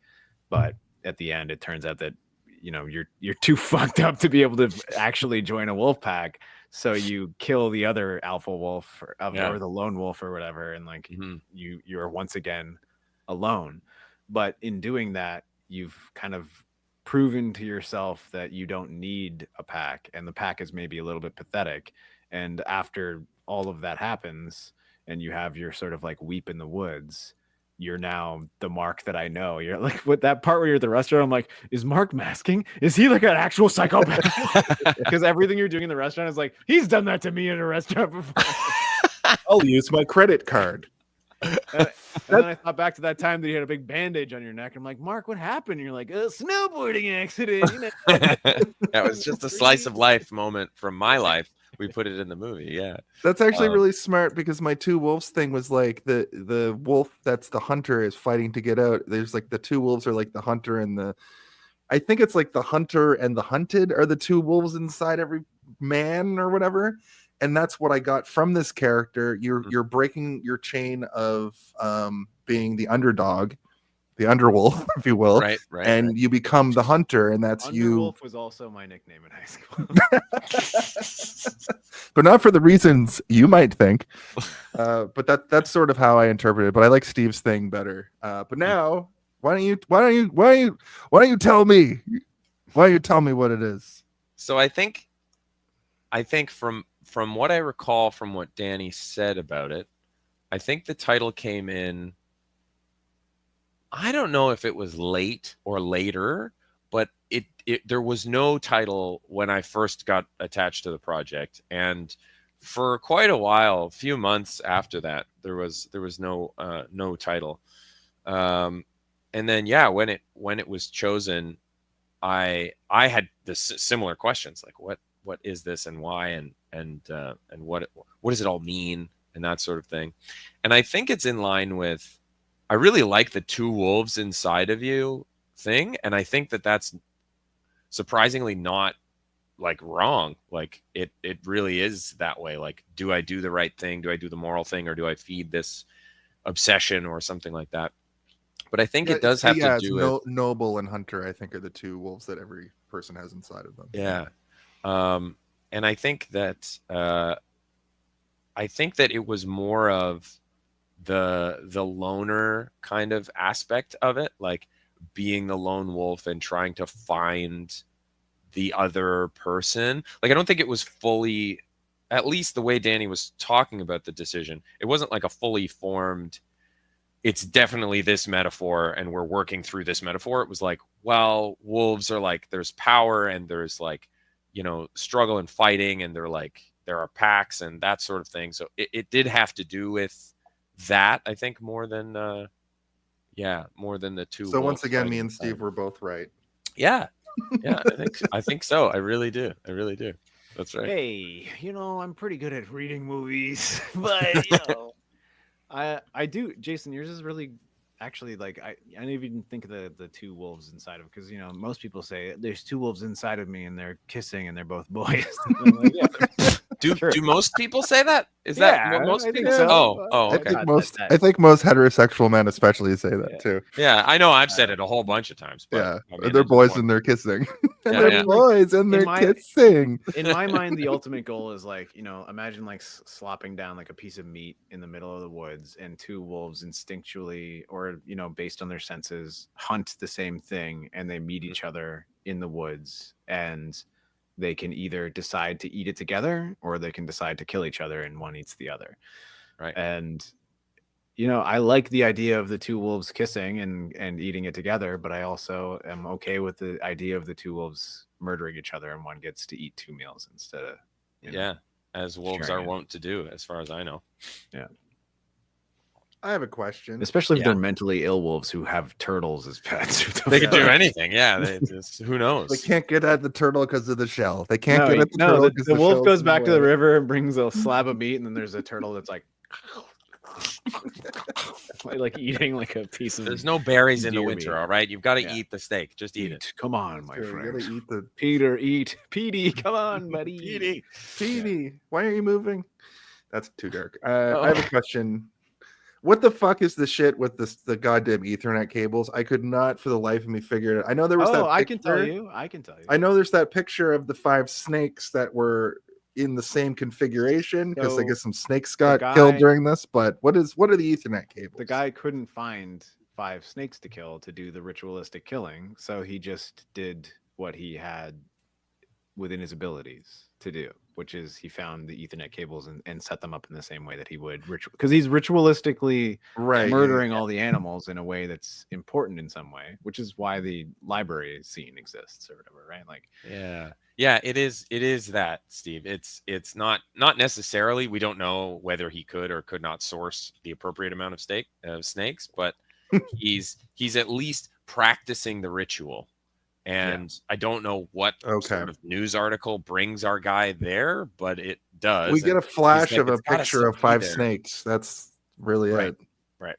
But at the end, it turns out that you're too fucked up to be able to actually join a wolf pack, so you kill the other alpha wolf or the lone wolf or whatever, and like you're once again alone. But in doing that, you've kind of proven to yourself that you don't need a pack, and the pack is maybe a little bit pathetic. And after all of that happens, and you have your sort of like weep in the woods, you're now the Mark that I know. You're like, with that part where you're at the restaurant, I'm like, is Mark masking? Is he like an actual psychopath? Because everything you're doing in the restaurant is like, he's done that to me in a restaurant before. I'll use my credit card. And then I thought back to that time that you had a big bandage on your neck. I'm like, Mark, what happened? And you're like, a snowboarding accident. That was just a slice of life moment from my life. We put it in the movie. Yeah, that's actually really smart, because my two wolves thing was like the wolf that's the hunter is fighting to get out. There's like the two wolves are like the hunter and I think it's like the hunter and the hunted are the two wolves inside every man or whatever. And that's what I got from this character. You're breaking your chain of being the underdog, the underwolf, if you will, right, and you become the hunter, and that's you. Underwolf was also my nickname in high school, but not for the reasons you might think. But that's sort of how I interpret it. But I like Steve's thing better. But now, why don't you tell me? Why don't you tell me what it is? So I think from what I recall from what Danny said about it, I think the title came in, I don't know if it was late or later, but there was no title when I first got attached to the project. And for quite a while, a few months after that, there was no title. And then, when it was chosen, I had the similar questions, like what is this and why, and what does it all mean, and that sort of thing. And I think it's in line with, I really like the two wolves inside of you thing, and I think that's surprisingly not like wrong. Like it really is that way. Like, do I do the right thing? Do I do the moral thing, or do I feed this obsession or something like that? But I think it does have to do with noble and hunter, I think, are the two wolves that every person has inside of them. Yeah. And I think that it was more of the loner kind of aspect of it, like being the lone wolf and trying to find the other person. Like, I don't think it was fully, at least the way Danny was talking about the decision, it wasn't like a fully formed, it's definitely this metaphor and we're working through this metaphor. It was like, well, wolves are like, there's power and there's like, struggle and fighting, and there are packs and that sort of thing. So it did have to do with that, I think, more than the two. So once again, me and Steve were both right. Yeah. I think so. I really do. That's right. Hey, I'm pretty good at reading movies, but I do. Jason, yours is really, actually, like, I didn't even think of the two wolves inside of, because most people say there's two wolves inside of me and they're kissing and they're both boys. Like, yeah. Do most people say that? Is that what most people say? So. Okay. I think most heterosexual men especially say that too. Yeah, I know. I've said it a whole bunch of times. But, yeah, I mean, they're boys and they're kissing. Boys and they're kissing. In my mind, the ultimate goal is like, imagine like slopping down like a piece of meat in the middle of the woods, and two wolves instinctually, or based on their senses, hunt the same thing, and they meet each other in the woods, and they can either decide to eat it together, or they can decide to kill each other, and one eats the other. Right. And I like the idea of the two wolves kissing and eating it together, but I also am okay with the idea of the two wolves murdering each other, and one gets to eat two meals instead of as wolves are wont to do, as far as I know. Yeah. I have a question. Especially if they're mentally ill wolves who have turtles as pets. They can do anything. Yeah, they just, who knows? They can't get at the turtle because of the shell. They can't get at the turtle because the wolf goes back to the river and brings a slab of meat, and then there's a turtle that's like like eating like a piece of. There's no berries in the deer winter. meat. All right, you've got to eat the steak. Just eat it. Come on, my You friend. gotta eat the Peter, eat. Petey, come on, buddy. Petey. Why are you moving? That's too dark. I have a question. What the fuck is the shit with the goddamn Ethernet cables? I could not for the life of me figure it out. I know there was that picture. I can tell you. I know there's that picture of the 5 snakes that were in the same configuration because I guess some snakes got killed during this. But what are the Ethernet cables? The guy couldn't find 5 snakes to kill to do the ritualistic killing, so he just did what he had within his abilities to do, which is he found the Ethernet cables and set them up in the same way that he would because he's ritualistically murdering all the animals in a way that's important in some way, which is why the library scene exists or whatever, right? Like, yeah, it is that, Steve. It's not necessarily, we don't know whether he could or could not source the appropriate amount of snakes, but he's at least practicing the ritual. And I don't know what sort of news article brings our guy there, but it does. We get a flash of a picture of 5 snakes. That's really it. Right.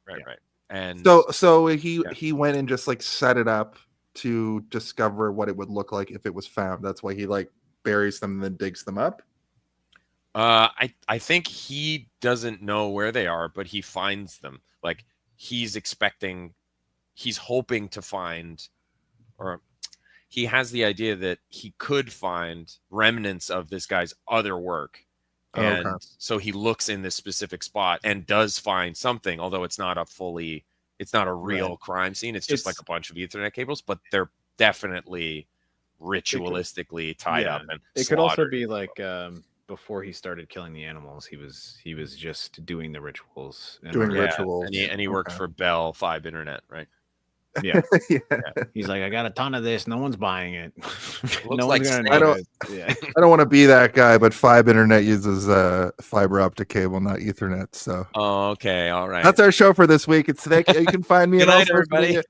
And so he went and just like set it up to discover what it would look like if it was found. That's why he like buries them and then digs them up. I think he doesn't know where they are, but he finds them. Like he's hoping to find, or he has the idea that he could find remnants of this guy's other work. And so he looks in this specific spot and does find something, although it's not a real crime scene. It's just like a bunch of Ethernet cables, but they're definitely ritualistically tied up. And it could also be like before he started killing the animals, he was just doing the rituals. Rituals. And he worked for Bell 5 Internet, right? Yeah. He's like, I got a ton of this. No one's buying it. No like one's gonna I know don't. I don't want to be that guy, but 5 Internet uses fiber optic cable, not Ethernet. So. Okay, all right. That's our show for this week. It's today. You can find me. Good night, everybody.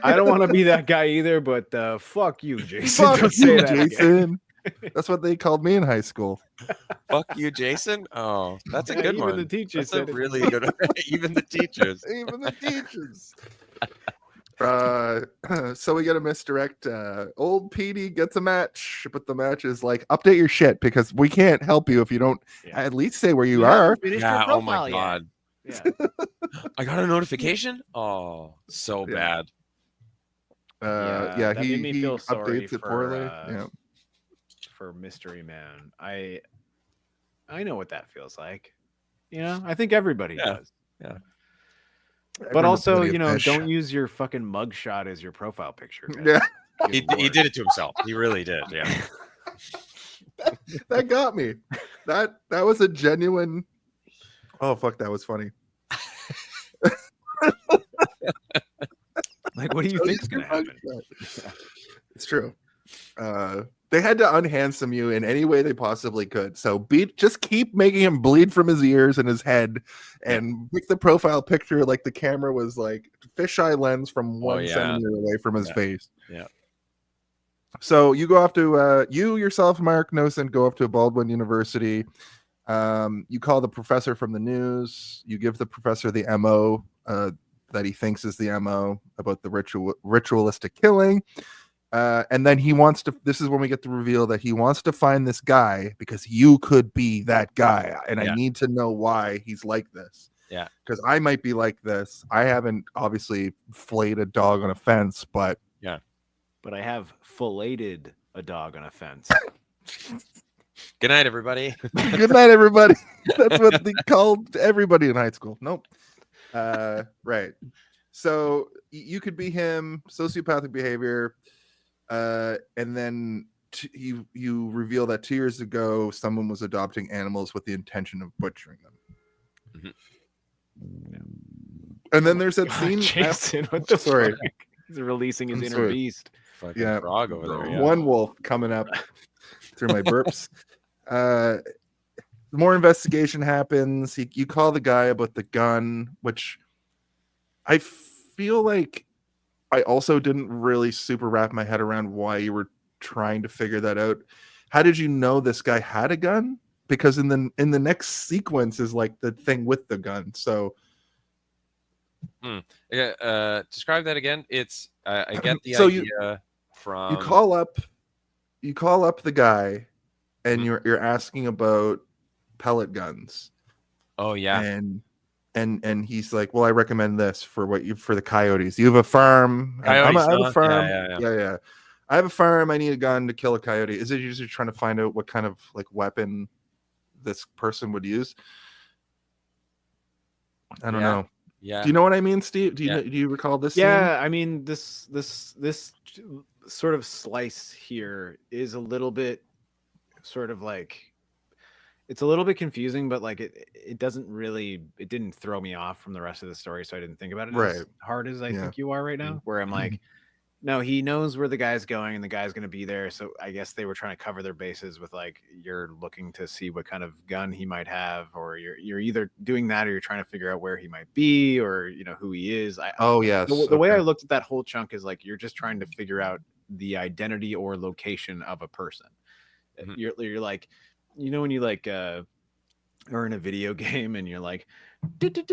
I don't want to be that guy either, but fuck you, Jason. Fuck don't you, say that Jason. That's what they called me in high school. Fuck you, Jason. Oh, that's a good even one. Even the teachers. That's a really good one. Even the teachers. Even the teachers. So we got to misdirect. Old Petey gets a match, but the match is like, update your shit because we can't help you if you don't at least say where you are. Yeah. Oh my god. Yeah. I got a notification. Oh, so bad. He made me feel sorry updates it poorly. For Mystery Man. I know what that feels like. You know, I think everybody does. Yeah. But also, don't use your fucking mugshot as your profile picture. Yeah. He did it to himself. He really did. Yeah. that got me. That was a genuine. Oh fuck, that was funny. Like, what do you think is gonna happen? It's true. They had to unhandsome you in any way they possibly could. So just keep making him bleed from his ears and his head, and make the profile picture like the camera was like fisheye lens from 1 centimeter away from his face. Yeah. So you go off to you yourself, Mark Nocent, go off to Baldwin University. You call the professor from the news. You give the professor the MO that he thinks is the MO about the ritualistic killing. And then he wants to, this is when we get the reveal that he wants to find this guy because you could be that guy. And I need to know why he's like this. Yeah. Because I might be like this. I haven't obviously flayed a dog on a fence, but. Yeah. But I have filleted a dog on a fence. Good night, everybody. Good night, everybody. That's what they called everybody in high school. Nope. Right. So you could be him, sociopathic behavior. And then you reveal that 2 years ago someone was adopting animals with the intention of butchering them. Mm-hmm. And then there's that scene. Jason, what the Sorry. fuck? He's releasing his inner beast. Fucking frog over there. Yeah. One wolf coming up through my burps. More investigation happens. You call the guy about the gun, which I feel like I also didn't really super wrap my head around why you were trying to figure that out. How did you know this guy had a gun? Because in the next sequence is like the thing with the gun. So describe that again. It's I get the so idea from you call up the guy and you're asking about pellet guns. Oh yeah. And he's like, well, I recommend this for the coyotes. You have a farm. I have a farm. Yeah. I have a farm. I need a gun to kill a coyote. Is it usually trying to find out what kind of like weapon this person would use? I don't know. Yeah. Do you know what I mean, Steve? Do you recall this? Yeah, scene? I mean this sort of slice here is a little bit sort of like, it's a little bit confusing, but like it didn't throw me off from the rest of the story, so I didn't think about it as hard as I think you are right now, where I'm like, no, he knows where the guy's going and the guy's going to be there. So I guess they were trying to cover their bases with like, you're looking to see what kind of gun he might have, or you're either doing that or you're trying to figure out where he might be, or who he is. The way I looked at that whole chunk is like, you're just trying to figure out the identity or location of a person. You're like, when you like or in a video game and you're like and you're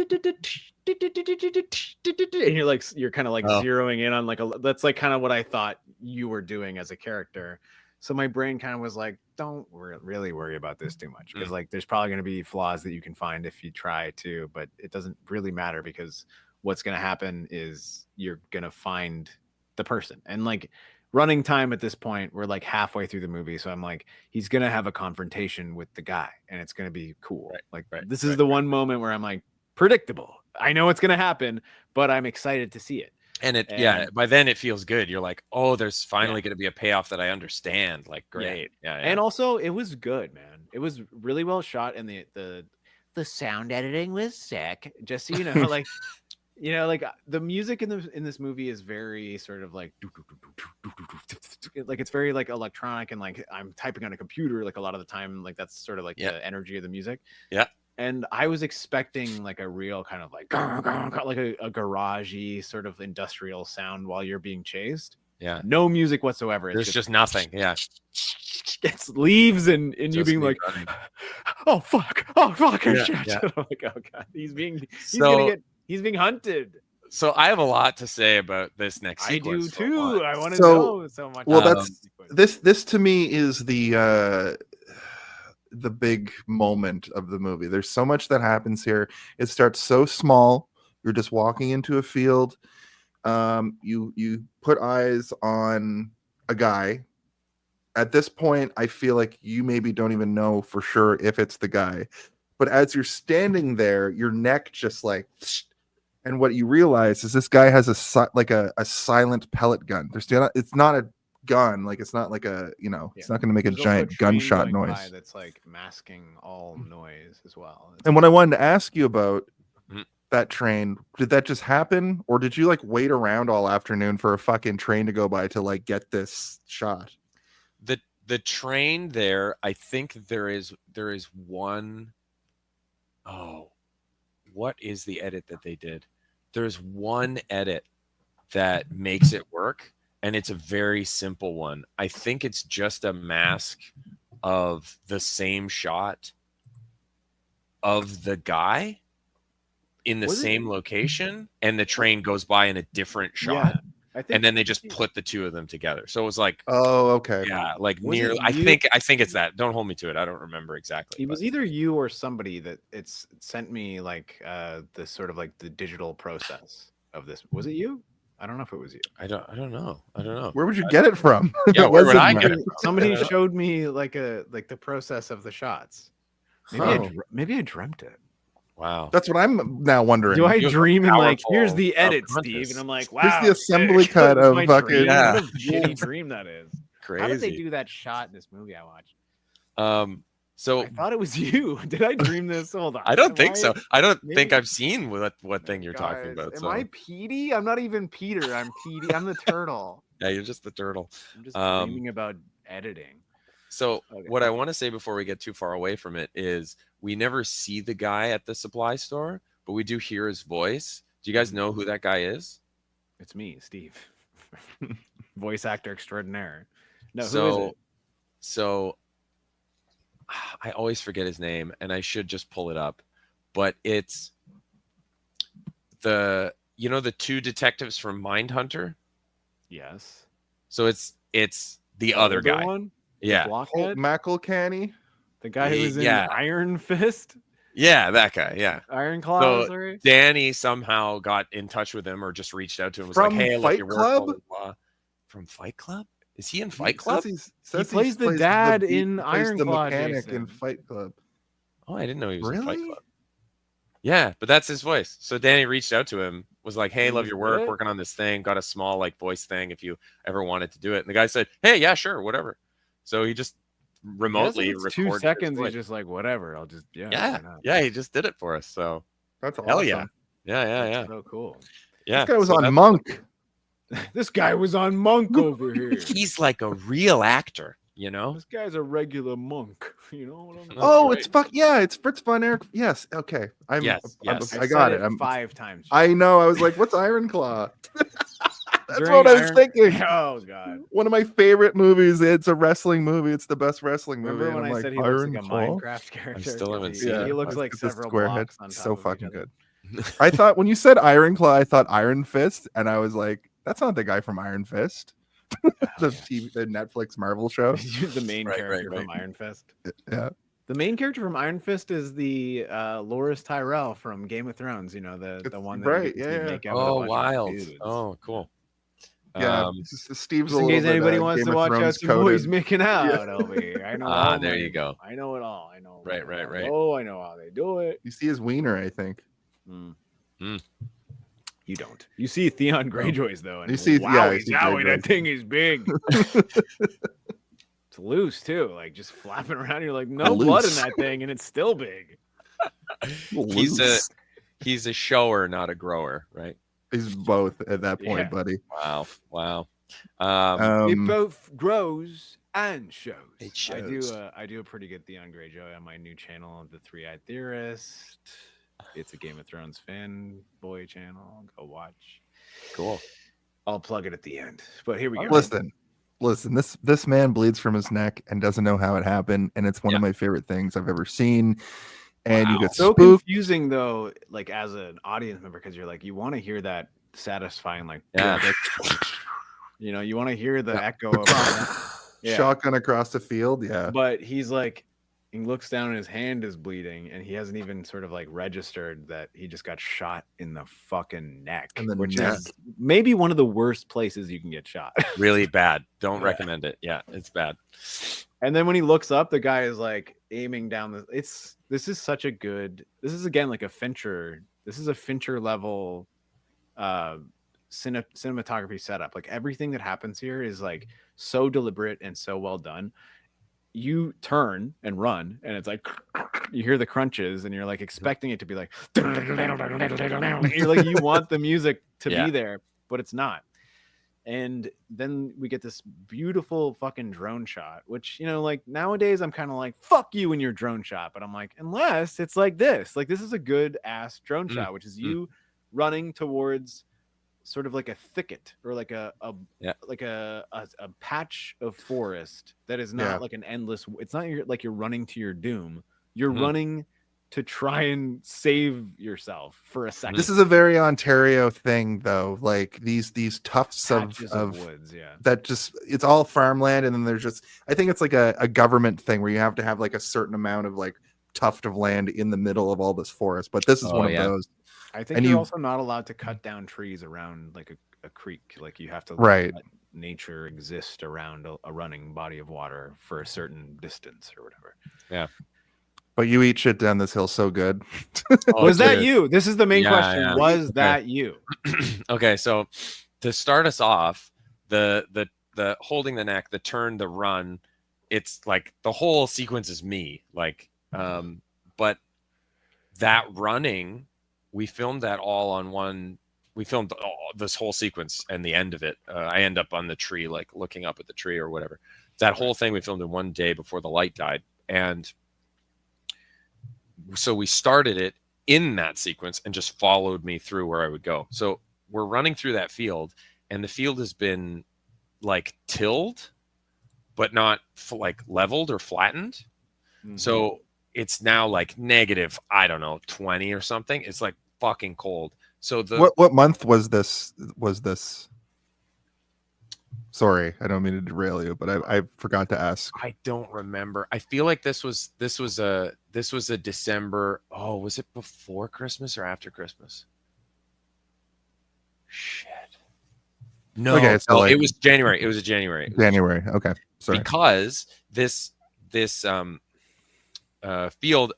kind of like zeroing in on like that's like kind of what I thought you were doing as a character. So my brain kind of was like, don't really worry about this too much, because like there's probably going to be flaws that you can find if you try to, but it doesn't really matter, because what's going to happen is you're going to find the person. And like running time at this point, we're like halfway through the movie, so I'm like, he's gonna have a confrontation with the guy and it's gonna be cool. This is the one moment where I'm like, predictable, I know it's gonna happen, but I'm excited to see it. And by then it feels good. You're like, oh, there's finally gonna be a payoff that I understand. Like, great. Yeah. And also it was good, man. It was really well shot, and the sound editing was sick, just so you know. Like like the music in this movie is very sort of like it's very like electronic, and like I'm typing on a computer like a lot of the time, like that's sort of like the energy of the music. Yeah. And I was expecting like a real kind of like a garagey sort of industrial sound while you're being chased. Yeah. No music whatsoever. There's just nothing. Yeah. It's leaves and you being like, oh fuck. Oh shit. I'm like, oh god, he's being hunted. So I have a lot to say about this next sequence. I do too. I want to know so much. Well, this to me is the big moment of the movie. There's so much that happens here. It starts so small. You're just walking into a field. You put eyes on a guy. At this point, I feel like you maybe don't even know for sure if it's the guy. But as you're standing there, your neck just like, and what you realize is this guy has a silent pellet gun. It's not a gun, like it's not like a it's not going to make a giant gunshot noise. That's like masking all noise as well. And what I wanted to ask you about that train, did that just happen, or did you like wait around all afternoon for a fucking train to go by to like get this shot? The train there, I think there is one. Oh, what is the edit that they did? There's one edit that makes it work, and it's a very simple one. I think it's just a mask of the same shot of the guy in the same location, and the train goes by in a different shot. And then they just put the two of them together. So it was like, oh, okay. Yeah, like near. I think it's that. Don't hold me to it. I don't remember exactly. It was either you or somebody that sent me like the sort of like the digital process of this. Was it you? I don't know if it was you. I don't know. Where would you get it from? Yeah, where would I get it from? Somebody showed me like the process of the shots. Maybe I dreamt it. Wow. That's what I'm now wondering. Do I dream and like, here's the edit, Steve? And I'm like, wow. Here's the assembly cut of fucking. What a shitty dream that is. Crazy. How did they do that shot in this movie I watched? So I thought it was you. Did I dream this? Hold on. I don't think so. I don't think I've seen what thing you're talking about. Am I Petey? I'm not even Peter. I'm Petey. I'm the turtle. Yeah, you're just the turtle. I'm just dreaming about editing. So what I want to say before we get too far away from it is we never see the guy at the supply store, but we do hear his voice. Do you guys know who that guy is? It's me, Steve. Voice actor extraordinaire. No, so, who is it? So I always forget his name, and I should just pull it up. But it's the two detectives from Mindhunter? Yes. So it's the other guy. One? Yeah. Blockhead? McElcanny? The guy who was in Iron Fist? Yeah, that guy. Yeah. Iron Claw. So Danny somehow got in touch with him or just reached out to him. Was From like, hey, look, Fight your Club? work, blah, blah, blah. From Fight Club? Is he in Fight Club? He plays the dad in Iron Claw. Mechanic in Fight Club. Oh, I didn't know he was in Really? Fight Club. Yeah, but that's his voice. So Danny reached out to him, was like, hey, love your work, working on this thing, got a small like voice thing if you ever wanted to do it. And the guy said, hey, yeah, sure, whatever. So he just remotely recorded 2 seconds. He's just like, whatever. I'll just yeah, he just did it for us. So that's awesome. Hell yeah. Yeah. So cool. Yeah. This guy was on Monk. This guy was on Monk over here. He's like a real actor, you know? This guy's a regular monk. You know what I'm saying? Oh, it's it's Fritz von Erich. Yes, okay. I got it. I'm 5 times. I know. I was like, what's Iron Claw? That's what I was thinking. Oh god. One of my favorite movies. It's a wrestling movie. It's the best wrestling movie. Remember when I said he looks like a Minecraft character? I still haven't seen it. He looks like several blocks on top so of fucking each other. good. I thought when you said Iron Claw, I thought Iron Fist, and I was like, that's not the guy from Iron Fist. the Netflix Marvel show. The main character from Iron Fist. Yeah. The main character from Iron Fist is the Loras Tyrell from Game of Thrones. You know, the one that make out with a bunch wild. of dudes. Oh, cool. Yeah, Steve's just in case anybody wants to watch out some boys making out over here. I know. There you go. I know it all. I know. Right. Oh, I know how they do it. You see his wiener, I think. You don't. You see Theon Greyjoy's though, and you see, that thing is big. It's loose too, like just flapping around. You're like, no blood in that thing, and it's still big. He's a shower, not a grower, right? He's both at that point, buddy. Wow. It both grows and shows. It shows. I do a pretty good Theon Greyjoy on my new channel, The Three-Eyed Theorist. It's a Game of Thrones fanboy channel. Go watch. Cool. I'll plug it at the end. But here we go. Listen. This man bleeds from his neck and doesn't know how it happened, and it's one of my favorite things I've ever seen. And you get so spooked. Confusing though, like as an audience member, because you're like, you want to hear that satisfying, like, you know, you want to hear the echo of shotgun across the field. Yeah. But he's like, he looks down and his hand is bleeding, and he hasn't even sort of like registered that he just got shot in the fucking neck, which is maybe one of the worst places you can get shot. Really bad. Don't recommend it. Yeah, it's bad. And then when he looks up, the guy is like aiming down this is such a good, this is again like a Fincher. This is a Fincher level cinematography setup. Like everything that happens here is like so deliberate and so well done. You turn and run, and it's like you hear the crunches, and you're like expecting it to be like you're like you want the music to be there, but it's not. And then we get this beautiful fucking drone shot, which, you know, like nowadays I'm kind of like, fuck you in your drone shot, but I'm like, unless it's like this is a good ass drone shot, which is you running towards sort of like a thicket or like a patch of forest that is not like an endless. It's not like you're running to your doom. You're running to try and save yourself for a second. This is a very Ontario thing, though. Like these tufts of woods, that just, it's all farmland, and then there's just, I think it's like a government thing where you have to have like a certain amount of like tuft of land in the middle of all this forest. But this is one of those. I think you're also not allowed to cut down trees around like a creek. Like you have to let nature exist around a running body of water for a certain distance or whatever. Yeah. But you eat shit down this hill so good. Was that you? This is the main question. Yeah. Was that you? Okay, so to start us off, the holding the neck, the turn, the run, it's like the whole sequence is me. Like, but that running, we filmed that all on one. We filmed this whole sequence and the end of it. I end up on the tree, like looking up at the tree or whatever. That whole thing we filmed in one day before the light died. And so we started it in that sequence and just followed me through where I would go. So we're running through that field, and the field has been like tilled, but not like leveled or flattened. Mm-hmm. So it's now like negative, I don't know, 20 or something. It's like fucking cold. So what month was this? Sorry, I don't mean to derail you, but I forgot to ask. I don't remember. I feel like this was a December. Oh, was it before Christmas or after Christmas? Shit. No, okay, so no, it was January. It was a January. January. Okay, sorry. Because this field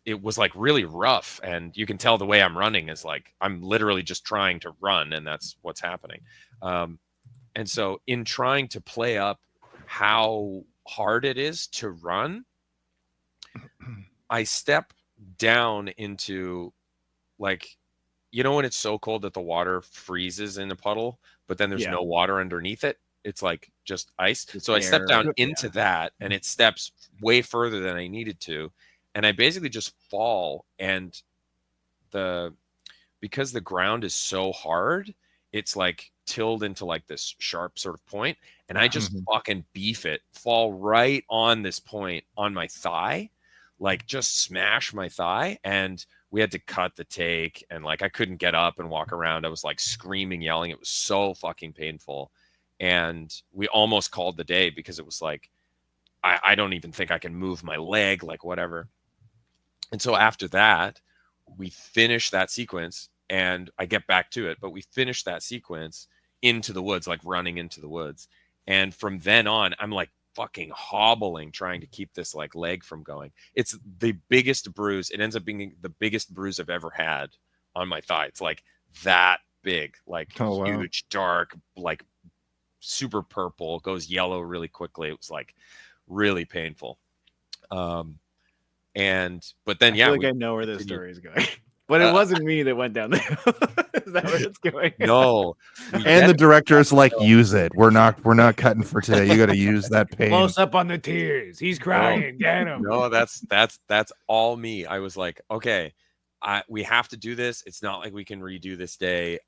it was like really rough, and you can tell the way I'm running is like I'm literally just trying to run, and that's what's happening. And so in trying to play up how hard it is to run, I step down into, like, you know when it's so cold that the water freezes in a puddle, but then there's no water underneath it? It's like just ice. So I step down into that, and it steps way further than I needed to. And I basically just fall, and because the ground is so hard, it's like tilled into like this sharp sort of point, and I just fucking fall right on this point on my thigh, like just smash my thigh. And we had to cut the take, and like I couldn't get up and walk around. I was like screaming, yelling. It was so fucking painful. And we almost called the day because it was like, I don't even think I can move my leg, like whatever. And so after that, we finished that sequence, and I get back to it, but we finished that sequence into the woods, like running into the woods. And from then on, I'm like fucking hobbling, trying to keep this like leg from going. It's the biggest bruise. It ends up being the biggest bruise I've ever had on my thigh. It's like that big, like huge, dark, like super purple, goes yellow really quickly. It was like really painful. But then I feel like I know where this story is going. But it wasn't me that went down there. Is that where it's going? No. And the director's like, use it. We're not cutting for today. You got to use that pain. Close up on the tears. He's crying. Get him. No, that's all me. I was like, okay, we have to do this. It's not like we can redo this day.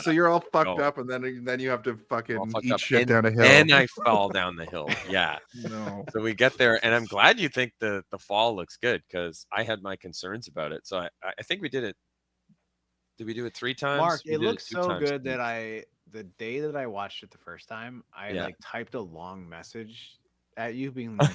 So you're all fucked up, and then you have to fucking eat shit down a hill. And I fell down the hill. Yeah. No. So we get there, and I'm glad you think the fall looks good, because I had my concerns about it. So I think we did it. Did we do it 3 times? Mark, it looks so good that the day that I watched it the first time, I like typed a long message at you being like,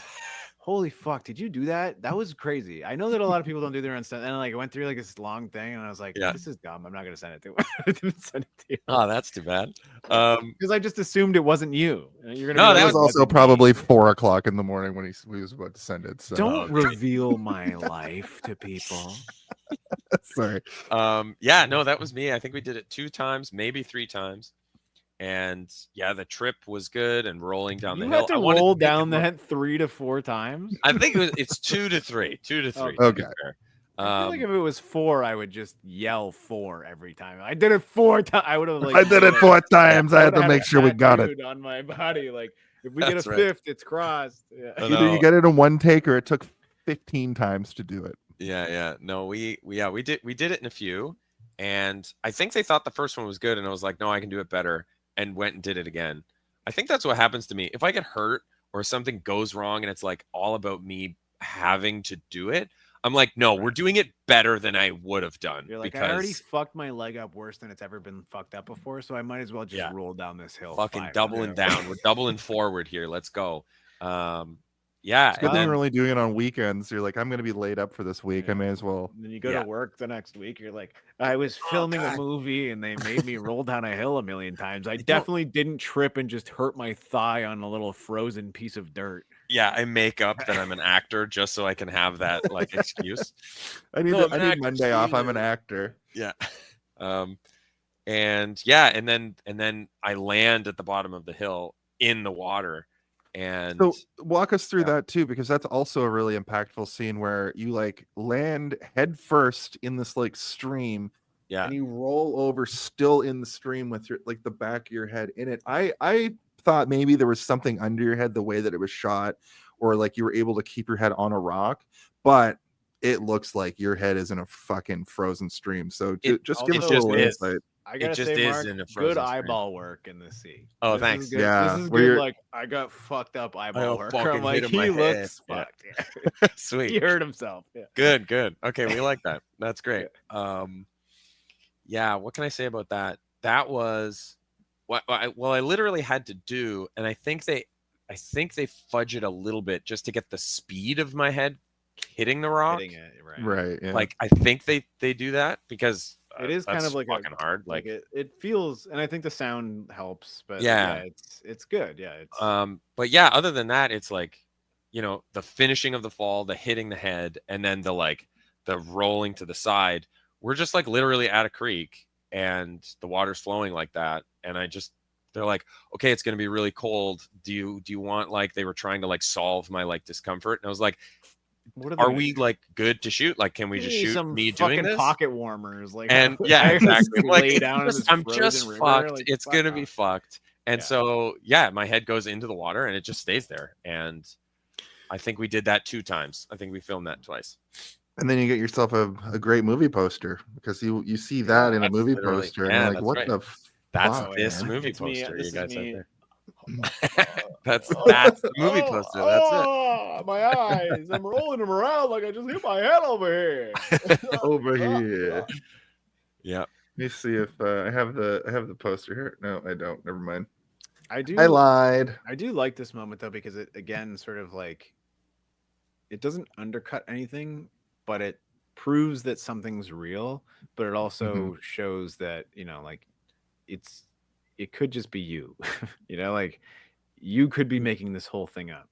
holy fuck, did you do that? That was crazy. I know that a lot of people don't do their own stuff. And like I went through like this long thing, and I was like, this is dumb. I'm not gonna send it to him. I didn't send it to you. Oh, that's too bad. Because I just assumed it wasn't you. You're gonna that was also probably 4 o'clock in the morning when he was about to send it. So don't reveal my life to people. Sorry. Yeah, no, that was me. I think we did it 2 times, maybe 3 times. And yeah, the trip was good, and rolling down the hill. You had to roll down that 3 to 4 times. I think it's 2 to 3. 2 to 3. Okay. I feel like if it was 4, I would just yell 4 every time. I did it 4 times. I would have like. I did it 4 times. I had to make sure we got it on my body. Like if we get a 5th, it's crossed. Yeah. Either you get it in 1 take, or it took 15 times to do it. Yeah. No, we did it in a few, and I think they thought the first one was good, and I was like, no, I can do it better, and went and did it again. I think that's what happens to me. If I get hurt or something goes wrong, and it's like all about me having to do it, I'm like, no, we're doing it better than I would have done. You're like, I already fucked my leg up worse than it's ever been fucked up before, so I might as well just roll down this hill. Fucking doubling down. We're doubling forward here. Let's go. Yeah, it's good that you're only doing it on weekends. You're like, I'm going to be laid up for this week. I may as well. And then you go to work the next week. You're like, I was filming a movie, and they made me roll down a hill a million times. I definitely didn't trip and just hurt my thigh on a little frozen piece of dirt. Yeah, I make up that I'm an actor just so I can have that like excuse. I need Monday off. I'm an actor. Yeah. And then I land at the bottom of the hill in the water. And so walk us through that too, because that's also a really impactful scene where you like land head first in this like stream, and you roll over still in the stream with your like the back of your head in it. I thought maybe there was something under your head the way that it was shot, or like you were able to keep your head on a rock, but it looks like your head is in a fucking frozen stream. So just give us a also little is. insight. I gotta say, Mark, good eyeball work in the sea. Oh, this thanks. Is good. Yeah, This is good. Like, I got fucked up eyeball work. I'm like, he looks fucked. Yeah. Sweet. He hurt himself. Yeah. Good. Okay, we like that. That's great. Yeah, what can I say about that? That was what I literally had to do, and I think they fudge it a little bit just to get the speed of my head hitting the rock. Hitting it, Right. Yeah. Like, I think they do that because it is kind of like fucking hard. Like it feels, and I think the sound helps. But yeah, it's good. Yeah, it's but yeah, other than that, it's like, you know, the finishing of the fall, the hitting the head, and then the rolling to the side. We're just like literally at a creek and the water's flowing like that, and they're like, okay, it's gonna be really cold. Do you want, like, they were trying to like solve my like discomfort, and I was like, are we like good to shoot? Like, can we just shoot me doing this? Pocket warmers, like, and yeah, exactly. Lay down I'm just fucked. Like, it's gonna be fucked. And so yeah, my head goes into the water and it just stays there. And I think we did that 2 times. I think we filmed that twice. And then you get yourself a great movie poster, because you see that in a movie poster, and you're like, what the that's fuck, this man? movie It's poster, me. you guys out there. That's the movie poster. That's it. My eyes. I'm rolling them around like I just hit my head over here. Over here. Yeah. Let me see if I have the poster here. No, I don't. Never mind. I lied. I do like this moment though, because it, again, sort of like, it doesn't undercut anything, but it proves that something's real, but it also shows that, you know, like, it could just be you. You know, like, you could be making this whole thing up.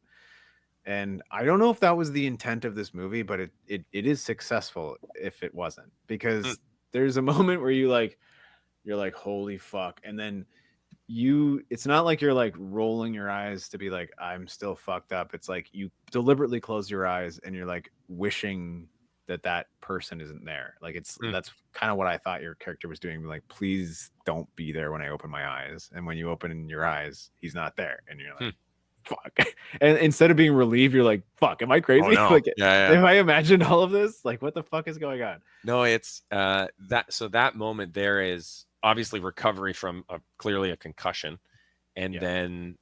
And I don't know if that was the intent of this movie, but it is successful if it wasn't, because there's a moment where you're like, holy fuck. And then it's not like you're like rolling your eyes to be like, I'm still fucked up. It's like you deliberately close your eyes and you're like wishing that person isn't there. Like, that's kind of what I thought your character was doing. Like, please don't be there when I open my eyes. And when you open your eyes, he's not there. And you're like, fuck. And instead of being relieved, you're like, fuck, am I crazy? Oh, no. Like, yeah. if I imagined all of this, like, what the fuck is going on? No, it's that moment there is obviously recovery from clearly a concussion. And then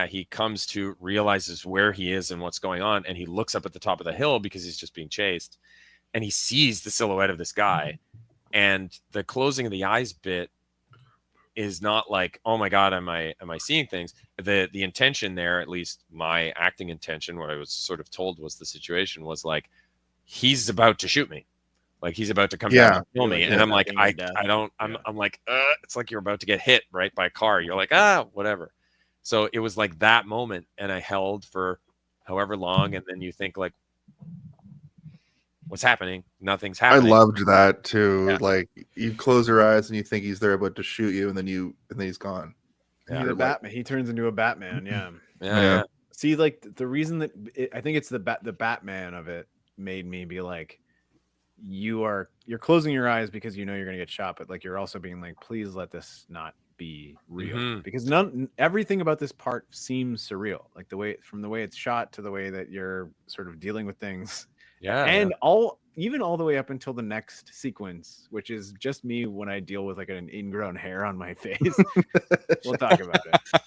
he comes to realizes where he is and what's going on, and he looks up at the top of the hill because he's just being chased, and he sees the silhouette of this guy. And the closing of the eyes bit is not like, oh my god, am I seeing things? The intention there, at least my acting intention, what I was sort of told was the situation was like, he's about to shoot me. Like, he's about to come down and kill me. And I'm like, I'm like, it's like you're about to get hit right by a car. You're like, whatever. So it was like that moment, and I held for however long, and then you think like, what's happening? Nothing's happening. I loved that too. Yeah. Like, you close your eyes and you think he's there about to shoot you, and then he's gone. Yeah. He's a Batman. He turns into a Batman. Yeah. See, like, the reason that I think it's the Batman of it made me be like, you're closing your eyes because you know you're gonna get shot, but like, you're also being like, please let this not be real, because everything about this part seems surreal, like from the way it's shot to the way that you're sort of dealing with things, even all the way up until the next sequence, which is just me when I deal with like an ingrown hair on my face. We'll talk about it.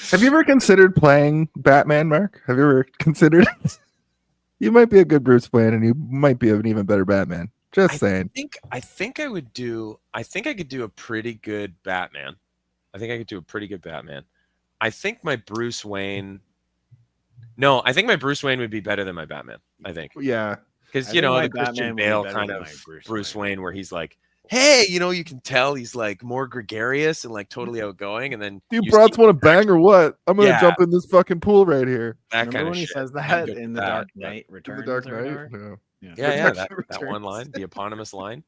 Have you ever considered playing Batman, Mark? Have you ever considered it? You might be a good Bruce Wayne, and you might be an even better Batman. Just saying. I think I could do a pretty good Batman. I think my Bruce Wayne would be better than my Batman. I think. Yeah. Because, you know, the Christian Bale kind of Bruce Wayne, where he's like, hey, you know, you can tell he's like more gregarious and like totally outgoing. And then you brats want to bang or what? I'm gonna jump in this fucking pool right here. That kind of shit. He says that in The Dark Knight Returns. The Dark Knight. That one line, the eponymous line.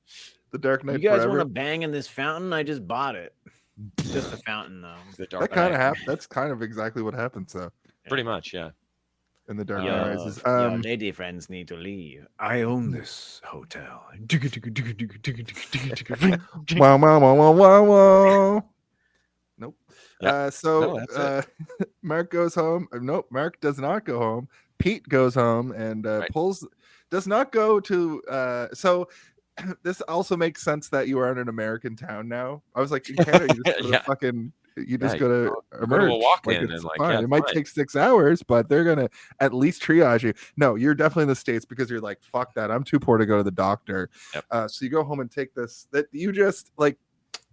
The Dark Knight. You guys want to bang in this fountain? I just bought it. Just the fountain, though. That kind of happened. That's kind of exactly what happened. So pretty much, yeah. In The Dark Knight Rises. Your lady friends need to leave. I own this hotel. Wow. Nope. Yep. Mark goes home. Nope. Mark does not go home. Pete goes home and does not go to so this also makes sense that you are in an American town now. I was like, in Canada, you just go to fucking, you just go to emerge. Go to a walk-in like, and like, fine. yeah, it might fine. take 6 hours, but they're gonna at least triage you. No, you're definitely in the States because you're like, fuck that. I'm too poor to go to the doctor. Yep. So you go home and take this. That you just like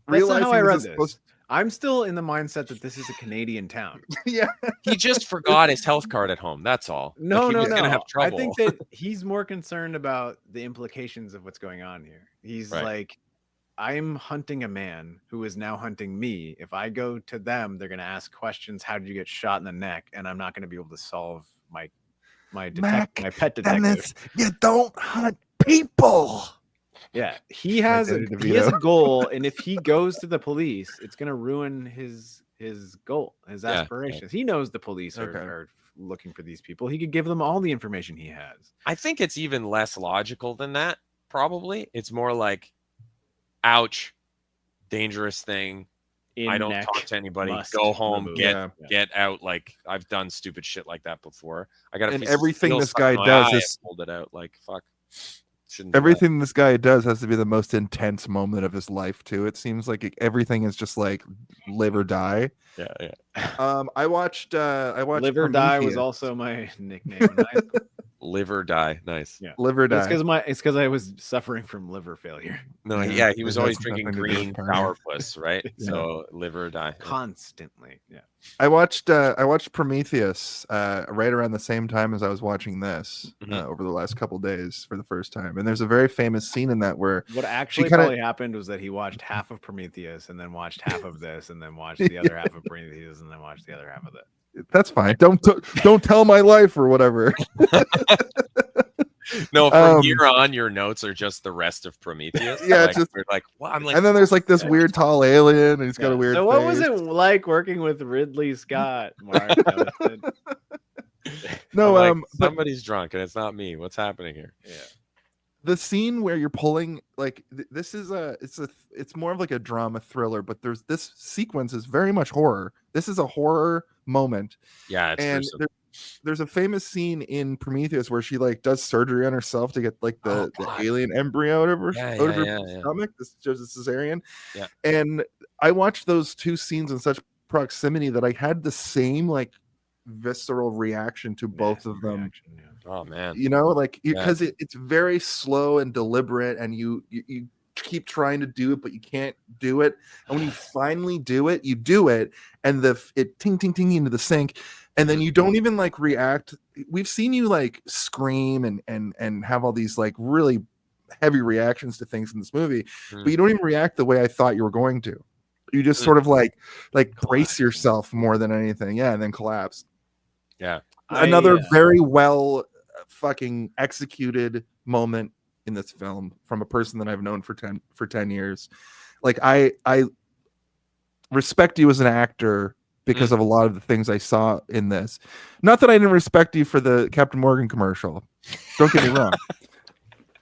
That's not how I read this. this. I'm still in the mindset that this is a Canadian town. Yeah. He just forgot his health card at home. That's all. No, like, no, was no. Gonna have trouble. I think that he's more concerned about the implications of what's going on here. He's like, I'm hunting a man who is now hunting me. If I go to them, they're going to ask questions. How did you get shot in the neck? And I'm not going to be able to solve my pet detective. You don't hunt people. Yeah, he has a goal, and if he goes to the police, it's going to ruin his goal, his aspirations. He knows the police are looking for these people. He could give them all the information he has. I think it's even less logical than that. Probably, it's more like, ouch, dangerous thing. I don't talk to anybody. Go home, get out. Like, I've done stupid shit like that before. I got and everything this guy does is pulled it out. Like, fuck. Everything this guy does has to be the most intense moment of his life too. It seems like everything is just like live or die. Yeah. I watched Live or Die was also my nickname. Live or Die, nice. Yeah, live or die. It's because I was suffering from liver failure. No, yeah, he was always drinking green sourpuss, right? So live or die constantly. Yeah. I watched Prometheus right around the same time as I was watching this over the last couple days for the first time, and there's a very famous scene in that where what actually probably happened was that he watched half of Prometheus and then watched half of this and then watched the other half of Prometheus and then watched the other half of it. That's fine. Don't tell my life or whatever. No, from here on, your notes are just the rest of Prometheus. Yeah, like, just like, well, I'm like, and then there's like this weird tall alien, and he's got a weird. So, what was face. it like working with Ridley Scott, Mark? No, like, somebody's drunk, and it's not me. What's happening here? Yeah. The scene where you're pulling, like, this is it's more of like a drama thriller, but this sequence is very much horror. This is a horror moment. Yeah, it's and there's a famous scene in Prometheus where she like does surgery on herself to get like the alien embryo out of her stomach. This shows a cesarean. Yeah. And I watched those two scenes in such proximity that I had the same like visceral reaction to both of them. Oh man, you know, like because it's very slow and deliberate, and you keep trying to do it, but you can't do it. And when you finally do it, you do it, and it ting ting ting into the sink, and then you don't even like react. We've seen you like scream and have all these like really heavy reactions to things in this movie, but you don't even react the way I thought you were going to. You just sort of like brace yourself more than anything, and then collapse. Yeah. Another very well fucking executed moment in this film from a person that I've known for 10 years. Like I respect you as an actor because of a lot of the things I saw in this. Not that I didn't respect you for the Captain Morgan commercial. Don't get me wrong.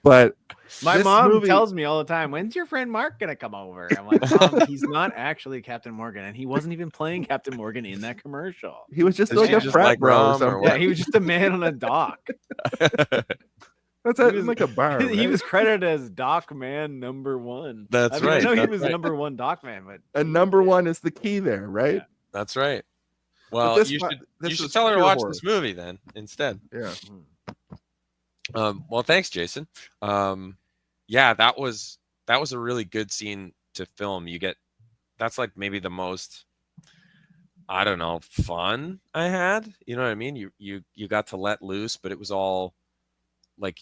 But my mom tells me all the time, when's your friend Mark gonna come over? I'm like, Mom, he's not actually Captain Morgan, and he wasn't even playing Captain Morgan in that commercial. He was just like a frat bro. Yeah, he was just a man on a dock. That's like a bar. Right? He was credited as Dock Man #1. That's right. I know he was #1 Dock Man, but #1 is the key there, right? Yeah. That's right. Well, you should tell her to watch this movie then instead. Yeah. Well, thanks, Jason. Yeah, that was a really good scene to film. That's like maybe the most, I don't know, fun I had. You know what I mean? You got to let loose, but it was all like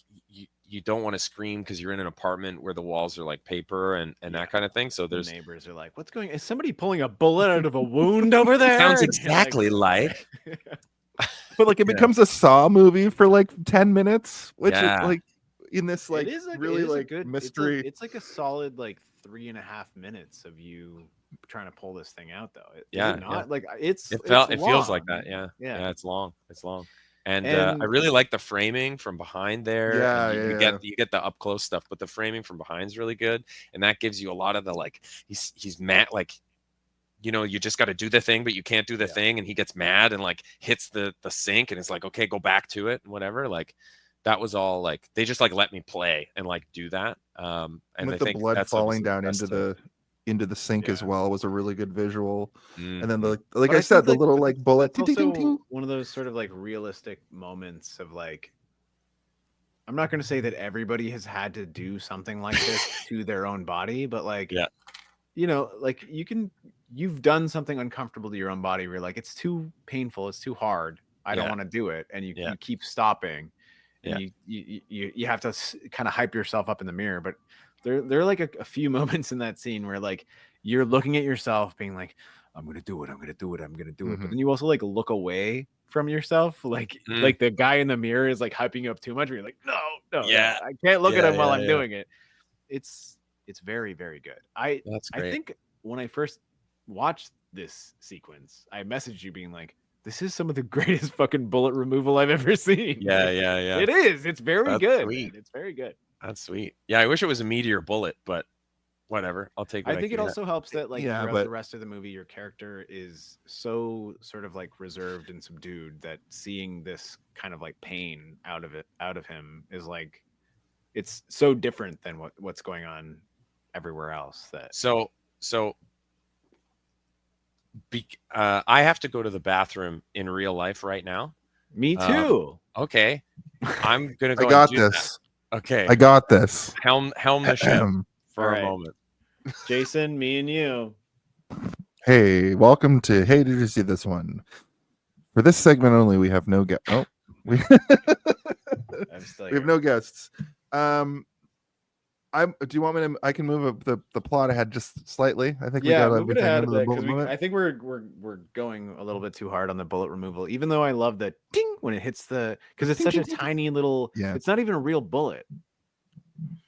you don't want to scream because you're in an apartment where the walls are like paper and that kind of thing. So there's neighbors are like, "What's going? Is somebody pulling a bullet out of a wound over there?" Sounds exactly like. But like it becomes a Saw movie for like 10 minutes, which is like in this like really like good mystery. It's like a solid like 3.5 minutes of you trying to pull this thing out, though. Like it feels like that. Yeah, it's long. And I really like the framing from behind there. You get the up close stuff, but the framing from behind is really good, and that gives you a lot of the like he's mad, like, you know, you just got to do the thing, but you can't do the thing, and he gets mad and like hits the sink, and it's like, okay, go back to it and whatever. Like that was all like they just like let me play and like do that. And with I the think blood that's falling obviously down the best into the sink as well was a really good visual. thing. And then Mhm. like But I said, think, the little like bullet. That's Ting, ting, ting, also ting. one of those sort of like realistic moments of like, I'm not going to say that everybody has had to do something like this to their own body, but like, Yeah. you know, like you've done something uncomfortable to your own body where you're like, it's too painful, it's too hard, I don't Yeah. want to do it, and you Yeah. keep stopping, and Yeah. you have to kind of hype yourself up in the mirror. But there are like a few moments in that scene where like you're looking at yourself being like, I'm gonna do it, I'm gonna do it, I'm gonna do it, but then you also like look away from yourself, like the guy in the mirror is like hyping you up too much, where you're like, no, Yeah. I can't look at him while I'm Yeah. doing it. It's very, very good. That's great. I think when I first watched this sequence, I messaged you being like, this is some of the greatest fucking bullet removal I've ever seen. Yeah, Like, yeah. it is. It's very That's good. sweet. Man. It's very good. That's sweet. Yeah, I wish it was a meteor bullet, but whatever. I'll take what I think it also helps that like Yeah, throughout but the rest of the movie, your character is so sort of like reserved and subdued that seeing this kind of like pain out of him is like, it's so different than what's going on everywhere else. That so I have to go to the bathroom in real life right now. Me too. Okay, I'm gonna go. I got and do this. That. Okay, I got this. helm the ship for All a moment. Jason, me and you. Hey, welcome to Hey, did you see this one? For this segment only, we have no guest. Oh, we have no guests. Do you want me to? I can move up the plot ahead just slightly. I think we got move it everything ahead a under the bit bullet because moment. I think we're going a little bit too hard on the bullet removal. Even though I love the ding when it hits the, because it's Ding, such ding, a ding. tiny little. Yeah. It's not even a real bullet.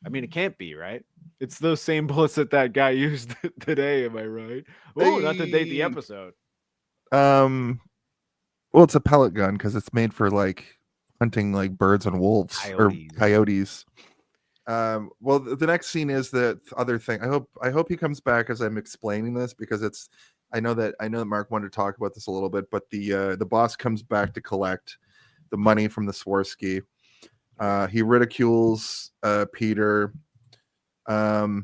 I mean, it can't be, right? It's those same bullets that guy used today. Am I right? Oh, not to date the episode. Well, it's a pellet gun because it's made for like hunting like birds and wolves or coyotes. Well, the next scene is the other thing. I hope he comes back as I'm explaining this, because it's I know that Mark wanted to talk about this a little bit, but the boss comes back to collect the money from the Swarovski. He ridicules Peter. I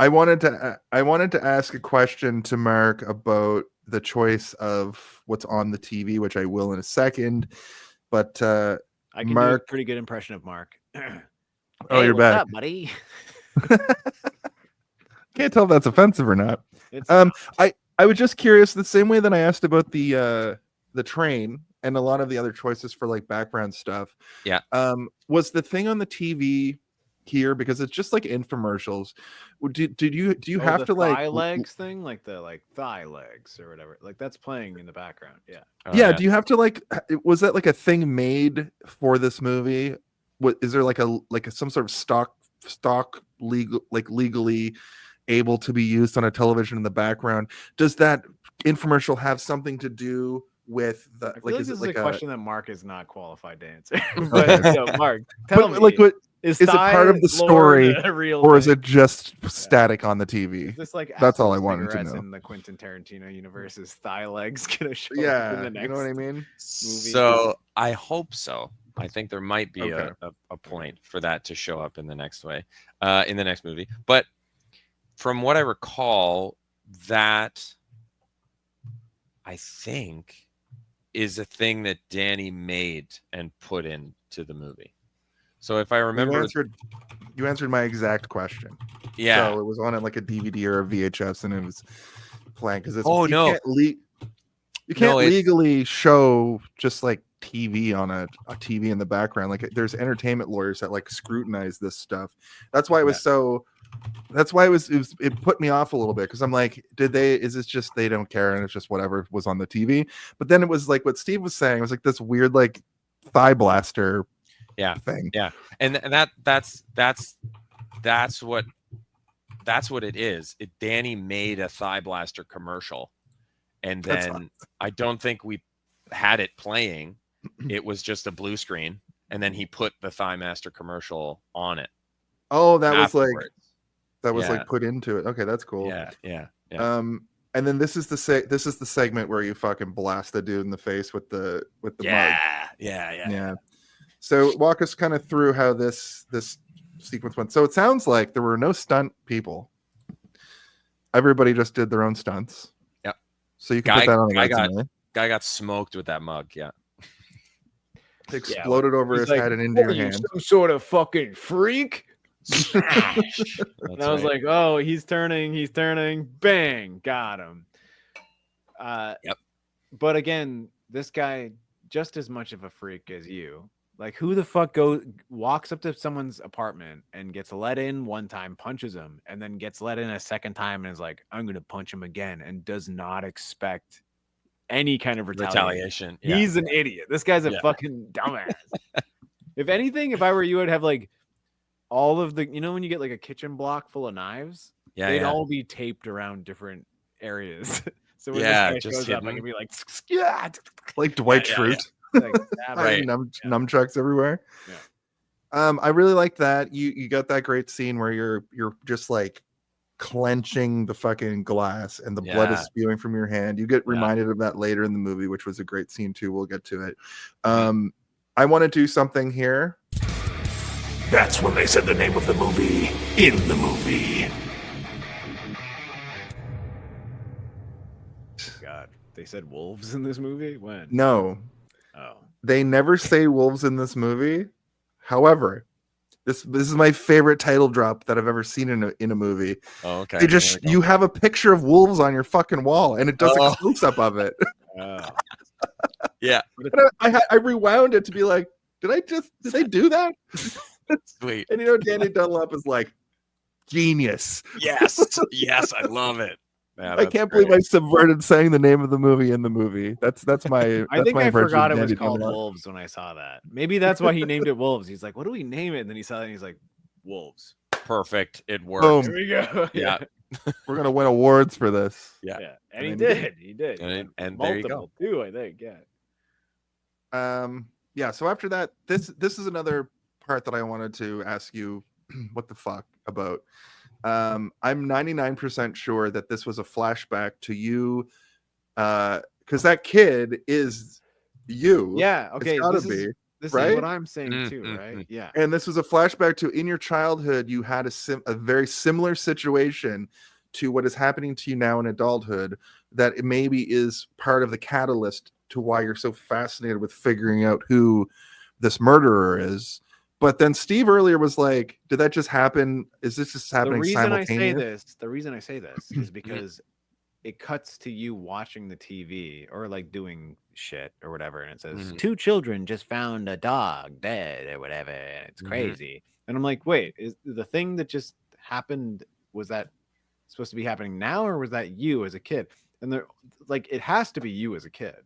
wanted to ask a question to Mark about the choice of what's on the TV, which I will in a second. But I can do a pretty good impression of Mark. Oh, hey, you're back, up, buddy. Can't tell if that's offensive or not. I was just curious, the same way that I asked about the train and a lot of the other choices for like background stuff. Yeah. Was the thing on the TV here, because it's just like infomercials? Do you have to like thigh legs thing, like the thigh legs or whatever, like that's playing in the background? Yeah. Yeah. Do you have to like? Was that like a thing made for this movie? What is there like some sort of stock legally able to be used on a television in the background? Does that infomercial have something to do with the this is a question that Mark is not qualified to answer? But Okay. Mark, tell me, like, is it part of the story, or is it just static on the TV? Is this like that's all I wanted to know. In the Quentin Tarantino universe, is thigh legs gonna show up in the next? You know what I mean? Movie? So I hope so. I think there might be a point for that to show up in the next movie. But from what I recall, that I think is a thing that Danny made and put into the movie. So if I remember, you answered my exact question. Yeah. So it was on it like a DVD or a VHS, and it was playing because it's you can't legally show just like TV on a TV in the background. Like there's entertainment lawyers that like scrutinize this stuff. That's why it was that's why it put me off a little bit, because I'm like, is this just they don't care and it's just whatever was on the TV? But then it was like what Steve was saying, it was like this weird like thigh blaster thing. Yeah. And that's what it is. Danny made a thigh blaster commercial, and then I don't think we had it playing. It was just a blue screen, and then he put the Thigh Master commercial on it. Oh, that afterwards. was like put into it. Okay, that's cool. Yeah. And then this is the segment where you fucking blast the dude in the face with the yeah. So walk us kind of through how this sequence went. So it sounds like there were no stunt people. Everybody just did their own stunts. Yep. So you can put that on the resume. Guy got smoked with that mug. Yeah. It exploded over his head and into your hand. Some sort of fucking freak. Smash. And I was like, oh, he's turning. Bang, got him. Yep. But again, this guy just as much of a freak as you. Like, who the fuck walks up to someone's apartment and gets let in one time, punches him, and then gets let in a second time and is like, I'm gonna punch him again, and does not expect any kind of retaliation. Yeah. He's an idiot. This guy's a fucking dumbass. If anything, if I were you, I'd have like all of the, when you get like a kitchen block full of knives, they'd all be taped around different areas. So when this guy shows up, I can be like, like Dwight Schrute. Like, right. Nunchucks everywhere. Yeah. I really like that. You got that great scene where you're just like clenching the fucking glass and the blood is spewing from your hand. You get reminded of that later in the movie, which was a great scene too. We'll get to it. I want to do something here. That's when they said the name of the movie in the movie. God, they said wolves in this movie? When? No. Oh. They never say wolves in this movie. However, this is my favorite title drop that I've ever seen in a movie. Oh, okay. They just you have a picture of wolves on your fucking wall, and it does a close up of it. Yeah. I rewound it to be like, did they do that? Sweet. And Danny Dunlop is like, genius. Yes. Yes, I love it. Yeah, I can't believe I subverted saying the name of the movie in the movie. That's my. I think my I forgot it was Danny called Dunlop. Wolves when I saw that. Maybe that's why he named it Wolves. He's like, what do we name it? And then he saw it and he's like, Wolves. Perfect. It worked. Boom. Here we go. Yeah. We're gonna win awards for this. Yeah. And he did. He did. And multiple there you go. too, I think. Yeah. Yeah. So after that, this is another part that I wanted to ask you what the fuck about. I'm 99% sure that this was a flashback to you, because that kid is you. Yeah. Okay. This right? is what I'm saying too, right? Yeah. And this was a flashback to in your childhood, you had a very similar situation to what is happening to you now in adulthood, that it maybe is part of the catalyst to why you're so fascinated with figuring out who this murderer is. But then Steve earlier was like, did that just happen? Is this just happening simultaneously? The reason I say this is because it cuts to you watching the TV or like doing shit or whatever. And it says 2 children just found a dog dead or whatever. And it's crazy. And I'm like, wait, is the thing that just happened, was that supposed to be happening now? Or was that you as a kid? And they're like, it has to be you as a kid.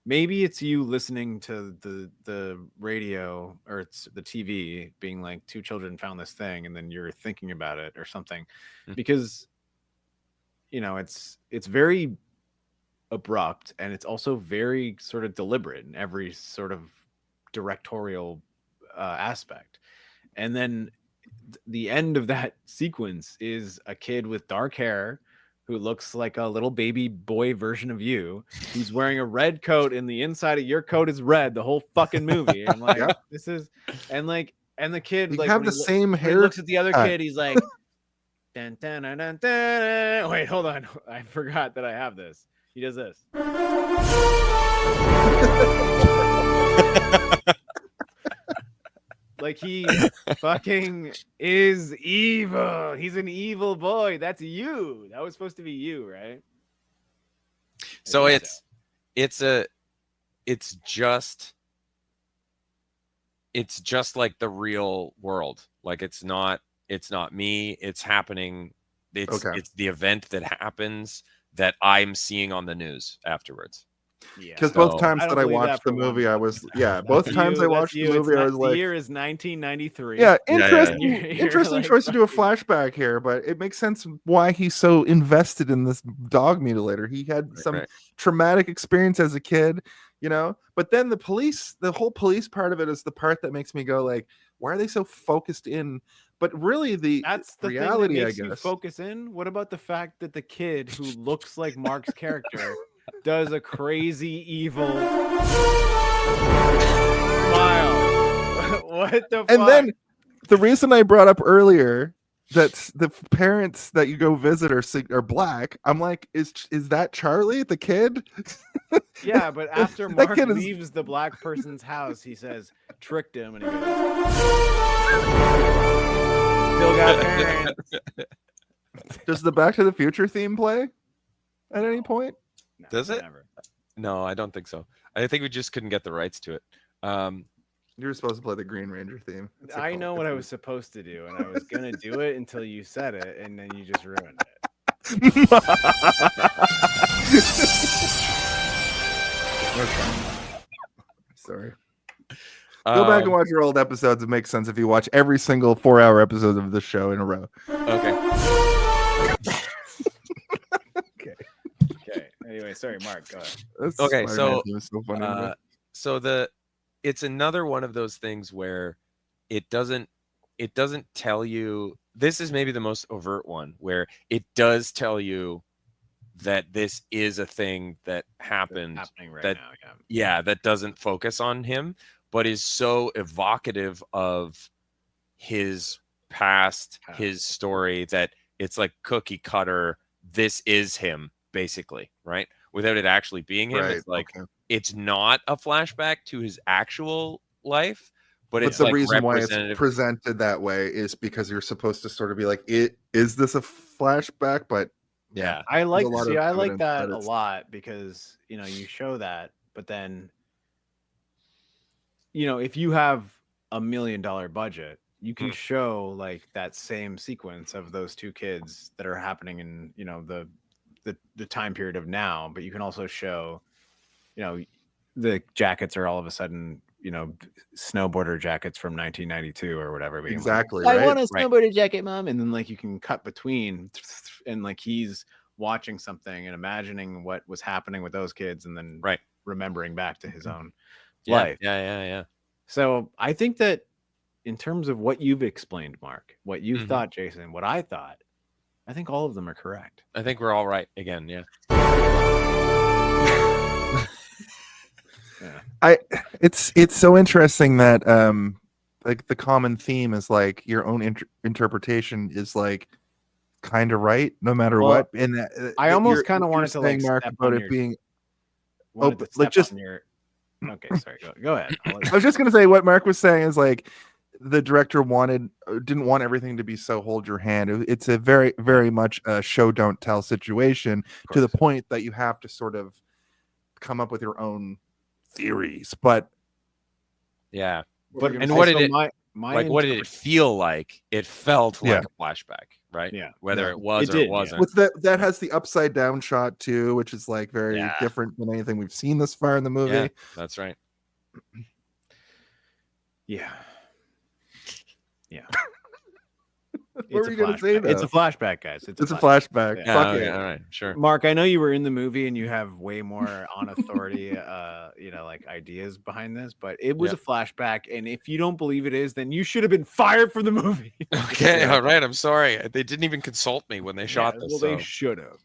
Maybe it's you listening to the radio or it's the TV being like 2 children found this thing, and then you're thinking about it or something, because it's very abrupt, and it's also very sort of deliberate in every sort of directorial aspect. And then the end of that sequence is a kid with dark hair who looks like a little baby boy version of you. He's wearing a red coat, and the inside of your coat is red the whole fucking movie. And like, this is, and the kid, you have the same hair. He looks at the other kid. He's like, dun, dun, dun, dun, dun. Wait, hold on. I forgot that I have this. He does this. Like, he fucking is evil. He's an evil boy. That's you. That was supposed to be you, right? So it's just like the real world. Like, it's not me. It's happening. It's the event that happens that I'm seeing on the news afterwards. Because both times that I watched the movie, I was both times I watched the movie, I was like, the year is 1993. Yeah, interesting choice to do a flashback here, but it makes sense why he's so invested in this dog mutilator. He had some traumatic experience as a kid, But then the whole police part of it is the part that makes me go like, why are they so focused in? But really, that's the reality. Thing that makes you focus in. What about the fact that the kid who looks like Mark's character does a crazy evil smile. What the fuck? And then the reason I brought up earlier that the parents that you go visit are black, I'm like, is that Charlie, the kid? Yeah, but after Mark leaves the black person's house, he says, tricked him, and he goes, still got parents. Does the Back to the Future theme play at any point? No, does it? Never. No, I don't think so. I think we just couldn't get the rights to it. You were supposed to play the Green Ranger theme. I know what I was supposed to do, and I was going to do it until you said it, and then you just ruined it. Sorry. Go back and watch your old episodes. It makes sense if you watch every single 4-hour episode of this show in a row. Okay. Okay. Anyway, sorry, Mark. Go ahead. Okay, so funny it's another one of those things where it doesn't tell you. This is maybe the most overt one where it does tell you that this is a thing that happened. Happening right that, now. Yeah, that doesn't focus on him, but is so evocative of his past, his story, that it's like cookie cutter. This is him, basically, right? Without it actually being him. Right. It's like, it's not a flashback to his actual life, but it's the like reason why it's presented that way is because you're supposed to sort of be like, is this a flashback? But yeah, I like that a lot, because you show that, but then if you have $1 million budget, you can show like that same sequence of those two kids that are happening in the time period of now, but you can also show the jackets are all of a sudden snowboarder jackets from 1992 or whatever. Exactly. Like, I want a snowboarder jacket, Mom. And then like you can cut between, and like he's watching something and imagining what was happening with those kids, and then remembering back to his own life. Yeah. So I think that in terms of what you've explained, Mark, what you thought, Jason, what I thought, I think all of them are correct. I think we're all right again. Yeah. It's so interesting that like the common theme is like your own interpretation is like kind of right no matter what. And I almost kind of wanted to like Mark about it being like just okay, sorry, go ahead. I was just gonna say what Mark was saying is like the director didn't want everything to be so hold your hand. It's a very, very much a show don't tell situation, to the point that you have to sort of come up with your own theories. But yeah, what did it feel like? It felt like a flashback, right? Yeah, whether it was or it wasn't. With that has the upside down shot too, which is like very different than anything we've seen this far in the movie. Yeah, that's right. Yeah. What were you going to say, though? It's a flashback, guys. It's a flashback. Yeah. Fuck all right, sure. Mark, I know you were in the movie and you have way more on authority, like ideas behind this, but it was a flashback. And if you don't believe it is, then you should have been fired from the movie. Okay, all right. I'm sorry. They didn't even consult me when they shot this. Well, they should have.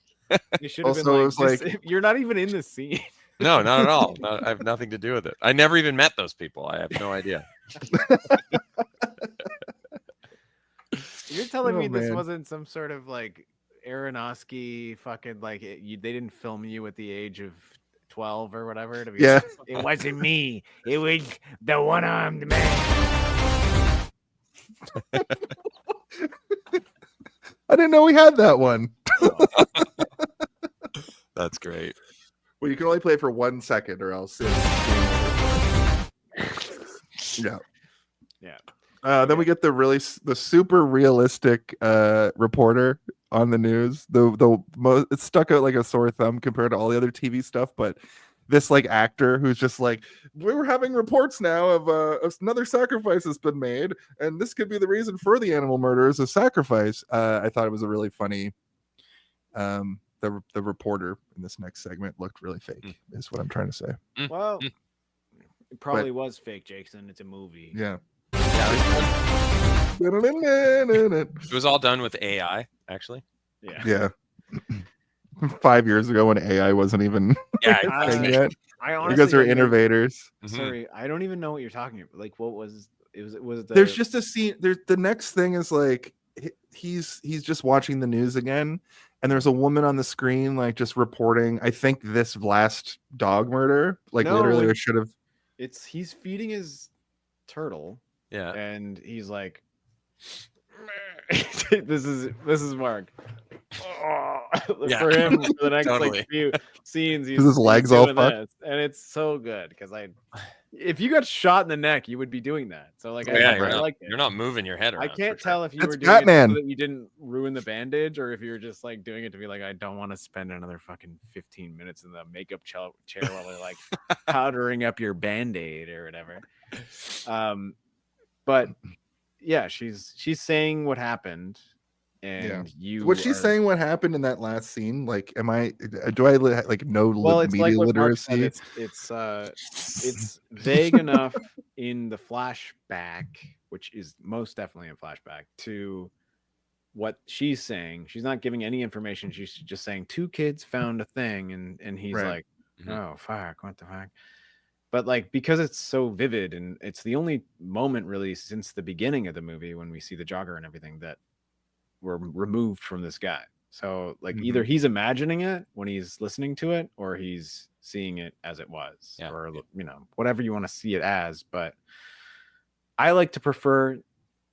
They should have been like, you're not even in the scene. No, not at all. I have nothing to do with it. I never even met those people. I have no idea. You're telling me this wasn't some sort of like Aronofsky fucking like they didn't film you at the age of 12 or whatever? It wasn't me. It was the one-armed man. I didn't know we had that one. That's great. Well, you can only play it for 1 second, or else. Yeah. Then we get the super realistic reporter on the news. It stuck out like a sore thumb compared to all the other TV stuff, but this like actor who's just like, we're having reports now of another sacrifice has been made, and this could be the reason for the animal murder as a sacrifice. I thought it was a really funny. The reporter in this next segment looked really fake, is what I'm trying to say. Well, it probably was fake, Jason. It's a movie. Yeah. It was all done with AI, actually. Yeah. 5 years ago when AI wasn't even Yeah, a thing yet. I honestly You guys are don't even- innovators. Sorry, I don't even know what you're talking about. Like, what was it? Was the There's just a scene. There's the next thing is like he's just watching the news again, and there's a woman on the screen like just reporting. I think this last dog murder. Like No, literally, I it- should have. he's feeding his turtle, Yeah. and he's like, this is Mark. Yeah. For him, for the next Totally. like few scenes, he's His legs all doing fucked. this, and it's so good because if you got shot in the neck, you would be doing that. So like, Yeah, I like it. you're not moving your head around. I can't for sure. tell if you That's were doing Batman. it so that you didn't ruin the bandage, or if you were just like doing it to be like, I don't want to spend another fucking 15 minutes in the makeup chair while they're like powdering up your band-aid or whatever. But yeah, she's saying what happened, and What she's saying, what happened in that last scene? Like, do I like know it's media like what Mark said, literacy? it's vague enough in the flashback, which is most definitely a flashback, to what she's saying. She's not giving any information. She's just saying 2 kids found a thing, and he's Right. like, oh fuck, what the fuck. But like, because it's so vivid, and it's the only moment really since the beginning of the movie when we see the jogger and everything that were removed from this guy. So like, either he's imagining it when he's listening to it, or he's seeing it as it was, or whatever you want to see it as. But I like to prefer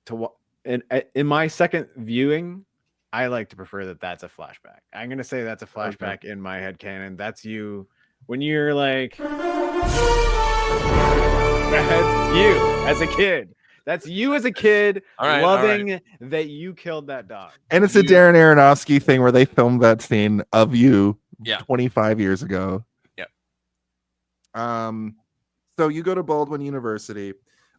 to in my second viewing, I like to prefer that that's a flashback. I'm gonna say that's a flashback in my head canon. That's you when you're like, that's you as a kid. That's you as a kid, loving that you killed that dog. And it's a Darren Aronofsky thing where they filmed that scene of you 25 years ago. Yep. So you go to Baldwin University.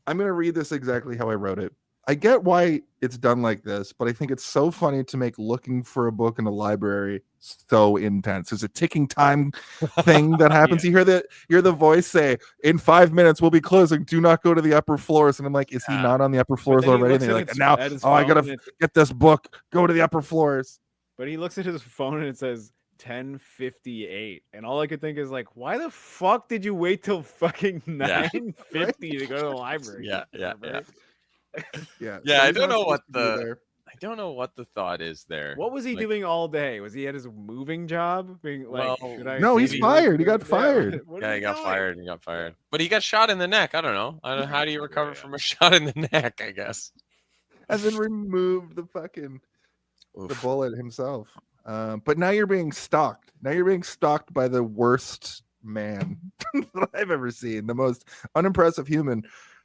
I'm going to read this exactly how I wrote it. I get why it's done like this, but I think it's so funny to make looking for a book in a library so intense. There's a ticking time thing that happens. You hear the voice say, "In 5 minutes we'll be closing. Do not go to the upper floors." And I'm like, is he not on the upper floors already? And they're like, now, I gotta get this book. Go to the upper floors. But he looks at his phone and it says 10:58, and all I could think is like, why the fuck did you wait till fucking 9:50 to go to the library? Yeah. So I don't know what the thought is there. What was he doing all day? Was he at his moving job? Being like, no, he's fired. He got fired. Yeah, he got fired. But he got shot in the neck. I don't know. How do you recover from a shot in the neck? I guess. And then remove the fucking the bullet himself. But now you're being stalked. Now you're being stalked by the worst man that I've ever seen, the most unimpressive human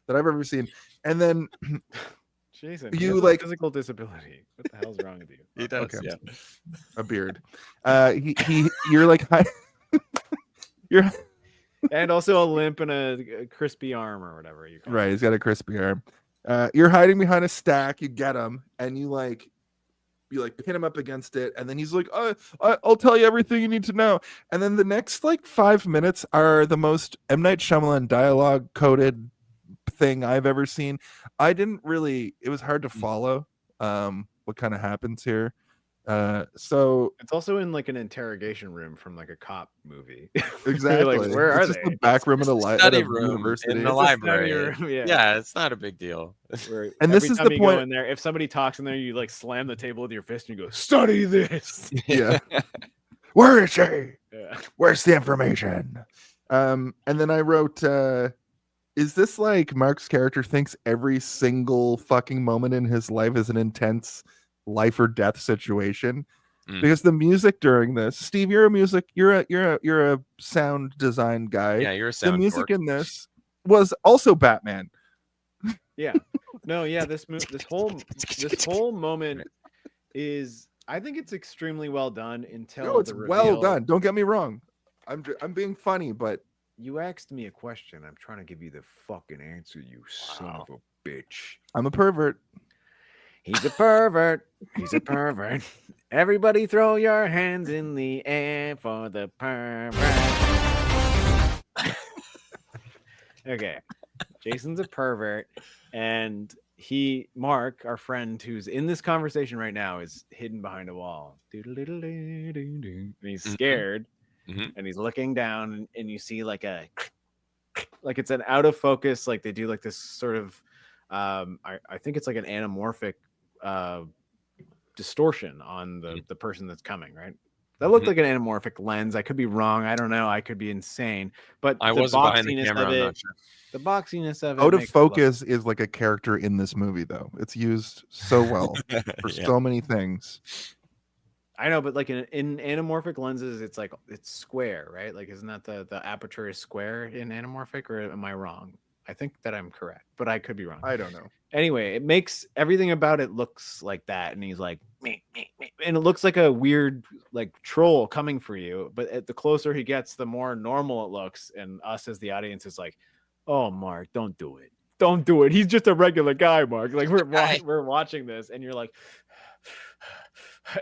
that I've ever seen. And then Jason, you like physical disability. What the hell's wrong with you? He does, a beard. You're like you're and also a limp and a crispy arm or whatever you call right. He's got a crispy arm. You're hiding behind a stack. You get him, and you pin him up against it, and then he's like, I'll tell you everything you need to know. And then the next 5 minutes are the most M. Night Shyamalan dialogue coded thing I've ever seen. It was hard to follow what kind of happens here. So it's also in an interrogation room from a cop movie. Exactly. Where are just they? The back room of a study room university. in the library. Yeah, it's not a big deal. And this is the point. Go in there, if somebody talks in there, you slam the table with your fist and you go, study this. Yeah. Where is she? Yeah. Where's the information? And then I wrote, is this Mark's character thinks every single fucking moment in his life is an intense life or death situation? Because the music during this, Steve, you're a sound design guy. Yeah, you're a sound. The music in this was also Batman. Yeah. No, yeah, this whole moment is, I think it's extremely well done until No, it's well done. Don't get me wrong. I'm being funny, but you asked me a question. I'm trying to give you the fucking answer, you son of a bitch. I'm a pervert. He's a pervert. He's a pervert. Everybody throw your hands in the air for the pervert. Okay. Jason's a pervert, and Mark, our friend who's in this conversation right now, is hidden behind a wall. And he's scared. And he's looking down, and you see like it's an out of focus, like they do like this sort of I think it's like an anamorphic distortion on the person that's coming, right? That looked like an anamorphic lens. I could be wrong. I don't know. I could be insane. But I wasn't behind the camera. I'm not sure. The boxiness of it. Out of focus is like a character in this movie, though. It's used so well for so many things. I know, but like in anamorphic lenses, it's square, right? Like, isn't that the aperture is square in anamorphic, or am I wrong? I think that I'm correct, but I could be wrong. I don't know. Anyway, it makes everything about it looks like that, and he's like, meh, meh, meh. And it looks like a weird like troll coming for you. But the closer he gets, the more normal it looks, and us as the audience is like, "Oh, Mark, don't do it, don't do it. He's just a regular guy, Mark." Like we're watching this, and you're like,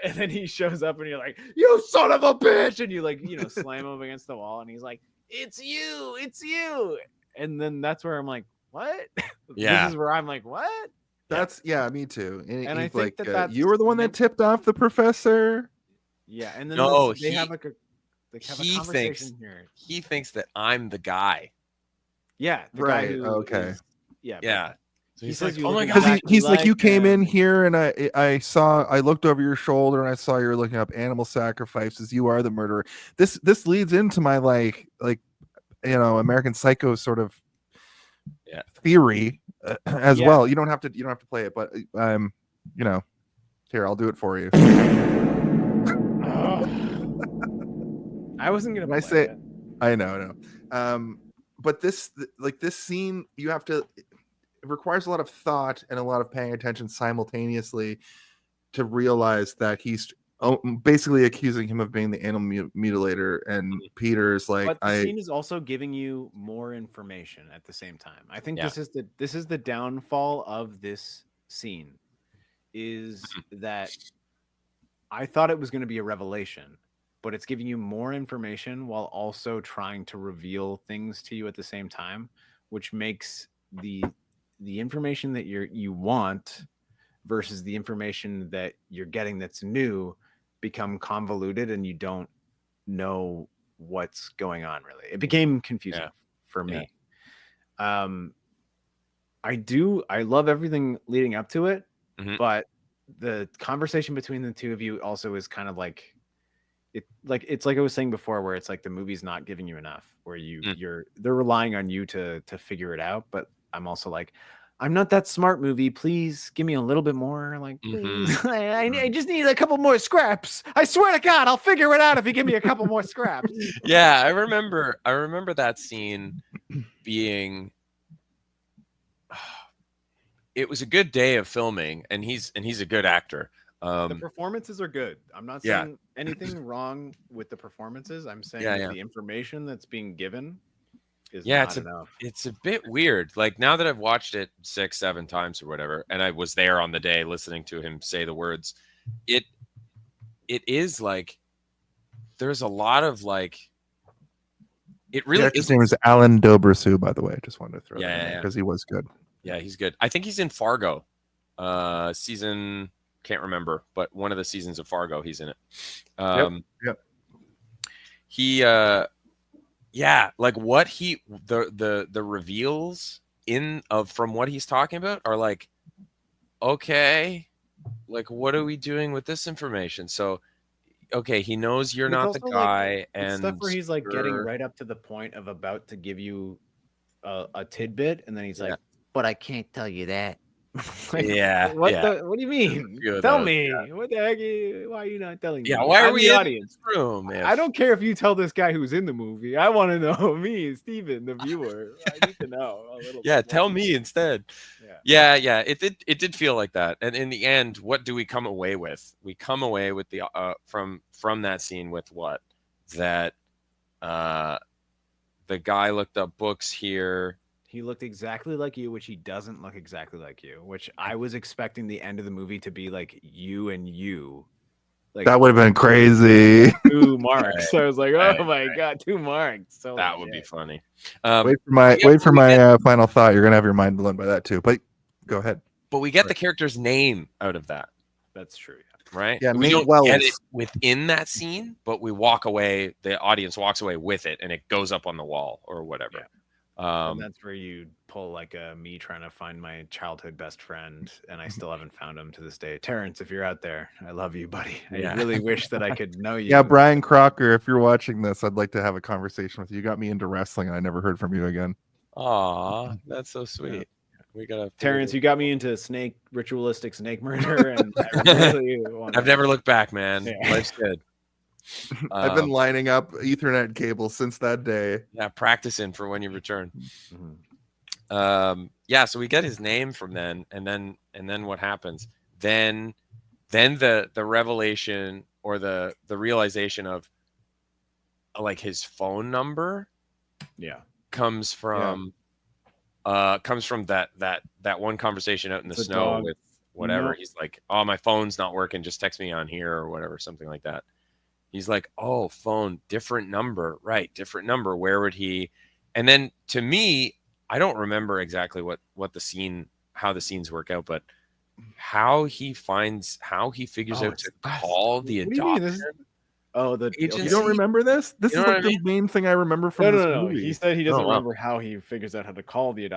and then he shows up, and you're like, "You son of a bitch!" And you like slam him against the wall, and he's like, "It's you, it's you." And then that's where I'm like, what? Yeah. This is where I'm like, what? That's me too. And I think like, that's you were the one that tipped off the professor. Yeah, and then they have a conversation here. He thinks that I'm the guy. Yeah, the right. Guy who okay. Yeah. So he's like, oh my god, he's like, you came in here, and I looked over your shoulder, and I saw you were looking up animal sacrifices. You are the murderer. This leads into my like American Psycho sort of theory as well. You don't have to play it, but here, I'll do it for you. I wasn't gonna play say it. I know. But this scene, it requires a lot of thought and a lot of paying attention simultaneously to realize that he's basically accusing him of being the animal mutilator, and Peter's like, but the scene is also giving you more information at the same time. I think this is the downfall of this scene, is that I thought it was going to be a revelation, but it's giving you more information while also trying to reveal things to you at the same time, which makes the information that you want versus the information that you're getting that's new become convoluted, and you don't know what's going on really. It became confusing for me. I love everything leading up to it, but the conversation between the two of you also is kind of like it's like I was saying before, where it's like the movie's not giving you enough, where they're relying on you to figure it out. But I'm also like, I'm not that smart, movie. Please give me a little bit more. Like, please, I just need a couple more scraps. I swear to God, I'll figure it out if you give me a couple more scraps. Yeah, I remember that scene being. It was a good day of filming, and he's a good actor. The performances are good. I'm not saying anything wrong with the performances. I'm saying that the information that's being given is not enough. It's a bit weird. Like, now that I've watched it 6-7 times or whatever, and I was there on the day listening to him say the words, it is like there's a lot of like. It really. His name is Alan Dobresu, by the way. I just wanted to throw that in because he was good. Yeah, he's good. I think he's in Fargo, season. Can't remember, but one of the seasons of Fargo, he's in it. Yep. He, like what the reveals from what he's talking about are like, okay, like what are we doing with this information? So, okay, he knows you're not the guy, like, and stuff where he's like getting right up to the point of about to give you a tidbit, and then he's like, "But I can't tell you that." Like, what do you mean? Tell me. What the heck? Why are you not telling me? Yeah, why are we in the audience room? I don't care if you tell this guy who's in the movie. I want to know, me, Steven, the viewer. I need to know a little bit. Tell me instead. Yeah. It did feel like that. And in the end, what do we come away with? We come away with the from that scene with what? That the guy looked up books here. He looked exactly like you, which he doesn't look exactly like you, which I was expecting the end of the movie to be like you and you. Like, that would have been crazy. 2 marks. So I was like, oh my God, 2 marks. So that would be funny. Wait for my final thought. You're going to have your mind blown by that too, but go ahead. but we get the character's name out of that. That's true. Right? Yeah, we Nate don't Wells. get it within that scene, but we walk away. The audience walks away with it, and it goes up on the wall or whatever. And that's where you pull like me trying to find my childhood best friend, and I still haven't found him to this day. Terrence, if you're out there, I love you, buddy. I really wish that I could know you. Yeah, Brian Crocker, if you're watching this, I'd like to have a conversation with you. You got me into wrestling, and I never heard from you again. Aw, that's so sweet. Yeah. We gotta. Terrence, you got me into ritualistic snake murder, and I've never looked back, man. Yeah. Life's good. I've been lining up Ethernet cables since that day. Yeah, practicing for when you return. Yeah, so we get his name from then, and then what happens? Then the revelation or the realization of like his phone number, comes from that one conversation out in the snow dog. With whatever. He's like, oh, my phone's not working, just text me on here or whatever, something like that. He's like, oh, phone, different number, right? Different number. Where would he? And then to me, I don't remember exactly how the scenes work out, but how he figures out to call the adopter. You don't remember this? This is like the main thing I remember from this movie. He said he doesn't remember how he figures out how to call the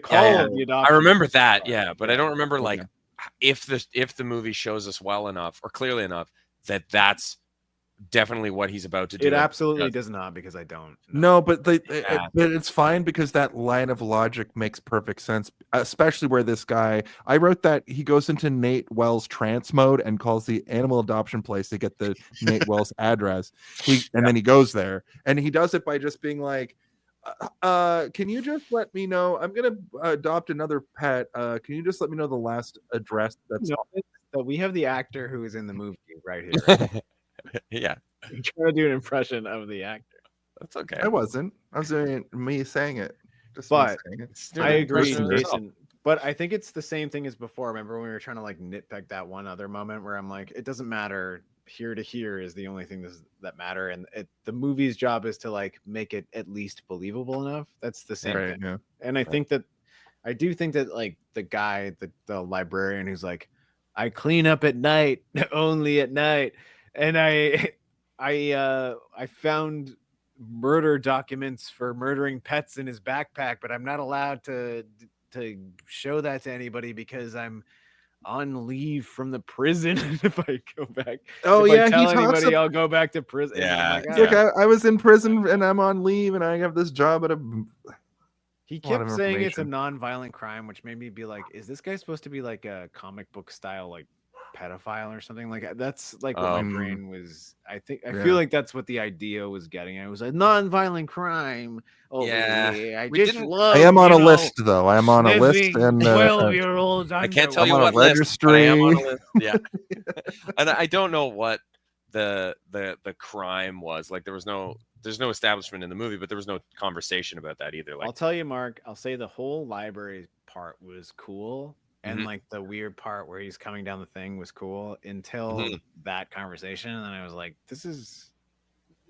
call of the adoption. I remember that, but I don't remember like if the movie shows us well enough or clearly enough that that's definitely what he's about to do. It absolutely does not, because I don't know. No, but but it's fine, because that line of logic makes perfect sense, especially where this guy, I wrote that he goes into Nate Wells trance mode and calls the animal adoption place to get the Nate Wells address. Then he goes there, and he does it by just being like, can you just let me know, I'm gonna adopt another pet, can you just let me know the last address that's but we have the actor who is in the movie right here. Yeah, I'm trying to do an impression of the actor. That's okay. I wasn't. I was doing me saying it. But I agree, Jason. But I think it's the same thing as before. Remember when we were trying to like nitpick that one other moment where I'm like, it doesn't matter. Here to here is the only thing that matter, and the movie's job is to like make it at least believable enough. That's the same thing. Yeah. And I think that like the guy, the librarian who's like, I clean up at night, only at night. And I found murder documents for murdering pets in his backpack, but I'm not allowed to show that to anybody because I'm on leave from the prison. If I go back, I tell anybody, I'll go back to prison. Yeah, I was in prison and I'm on leave and I have this job at a. He kept saying it's a non-violent crime, which made me be like, is this guy supposed to be like a comic book style like pedophile or something? Like that's like what my brain was. I feel like that's what the idea was getting. It was a non-violent crime. I am on a list though. I am on a list, and 12-year-olds. I can't tell you what registry. I am on a list. Yeah, and I don't know what the crime was. Like there's no establishment in the movie, but there was no conversation about that either. Like I'll tell you, Mark. I'll say the whole library part was cool. And like the weird part where he's coming down the thing was cool until that conversation. And then I was like, this is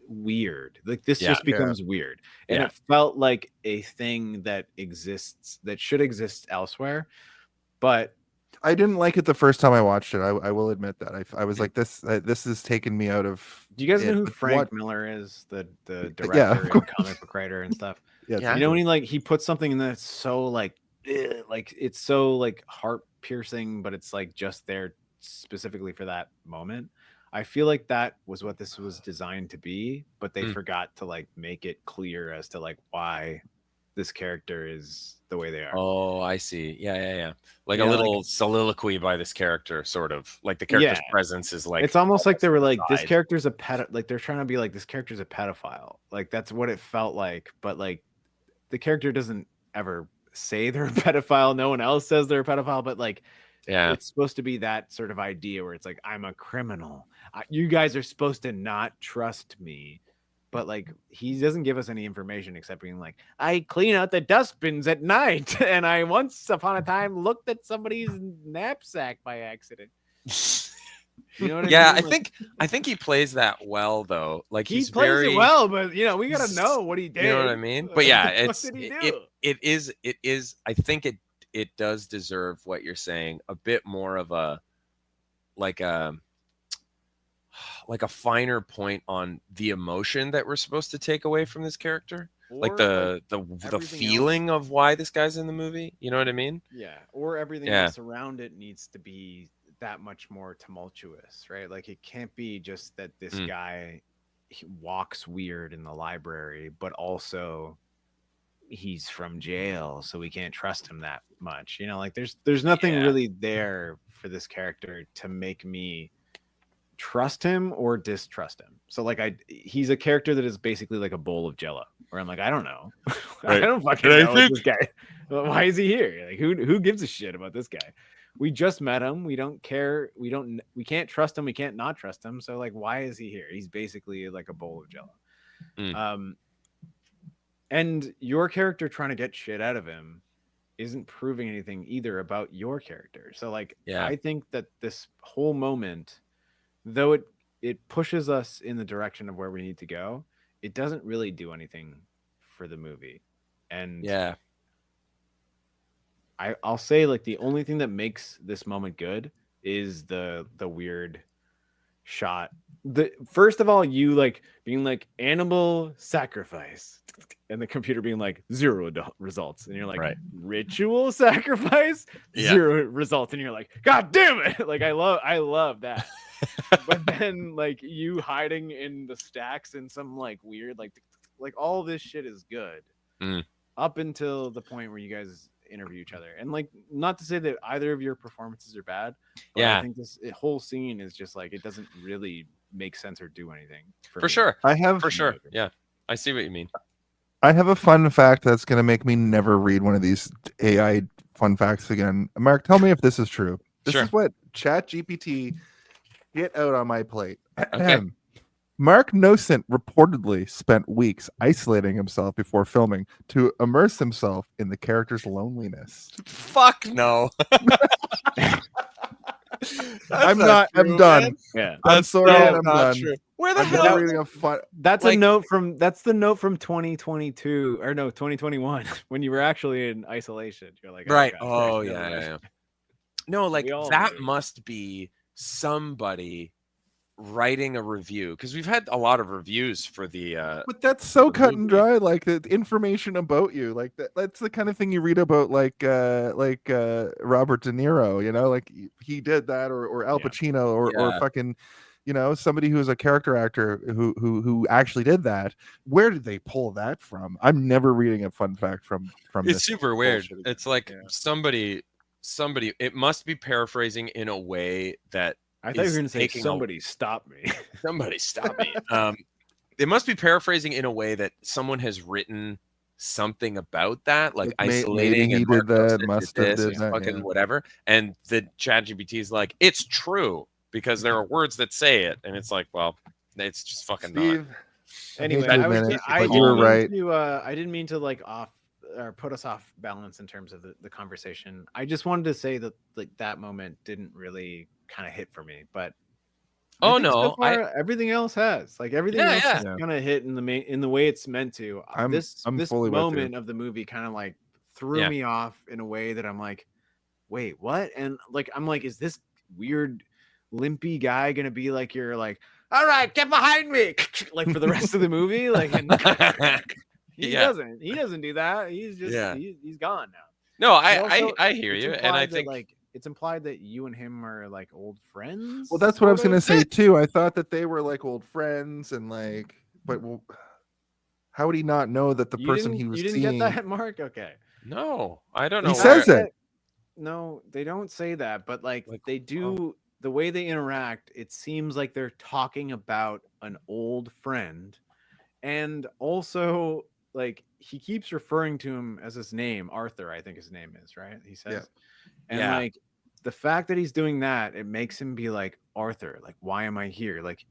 weird. Like this just becomes weird. And it felt like a thing that exists, that should exist elsewhere. But I didn't like it the first time I watched it. I will admit that. I was like, this has taken me out of. Do you guys know who Frank Miller is? The director and comic book writer and stuff. Yeah. You know when he puts something in that's so like it's so like heart piercing, but it's like just there specifically for that moment. I feel like that was what this was designed to be, but they forgot to like make it clear as to like why this character is the way they are. Oh, I see. Yeah. Like a little soliloquy by this character, sort of like the character's presence is like. It's almost like they were like, this character's a like they're trying to be like, this character's a pedophile. Like that's what it felt like, but like the character doesn't ever say they're a pedophile. No one else says they're a pedophile, but like it's supposed to be that sort of idea where it's like, I'm a criminal, you guys are supposed to not trust me. But like he doesn't give us any information except being like, I clean out the dustbins at night and I once upon a time looked at somebody's knapsack by accident. You know what I mean? I think he plays that well though. Like he plays it well, but we gotta know what he did. You know what I mean? But yeah, it is. I think it does deserve what you're saying, a bit more of a like a finer point on the emotion that we're supposed to take away from this character. Like the feeling of why this guy's in the movie. You know what I mean? Yeah. Or everything else around it needs to be that much more tumultuous, right? Like it can't be just that this guy he walks weird in the library, but also he's from jail, so we can't trust him that much. You know, like there's nothing really there for this character to make me trust him or distrust him. So like he's a character that is basically like a bowl of jello, where I'm like, I don't know. I don't fucking know this guy. Why is he here? Like who gives a shit about this guy? We just met him. We don't care. We can't trust him. We can't not trust him. So like, why is he here? He's basically like a bowl of jello. And your character trying to get shit out of him isn't proving anything either about your character. So like, I think that this whole moment, though it pushes us in the direction of where we need to go, it doesn't really do anything for the movie. And I'll say like the only thing that makes this moment good is the weird shot. First of all, you like being like animal sacrifice and the computer being like 0 results, and you're like ritual sacrifice 0 results, and you're like, God damn it. Like I love that. But then like you hiding in the stacks and some like weird like all this shit is good up until the point where you guys interview each other. And like, not to say that either of your performances are bad, but I think this whole scene is just like, it doesn't really make sense or do anything for sure. Yeah, I see what you mean. I have a fun fact that's going to make me never read one of these AI fun facts again. Mark, tell me if this is true. This is what ChatGPT get out on my plate. Okay. Mark Nocent reportedly spent weeks isolating himself before filming to immerse himself in the character's loneliness. Fuck no. I'm done. Yeah. I'm sorry. I'm done. True. Where the hell? That's like, a note from 2022 or no 2021 when you were actually in isolation. You're like, right. Oh yeah. No, like that must be somebody writing a review, because we've had a lot of reviews for the but that's so cut and dry, like the information about you, like that's the kind of thing you read about like Robert De Niro, you know, like he did that, or Al Pacino, or fucking, you know, somebody who's a character actor who actually did that. Where did they pull that from? I'm never reading a fun fact from it's super weird. It's like somebody it must be paraphrasing in a way that I thought you were going to say somebody stop me. Somebody stop me. It must be paraphrasing in a way that someone has written something about that, like isolating, and did that, must have did that, fucking whatever. And the ChatGPT is like, it's true because there are words that say it, and it's like, well, it's just fucking not. Anyway, you were right. I didn't mean to like off or put us off balance in terms of the conversation. I just wanted to say that like that moment didn't really kind of hit for me, but so far, everything else has everything else is kind of hit in the way it's meant to. This moment of the movie kind of like threw me off in a way that I'm like, wait, what? And like I'm like, is this weird limpy guy gonna be like, you're like, all right, get behind me, like for the rest of the movie? Like, he doesn't do that. He's just he's gone now. No, I hear you, and I think like it's implied that you and him are like old friends. Well, that's what I was gonna say too. I thought that they were like old friends, and like, but how would he not know that the person he was seeing? You didn't get that, Mark? Okay. No, I don't know. He says it. No, they don't say that, but like they do. The way they interact, it seems like they're talking about an old friend, and also like he keeps referring to him as his name, Arthur, I think his name is, right? He says, and like the fact that he's doing that, it makes him be like, Arthur, like, why am I here? Like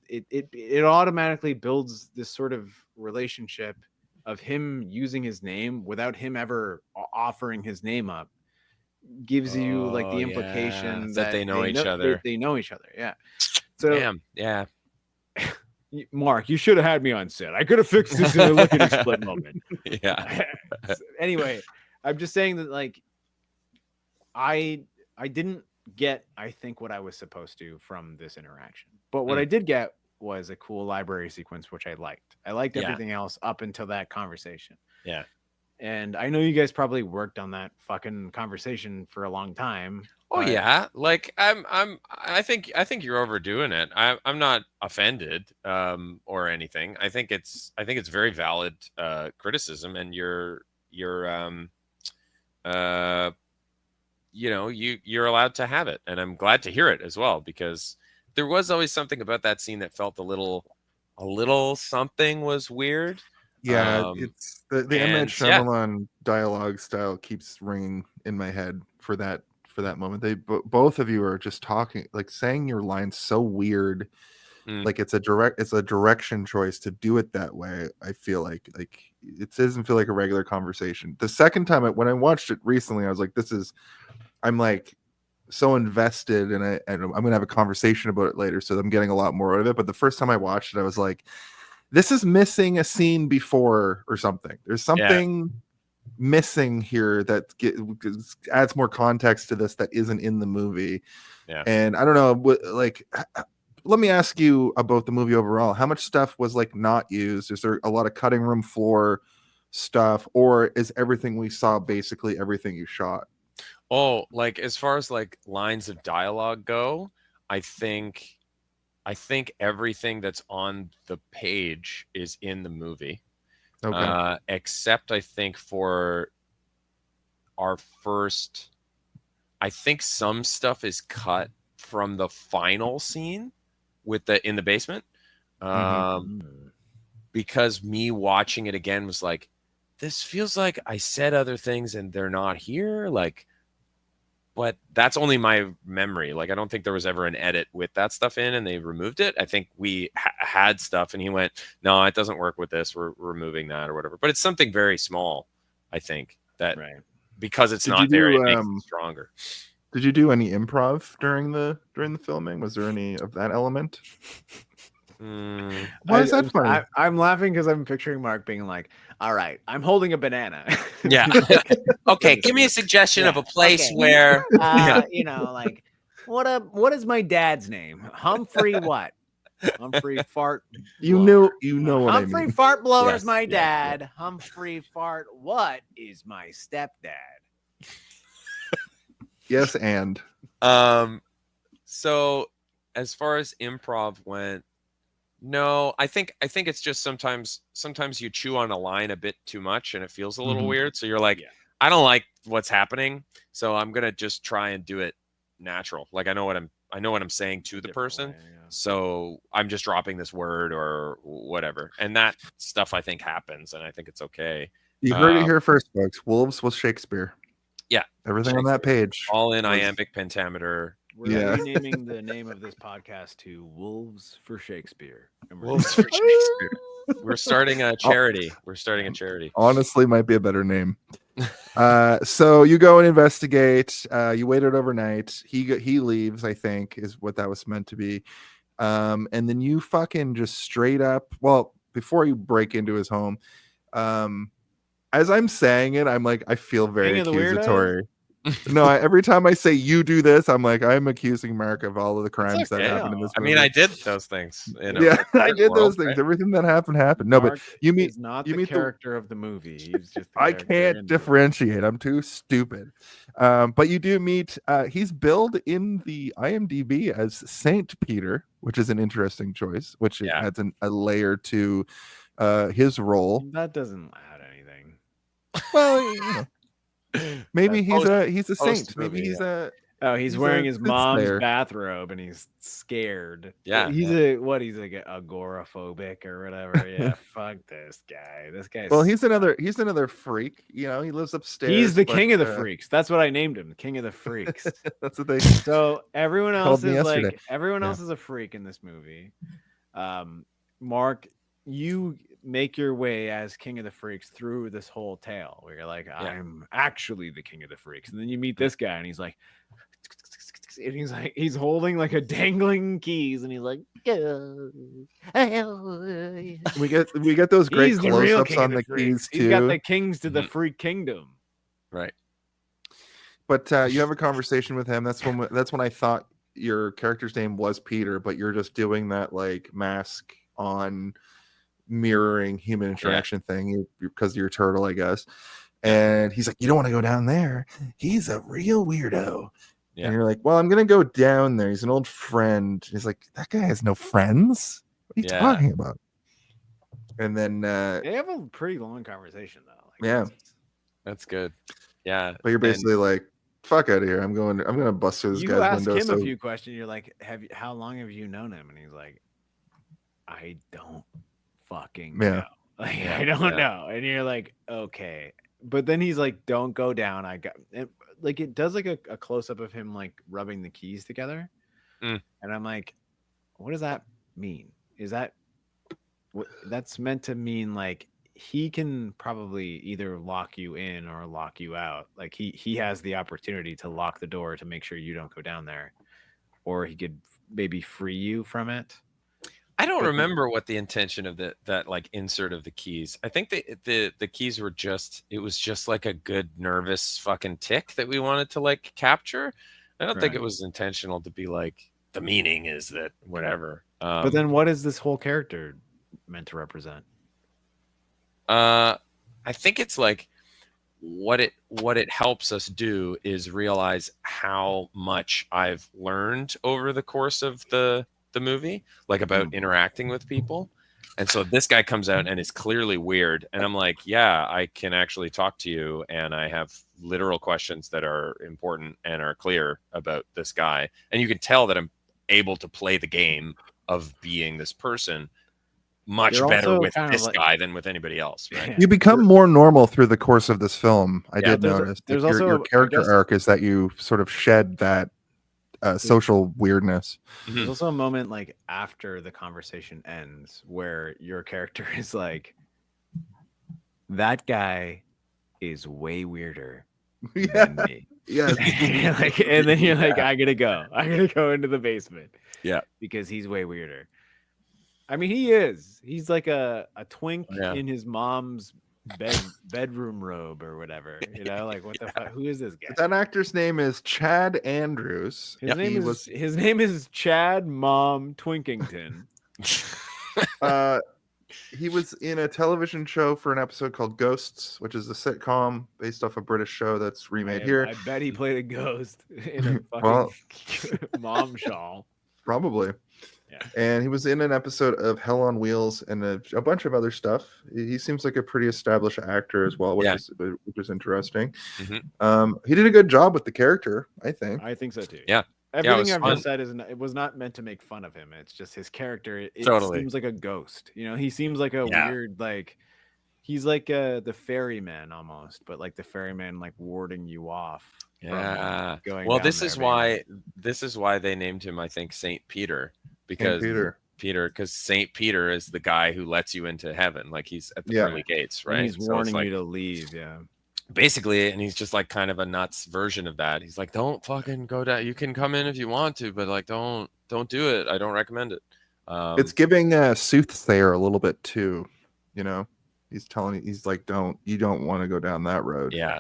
it automatically builds this sort of relationship of him using his name without him ever offering his name up. Gives you like the implication that they know each other. They know each other. Yeah. So damn. Yeah. Mark, you should have had me on set. I could have fixed this in a lickety split moment. Yeah. Anyway, I'm just saying that like I didn't get, I think, what I was supposed to from this interaction. But what I did get was a cool library sequence, which I liked. I liked everything else up until that conversation. Yeah. And I know you guys probably worked on that fucking conversation for a long time. Oh yeah, like I think you're overdoing it. I'm not offended or anything. I think it's very valid criticism, and you're you're allowed to have it, and I'm glad to hear it as well, because there was always something about that scene that felt a little something was weird. Yeah, it's the M. Night Shyamalan dialogue style keeps ringing in my head for that moment. They both of you are just talking, like saying your lines so weird, like it's a direction choice to do it that way. I feel like it doesn't feel like a regular conversation. The second time when I watched it recently, I was like, I'm like so invested, and I'm gonna have a conversation about it later, so I'm getting a lot more out of it. But the first time I watched it, I was like, this is missing a scene before or something. There's something missing here that adds more context to this that isn't in the movie. Yeah. And I don't know, like, let me ask you about the movie overall. How much stuff was like not used? Is there a lot of cutting room floor stuff, or is everything we saw basically everything you shot? Oh, like as far as like lines of dialogue go, I think everything that's on the page is in the movie. Okay. Except I think for our first, I think some stuff is cut from the final scene with in the basement. Because me watching it again was like, this feels like I said other things and they're not here. Like, but that's only my memory. Like, I don't think there was ever an edit with that stuff in and they removed it. I think we had stuff and he went, no, it doesn't work with this. We're removing that or whatever. But it's something very small, I think, that because it's not there, it makes it stronger. Did you do any improv during the filming? Was there any of that element? Why is that funny? I'm laughing because I'm picturing Mark being like, all right, I'm holding a banana. Yeah. Okay, give me a suggestion of a place where you know, like what is my dad's name? Humphrey what? Humphrey Fart. You know what Humphrey I mean. Fart Blower is my dad. Humphrey Fart what is my stepdad? Yes, and so as far as improv went, no, I think it's just sometimes you chew on a line a bit too much and it feels a little weird. So you're like, I don't like what's happening, so I'm gonna just try and do it natural. Like I know what I'm saying to the person, so I'm just dropping this word or whatever, and that stuff I think happens, and I think it's okay. You heard it here first, folks. Wolves was Shakespeare. Yeah, everything on that page, all in iambic pentameter. We're renaming the name of this podcast to Wolves for Shakespeare. Wolves for Shakespeare. We're starting a charity. Honestly, might be a better name. So you go and investigate. You waited overnight. He leaves, I think, is what that was meant to be. And then you fucking just straight up. Well, before you break into his home, as I'm saying it, I'm like, I feel very accusatory. No, every time I say you do this, I'm like, I'm accusing Mark of all of the crimes that happened in this movie. I mean, I did those things. I did those things. Everything that happened. No, Mark, but you mean not the character of the movie. He's just I can't differentiate. I'm too stupid. But you do meet. He's billed in the IMDb as Saint Peter, which is an interesting choice. Which adds a layer to his role. That doesn't add anything. Well, you know. Maybe he's a saint. Maybe he's he's wearing his mom's bathrobe and he's scared. Yeah, he's like agoraphobic or whatever. Yeah, fuck this guy. This guy's he's another freak. You know, he lives upstairs. He's the king of the freaks. That's what I named him, King of the Freaks. That's what they. So everyone else is else is a freak in this movie. Mark, you make your way as King of the Freaks through this whole tale where you're like, I'm actually the King of the Freaks. And then you meet this guy and he's like, he's holding like a dangling keys and he's like, we get those great close-ups on the keys too. He's got the kings to the freak kingdom. Right. But you have a conversation with him. That's when I thought your character's name was Peter, but you're just doing that like mask on mirroring human interaction thing because you're a turtle, I guess. And he's like, you don't want to go down there. He's a real weirdo. Yeah. And you're like, well, I'm gonna go down there. He's an old friend. He's like, that guy has no friends. What are you talking about? And then they have a pretty long conversation though. Like, that's good. Yeah, but you're basically like, fuck out of here. I'm gonna bust through this guy's window. You ask him a few questions. You're like, how long have you known him? And he's like, I don't fucking know. Like, I don't know. And you're like, okay. But then he's like, don't go down. Like it does like a close up of him like rubbing the keys together. And I'm like, what does that mean? Is that what that's meant to mean? Like he can probably either lock you in or lock you out. Like he has the opportunity to lock the door to make sure you don't go down there, or he could maybe free you from it. I don't remember what the intention of that like insert of the keys. I think the keys were it was just like a good nervous fucking tick that we wanted to like capture. I don't think it was intentional to be like the meaning is that whatever. But then what is this whole character meant to represent? I think it's like what it helps us do is realize how much I've learned over the course of the movie, like about interacting with people. And so this guy comes out and is clearly weird. And I'm like, yeah, I can actually talk to you. And I have literal questions that are important and are clear about this guy. And you can tell that I'm able to play the game of being this person much better with this guy than with anybody else. Right? You become more normal through the course of this film. I did notice. There's also your character arc is that you sort of shed that social weirdness. There's also a moment like after the conversation ends where your character is like, that guy is way weirder than me. Yes. And then you're like, I gotta go into the basement. Yeah. Because he's way weirder. I mean, he is. He's like a twink in his mom's bedroom robe or whatever. You know, like what the fuck? Who is this guy? That actor's name is Chad Andrews. His name is Chad Mom Twinkington. He was in a television show for an episode called Ghosts, which is a sitcom based off a British show that's remade here. I bet he played a ghost in a fucking mom shawl. Probably. Yeah. And he was in an episode of Hell on Wheels and a bunch of other stuff. He seems like a pretty established actor as well, which is interesting. He did a good job with the character, I think. I think so too. Yeah. Everything I've just said it was not meant to make fun of him. It's just his character. It seems like a ghost. You know, he seems like a weird, like he's like the ferryman almost, but like the ferryman like warding you off. Yeah. Well, this is why they named him, I think, Saint Peter. Because Saint Peter is the guy who lets you into heaven, like he's at the pearly gates, right? And he's warning you to leave, basically, and he's just like kind of a nuts version of that. He's like, don't fucking go down. You can come in if you want to, but like, don't do it. I don't recommend it. It's giving Soothsayer a little bit too, you know. He's like, you don't want to go down that road. Yeah,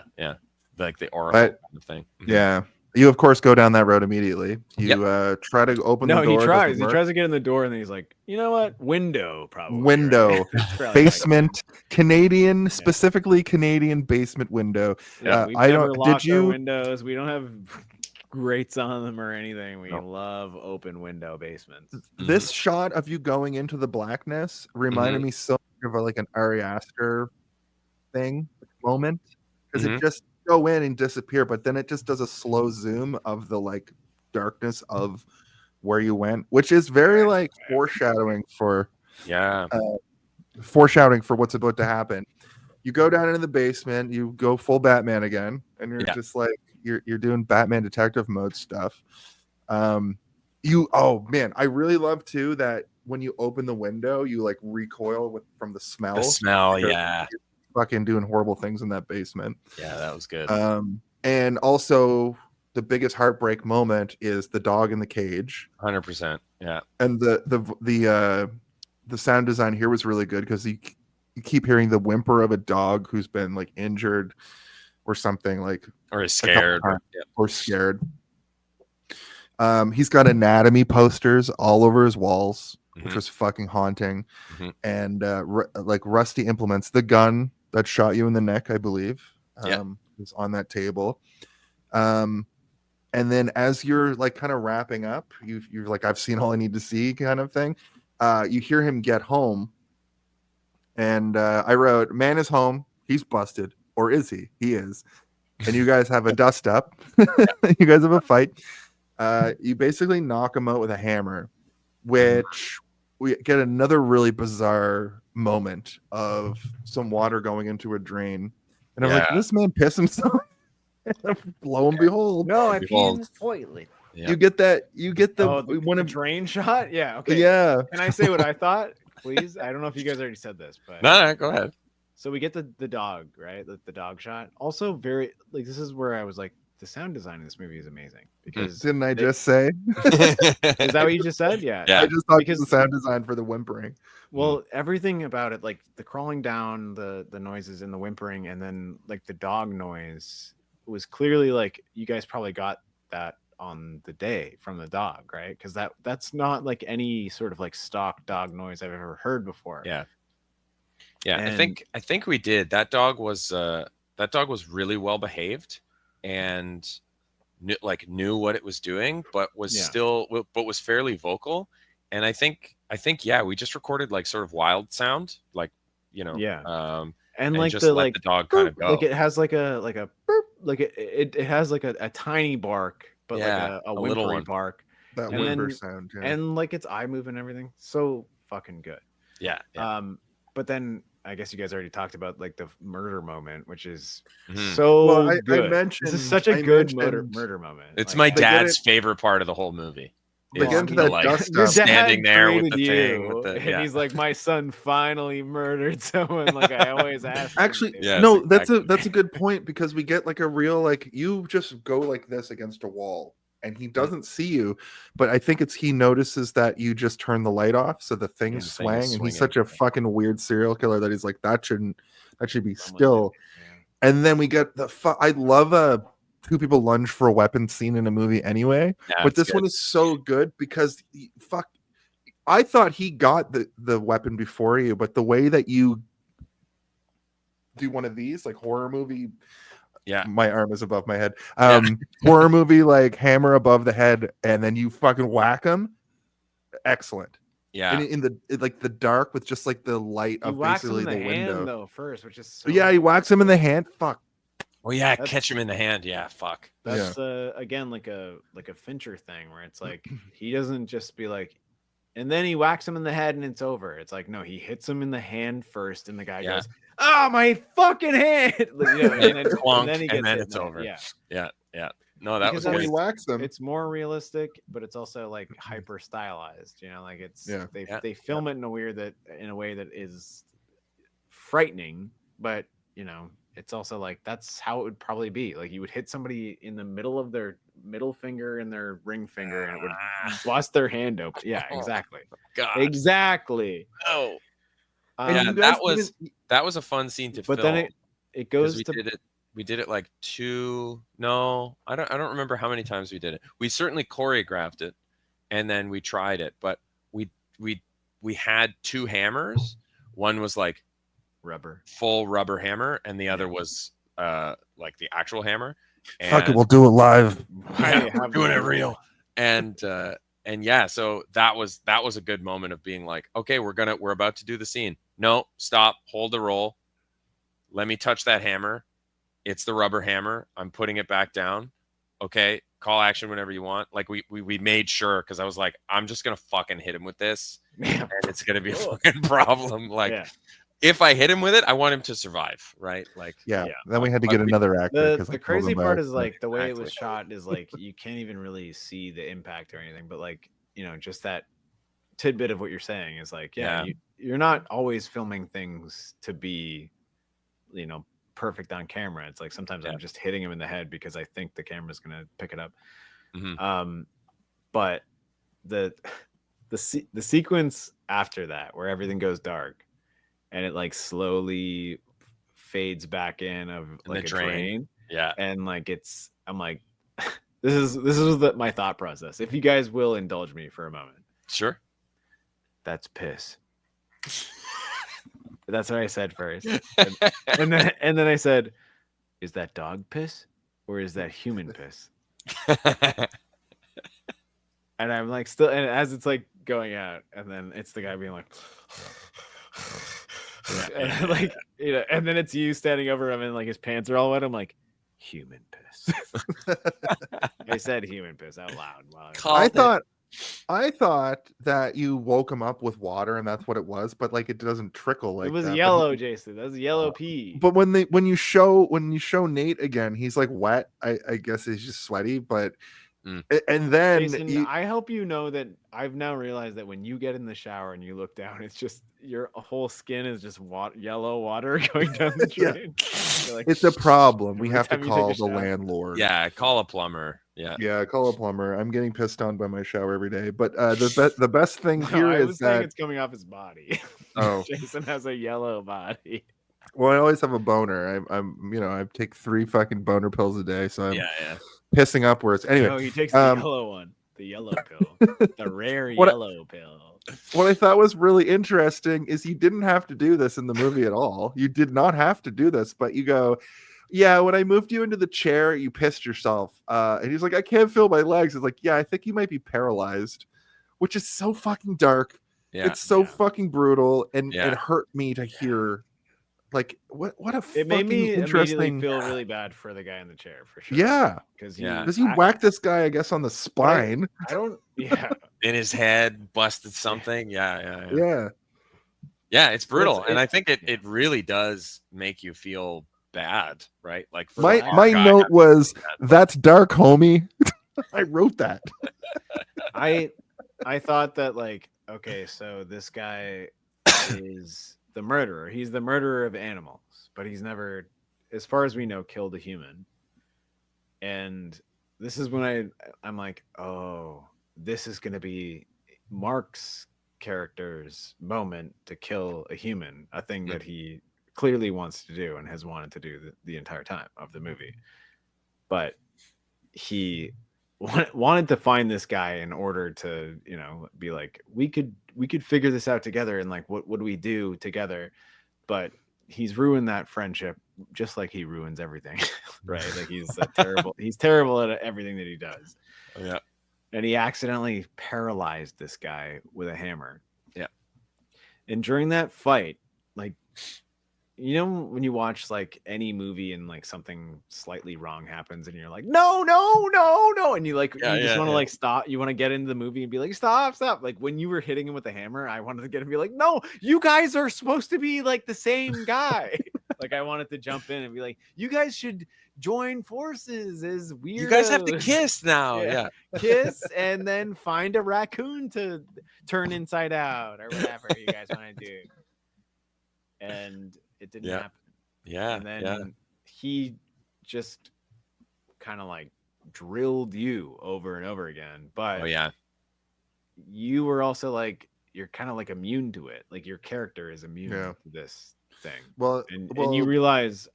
like the oracle kind of thing. Yeah. You, of course, go down that road immediately. You try to open the door. No, he tries. He tries to get in the door, and then he's like, you know what? Window, probably. Window. Right? Basement. Canadian, specifically Canadian basement window. Yeah, I don't. Did you? Windows. We don't have grates on them or anything. We love open window basements. This shot of you going into the blackness reminded me so much of like an Ari Aster thing moment, because it just go in and disappear, but then it just does a slow zoom of the like darkness of where you went, which is very like foreshadowing for what's about to happen. You go down into the basement, you go full Batman again, and you're just like you're doing Batman detective mode stuff. I really love too that when you open the window, you like recoil from the smell. The smell, yeah. Fucking doing horrible things in that basement. Yeah, that was good. And also the biggest heartbreak moment is the dog in the cage. 100%. Yeah. And the sound design here was really good because you keep hearing the whimper of a dog who's been like injured. or something, like, or is scared, or scared. He's got anatomy posters all over his walls, which was fucking haunting, and like rusty implements. The gun that shot you in the neck, I believe, is on that table. And then as you're like kind of wrapping up, you're like, I've seen all I need to see, kind of thing. You hear him get home, and I wrote, "Man is home. He's busted, or is he? He is." And you guys have a dust up. You guys have a fight. You basically knock him out with a hammer, which we get another really bizarre moment of some water going into a drain. And I'm like, did this man piss himself? Lo and behold. No, I peed in the toilet. Yeah. You get the the drain shot? Yeah. Okay. Yeah. Can I say what I thought, please? I don't know if you guys already said this, but no, go ahead. So we get the dog, right? The dog shot. Also very like this is where I was like, the sound design in this movie is amazing because didn't I just say? Is that what you just said? Yeah. I just thought because the sound design for the whimpering. Well, everything about it, like the crawling down, the noises and the whimpering, and then like the dog noise was clearly like you guys probably got that on the day from the dog, right? Because that's not like any sort of like stock dog noise I've ever heard before. Yeah. And I think we did. That dog was really well behaved and knew what it was doing, but was was fairly vocal. And I think we just recorded like sort of wild sound, like and like just let the dog kind of go. Like it has like a burp, like it has like a tiny bark, but like a little one bark. That whimper sound, and like its eye move and everything, so fucking good. Yeah. But then I guess you guys already taled about like the murder moment, which is so good. I mentioned this is such a good murder moment. It's my dad's favorite part of the whole movie. They get into that dust your standing there with the you, thing, and he's like, "My son finally murdered someone." Like I always ask. Actually, yes, that's a good point because we get like a real like you just go like this against a wall. And he doesn't see you, but I think he notices that you just turn the light off, so the thing's swaying. And he's such a fucking weird serial killer that he's like, that should be still. Yeah. And then we get I love a two people lunge for a weapon scene in a movie anyway, but this one is so good because I thought he got the weapon before you, but the way that you do one of these like horror movie. Yeah, my arm is above my head. Horror movie like hammer above the head, and then you fucking whack him. Excellent. Yeah, in the dark with just like the light of basically the window. Hand, though, first, which is he whacks him in the hand. Fuck. Well, yeah, catch him in the hand. Yeah, fuck. That's again like a Fincher thing where it's like he doesn't just be like, and then he whacks him in the head and it's over. It's like no, he hits him in the hand first, and the guy goes, "Oh, my fucking hand!" and then it's over. Yeah. No, that was good. He whacks them. It's more realistic, but it's also like hyper stylized. Like it's they film it in a way that is frightening, but it's also like that's how it would probably be. Like you would hit somebody in the middle of their middle finger and their ring finger, and it would bust their hand open. Yeah, exactly. God. Exactly. Oh. That was a fun scene to film. But then it goes to we did it like I don't remember how many times we did it. We certainly choreographed it and then we tried it, but we had two hammers. One was like full rubber hammer, and the other was like the actual hammer. And fuck it, we'll do it live. We're doing it real. And so that was a good moment of being like, okay, we're about to do the scene. No, stop, hold the roll. Let me touch that hammer. It's the rubber hammer. I'm putting it back down. Okay, call action whenever you want. Like we made sure, because I was like, I'm just gonna fucking hit him with this, and it's gonna be a fucking problem. Like, if I hit him with it, I want him to survive, right? Like, Then we had to get another actor. The crazy part is like the way it was shot is like you can't even really see the impact or anything, but like just that tidbit of what you're saying is like, you're not always filming things to be, perfect on camera. It's like sometimes I'm just hitting him in the head because I think the camera's gonna pick it up. But the sequence after that where everything goes dark and it like slowly fades back in of like a drain. Yeah. And like I'm like, this is my thought process. If you guys will indulge me for a moment. Sure. That's piss. That's what I said first. And then I said, is that dog piss or is that human piss? And I'm like still, and as it's like going out, and then it's the guy being like, and like, you know, and then it's you standing over him and like his pants are all wet. I'm like, human piss. I said human piss out loud. I thought that you woke him up with water and that's what it was, but like it doesn't trickle like it was that. yellow, Jason. That was yellow pee. But when you show Nate again, he's like wet. I guess he's just sweaty, but and then Jason, I hope you know that I've now realized that when you get in the shower and you look down, it's just your whole skin is just yellow water going down the drain. Like, it's a problem. We have to call the landlord. Yeah, call a plumber. Yeah, call a plumber. I'm getting pissed on by my shower every day. But the best thing here is that it's coming off his body. Oh, Jason has a yellow body. Well, I always have a boner. I take 3 fucking boner pills a day, so I'm pissing upwards. Anyway, no, he takes the yellow one, the yellow pill, the rare yellow pill. What I thought was really interesting is you didn't have to do this in the movie at all. You did not have to do this, but you go, yeah, when I moved you into the chair, you pissed yourself. And he's like, I can't feel my legs. It's like, yeah, I think you might be paralyzed, which is so fucking dark. Yeah, it's so fucking brutal, and it hurt me to hear. Like what a it made me interesting immediately feel really bad for the guy in the chair for sure. Yeah, because he whacked this guy, I guess, on the spine. I don't. In his head, busted something. Yeah. It's brutal, and I think it really does make you feel bad, right? Like my note was that's dark, homie. I wrote that. I thought that like, okay, so this guy is the murderer. He's the murderer of animals, but he's never, as far as we know, killed a human. And this is when I'm like, oh, this is going to be Mark's character's moment to kill a human, a thing that he clearly wants to do and has wanted to do the entire time of the movie. But he wanted to find this guy in order to, you know, be like, we could figure this out together, and like, what would we do together? But he's ruined that friendship just like he ruins everything. Right? Like he's terrible at everything that he does. Yeah. And he accidentally paralyzed this guy with a hammer. Yeah. And during that fight, like, you know, when you watch like any movie and like something slightly wrong happens and you're like, no. And you like, you just want to like stop. You want to get into the movie and be like, stop. Like when you were hitting him with the hammer, I wanted to get him and be like, no, you guys are supposed to be like the same guy. Like I wanted to jump in and be like, you guys should join forces as weirdos. You guys have to kiss now. Yeah. Kiss and then find a raccoon to turn inside out or whatever you guys want to do. And it didn't happen. Yeah. And then he just kind of like drilled you over and over again. But you were also like, you're kind of like immune to it. Like your character is immune to this thing. Well, and you realize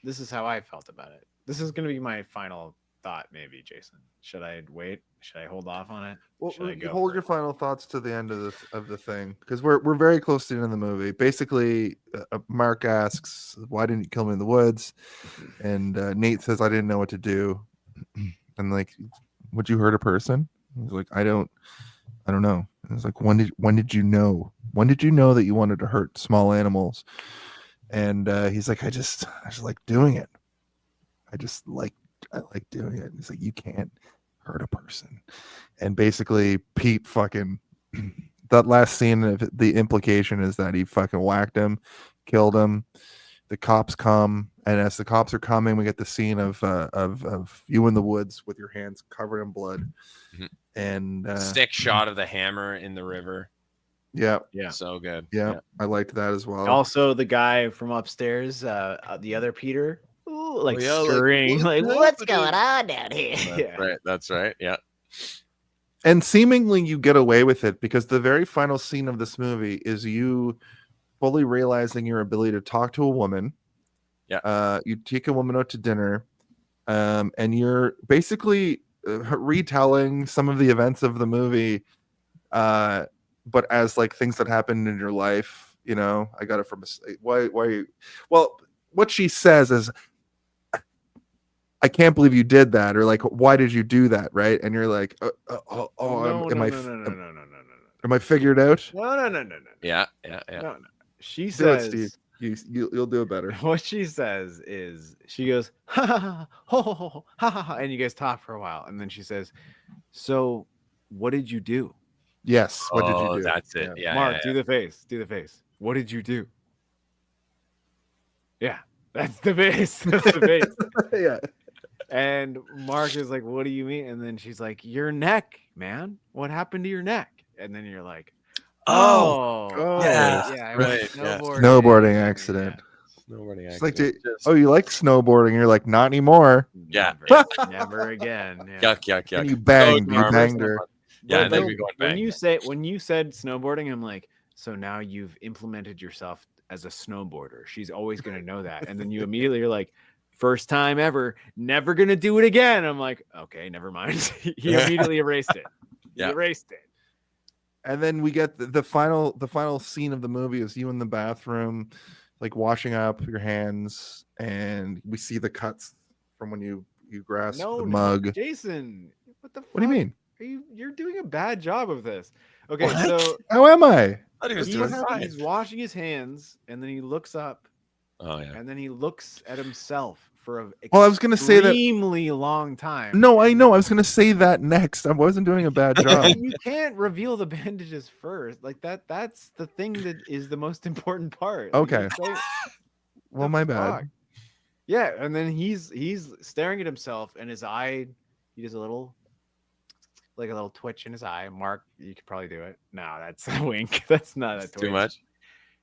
this is how I felt about it. This is going to be my final thought, maybe, Jason. Should I wait? Should I hold off on it? Well, hold your final thoughts to the end of the thing, because we're very close to the end of the movie. Basically, Mark asks, "Why didn't you kill me in the woods?" And Nate says, "I didn't know what to do." And like, would you hurt a person? He's like, I don't know. And it's like, when did you know? When did you know that you wanted to hurt small animals? And he's like, I just like doing it. I like doing it. And he's like, you can't hurt a person. And basically Pete fucking that last scene of the implication is that he fucking whacked him, killed him. The cops come, and as the cops are coming, we get the scene of you in the woods with your hands covered in blood. And stick shot of the hammer in the river. Yeah. So good. Yeah, I liked that as well. Also, the guy from upstairs, the other Peter, scurrying, like what's going on down here? That's right. Yeah. And seemingly you get away with it, because the very final scene of this movie is you fully realizing your ability to talk to a woman. Yeah. You take a woman out to dinner. and you're basically retelling some of the events of the movie, but as like things that happened in your life. You know, I got it from why well, what she says is, I can't believe you did that, or like, why did you do that, right? And you're like, am I figured out? No. Yeah. No. She Do says, it, Steve. You'll do it better. What she says is, she goes, ha ha ha, ho ho ho, ha ha ha, and you guys talk for a while, and then she says, so what did you do? Yes. What did you do? That's it. Yeah. Mark, do the face. Do the face. What did you do? Yeah, that's the face. That's the face. Yeah. And Mark is like, what do you mean? And then she's like, your neck, man. What happened to your neck? And then you're like, oh yeah, right. Snowboarding accident. Snowboarding accident. It's like, you like snowboarding? You're like, not anymore. Yeah. Never again. Yeah. Yuck. And you banged her. Yeah, then we going bang. When you said snowboarding, I'm like, so now you've implemented yourself as a snowboarder. She's always gonna know that. And then you immediately are like, first time ever, never gonna do it again. I'm like, okay, never mind. He immediately erased it. He erased it. And then we get the final scene of the movie is you in the bathroom, like washing up your hands, and we see the cuts from when you grasp the mug. Jason, what the fuck? What do you mean? You're doing a bad job of this. Okay, what? So how am I? He's washing his hands, and then he looks up. Oh yeah. And then he looks at himself for I was gonna say that extremely long time. No, I know. I was gonna say that next. I wasn't doing a bad job. You can't reveal the bandages first. Like that's the thing that is the most important part. Okay. Well, my bad. Yeah, and then he's staring at himself, and his eye, he does a little twitch in his eye. Mark, you could probably do it. No, that's a wink. That's not a twitch. Too much.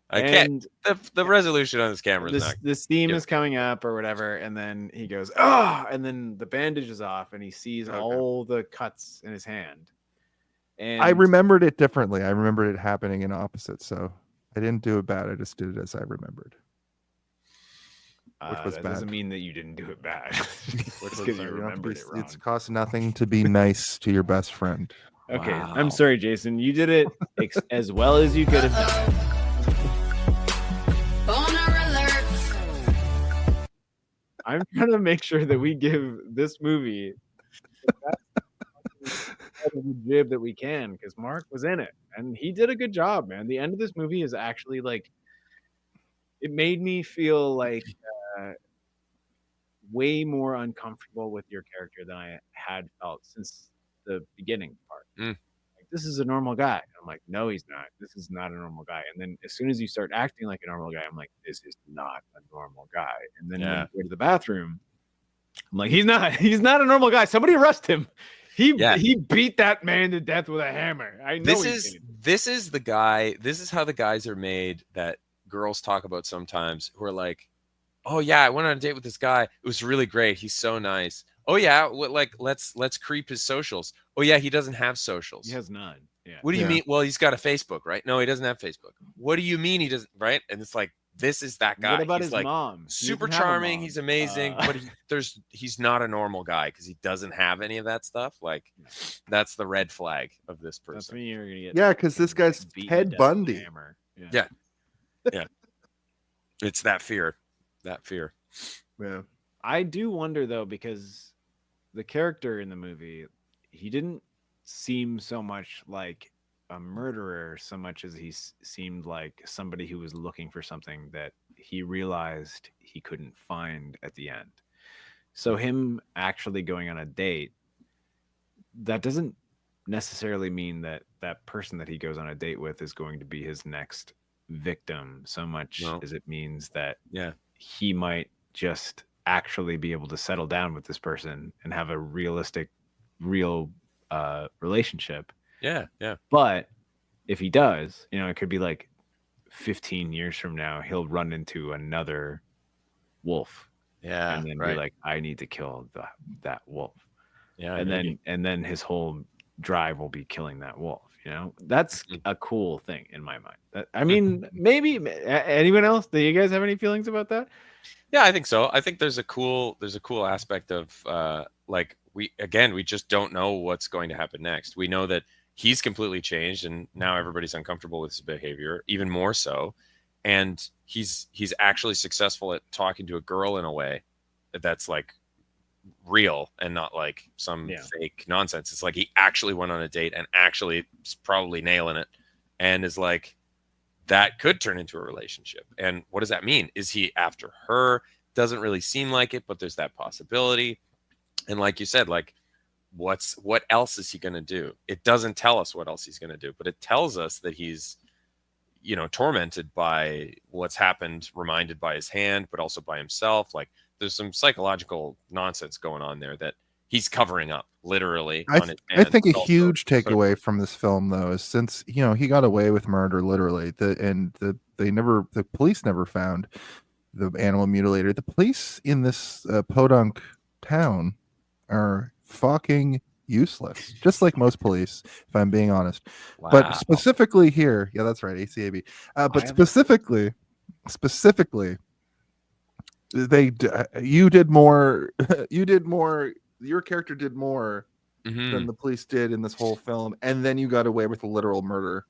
I can't. The resolution on this camera is not. The steam is coming up or whatever, and then he goes, and then the bandage is off, and he sees all the cuts in his hand. And I remembered it differently. I remembered it happening in opposite, so I didn't do it bad. I just did it as I remembered. Which was that bad. Doesn't mean that you didn't do it bad. It's because you remembered it wrong. It's cost nothing to be nice to your best friend. Okay, wow. I'm sorry, Jason. You did it as well as you could have done. I'm trying to make sure that we give this movie the jib that we can, because Mark was in it and he did a good job, man. The end of this movie is actually like, it made me feel like way more uncomfortable with your character than I had felt since the beginning part. Like, this is a normal guy. I'm like, no, he's not. This is not a normal guy. And then as soon as you start acting like a normal guy, I'm like, this is not a normal guy. And then when you go to the bathroom, I'm like, he's not a normal guy. Somebody arrest him. He beat that man to death with a hammer. I know this is the guy. This is how the guys are made that girls talk about sometimes, who are like, oh yeah, I went on a date with this guy. It was really great. He's so nice. Oh yeah, like let's creep his socials. Oh yeah, he doesn't have socials. He has none. Yeah. What do you mean? Well, he's got a Facebook, right? No, he doesn't have Facebook. What do you mean he doesn't? Right? And it's like, this is that guy. What about he's his mom? Super charming. He's amazing, but he's not a normal guy because he doesn't have any of that stuff. Like, that's the red flag of this person. That's when you're gonna get because this guy's Ted Bundy. Yeah. It's that fear. Yeah. I do wonder though, because the character in the movie, he didn't seem so much like a murderer so much as he seemed like somebody who was looking for something that he realized he couldn't find at the end. So him actually going on a date, that doesn't necessarily mean that that person that he goes on a date with is going to be his next victim so much as it means that he might just actually be able to settle down with this person and have a real relationship. But if he does, it could be like 15 years from now, he'll run into another wolf. And then be like, I need to kill that wolf. And then his whole drive will be killing that wolf. That's a cool thing in my mind. I mean, maybe anyone else? Do you guys have any feelings about that? Yeah, I think so. I think there's a cool aspect of like we just don't know what's going to happen next. We know that he's completely changed, and now everybody's uncomfortable with his behavior, even more so. And he's actually successful at talking to a girl in a way that's like real and not like some fake nonsense. It's like he actually went on a date and actually is probably nailing it, and is like, that could turn into a relationship. And what does that mean? Is he after her? Doesn't really seem like it, but there's that possibility. And like you said, like what else is he going to do? It doesn't tell us what else he's going to do, but it tells us that he's, you know, tormented by what's happened, reminded by his hand, but also by himself. Like there's some psychological nonsense going on there that he's covering up, literally. I think a huge takeaway from this film, though, is since he got away with murder, literally, the police never found the animal mutilator. The police in this podunk town are fucking useless, just like most police, if I'm being honest. Wow. But specifically here, yeah, that's right, ACAB. But specifically, you did more. Your character did more than the police did in this whole film, and then you got away with a literal murder.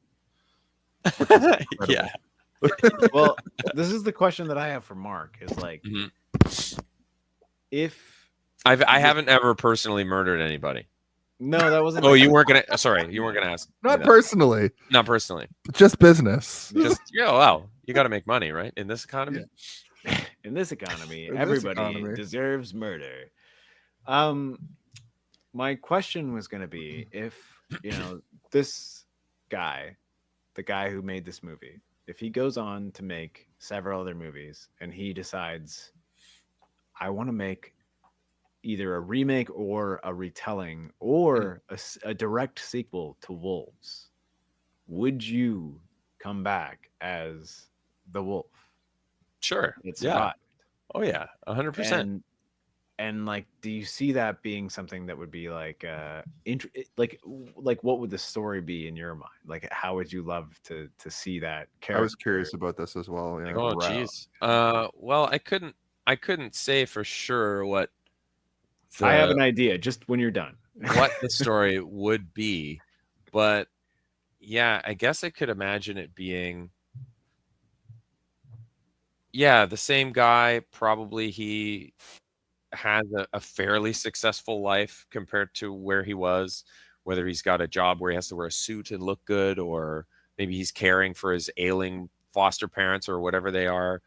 Yeah. Well, this is the question that I have for Mark. Is like, if I haven't ever personally murdered anybody. No, that wasn't. Oh, you weren't gonna. Sorry, you weren't gonna ask. Not personally. Not personally. Just business. Just well, you got to make money, right? In this economy. Yeah. In this economy, everybody deserves murder. My question was going to be, if this guy, the guy who made this movie, if he goes on to make several other movies and he decides, I want to make either a remake or a retelling or a direct sequel to Wolves, would you come back as the wolf? Sure. It's survived. Oh yeah, 100%. And like, do you see that being something that would be like, like what would the story be in your mind? Like, how would you love to see that character? I was curious about this as well. Yeah. Oh geez. Well, I couldn't say for sure what. I have an idea. Just when you're done, what the story would be, but yeah, I guess I could imagine it being. Yeah, the same guy. Probably he has a fairly successful life compared to where he was, whether he's got a job where he has to wear a suit and look good, or maybe he's caring for his ailing foster parents or whatever they are.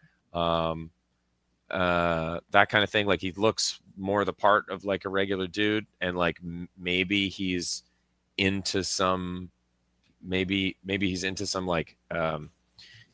That kind of thing. Like, he looks more the part of like a regular dude, and like maybe he's into some he's into some like the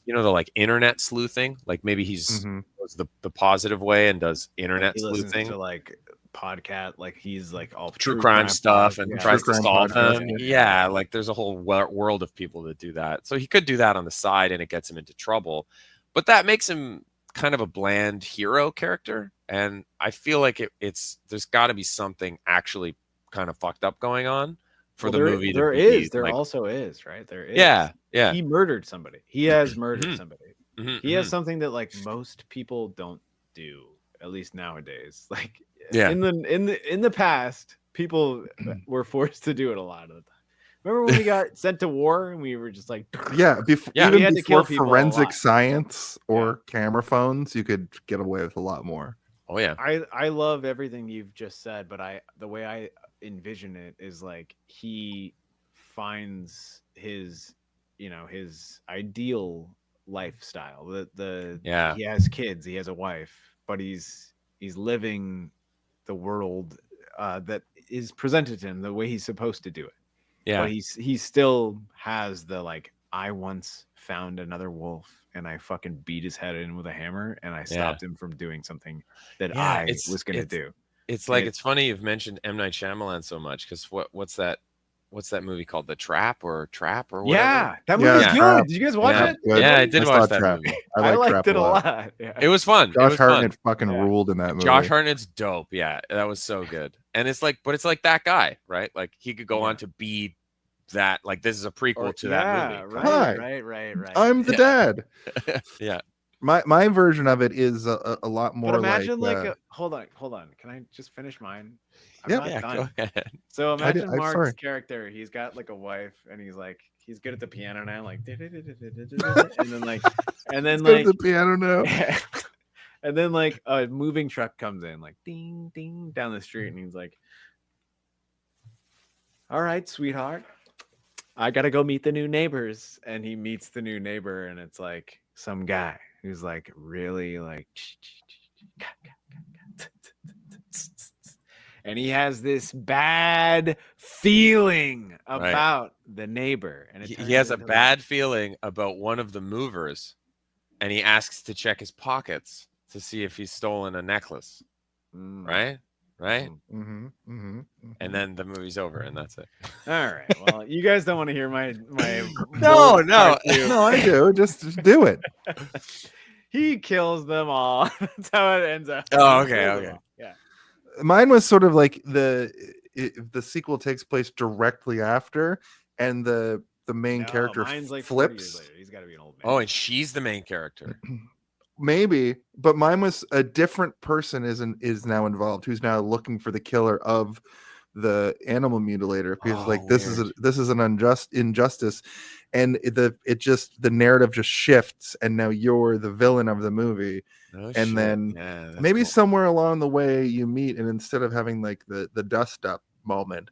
like internet sleuthing. Like maybe he's goes the positive way and does internet sleuthing, to like podcast, like he's like all true crime stuff and tries to solve them. Yeah, like there's a whole world of people that do that. So he could do that on the side and it gets him into trouble, but that makes him kind of a bland hero character. And I feel like there's got to be something actually kind of fucked up going on for the movie. There also is, right? There is. Yeah. He murdered somebody. He has murdered somebody. He has something that like most people don't do, at least nowadays. Like in the past, people were forced to do it a lot of the time. Remember when we got sent to war and we were just like, even before forensic science or camera phones, you could get away with a lot more. Oh yeah. I love everything you've just said, but the way I envision it is like he finds his ideal lifestyle. He has kids, he has a wife, but he's living the world that is presented to him the way he's supposed to do it. Yeah, but he still has the like, I once found another wolf and I fucking beat his head in with a hammer and I stopped him from doing something that I was going to do. It's like, it's funny you've mentioned M. Night Shyamalan so much, because what's that movie called? Trap or whatever? Yeah, that movie was good. Did you guys watch it? Yeah, I did watch that movie. I liked it a lot. Yeah. It was fun. Josh Hartnett fucking ruled in that movie. Josh Hartnett's dope. Yeah, that was so good. And it's like, but it's like that guy, right? Like he could go on to be that. Like this is a prequel to that movie. Right. I'm the dad. Yeah. My version of it is a lot more. But imagine like hold on. Can I just finish mine? I'm Yeah. not Yeah, done. go ahead. So imagine Mark's sorry. character. He's got like a wife, and he's good at the piano now, like, and then Let's go to the piano now. and then like a moving truck comes in, like ding ding down the street, and he's like, "All right, sweetheart, I gotta go meet the new neighbors." And he meets the new neighbor, and it's like some guy who's like really like, and he has this bad feeling about the neighbor, and he has a bad feeling about one of the movers, and he asks to check his pockets to see if he's stolen a necklace. Right? Mm-hmm. And then the movie's over, and that's it. All right. Well, you guys don't want to hear my no, I do. Just do it. He kills them all. That's how it ends up. Oh, okay. Yeah. Mine was sort of like the sequel takes place directly after, and the main character mine's like flips. 40 years later. He's got to be an old man. Oh, and she's the main character. Maybe, but mine was a different person is now involved, who's now looking for the killer of the animal mutilator, because this is an injustice, and the narrative just shifts, and now you're the villain of the movie. Then maybe somewhere along the way you meet, and instead of having like the dust up moment,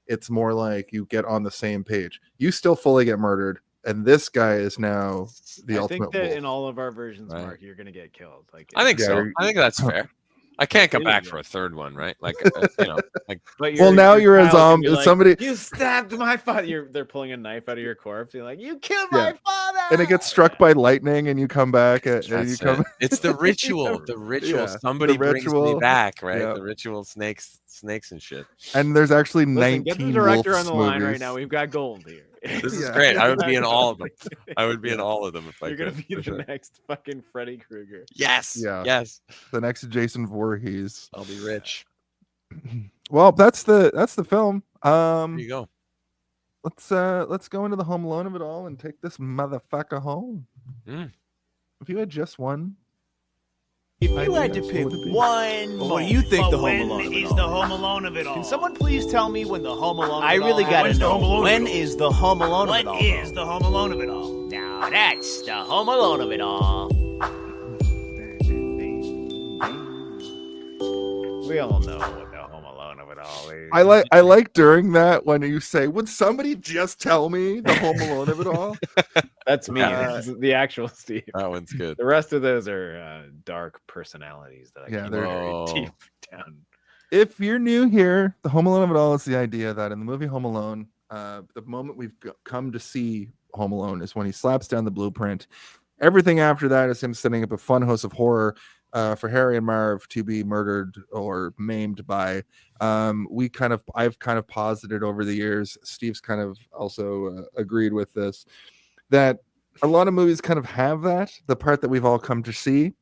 it's more like you get on the same page. You still fully get murdered, and this guy is now the ultimate I think that wolf. in all of our versions, Mark, you're gonna get killed. Like, I think so. I think that's fair. I can't come back for a third one, right? Like, like. But now you're a zombie. Like, somebody you stabbed my father. They're pulling a knife out of your corpse. You're like, you killed my father. And it gets struck by lightning, and you come back. It's the ritual. The ritual. Yeah, Somebody brings me back, right? Yeah. The ritual snakes and shit. And there's actually 19 get the director Wolves on the line movies. right now. We've got gold here. This is great. I would be in all of them. I would be in all of them if I could. You're gonna be the next fucking Freddy Krueger. Yes. Yeah. Yes. The next Jason Voorhees. I'll be rich. Well, that's the film. There you go. Let's go into the Home Alone of it all and take this motherfucker home. If you had just one. If you had to pick one, what do you think the Home Alone of it all? When is the Home Alone of it all? Can someone please tell me when the Home Alone of it all? I really gotta know. When is the Home Alone of it all? When is the Home Alone of it all? Now that's the Home Alone of it all. We all know what the Home Alone of it all is. I like during that when you say, "Would somebody just tell me the Home Alone of it all?" That's me. That's the actual Steve. That one's good. The rest of those are dark personalities that I keep very deep down. If you're new here, the Home Alone of it all is the idea that in the movie Home Alone, the moment we've come to see Home Alone is when he slaps down the blueprint. Everything after that is him setting up a fun house of horror for Harry and Marv to be murdered or maimed by. I've kind of posited over the years, Steve's kind of also agreed with this, that a lot of movies kind of have that, the part that we've all come to see.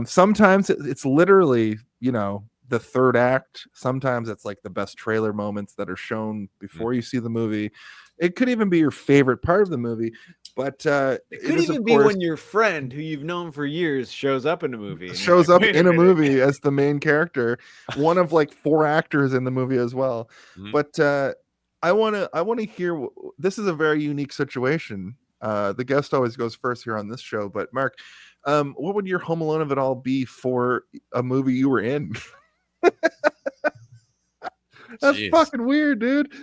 Sometimes it's literally, the third act. Sometimes it's like the best trailer moments that are shown before you see the movie. It could even be your favorite part of the movie, but it could even be when your friend who you've known for years shows up in a movie. Shows up in a movie as the main character, one of like 4 actors in the movie as well. But I want to hear. This is a very unique situation. The guest always goes first here on this show, but Mark, what would your Home Alone of it all be for a movie you were in? That's fucking weird, dude.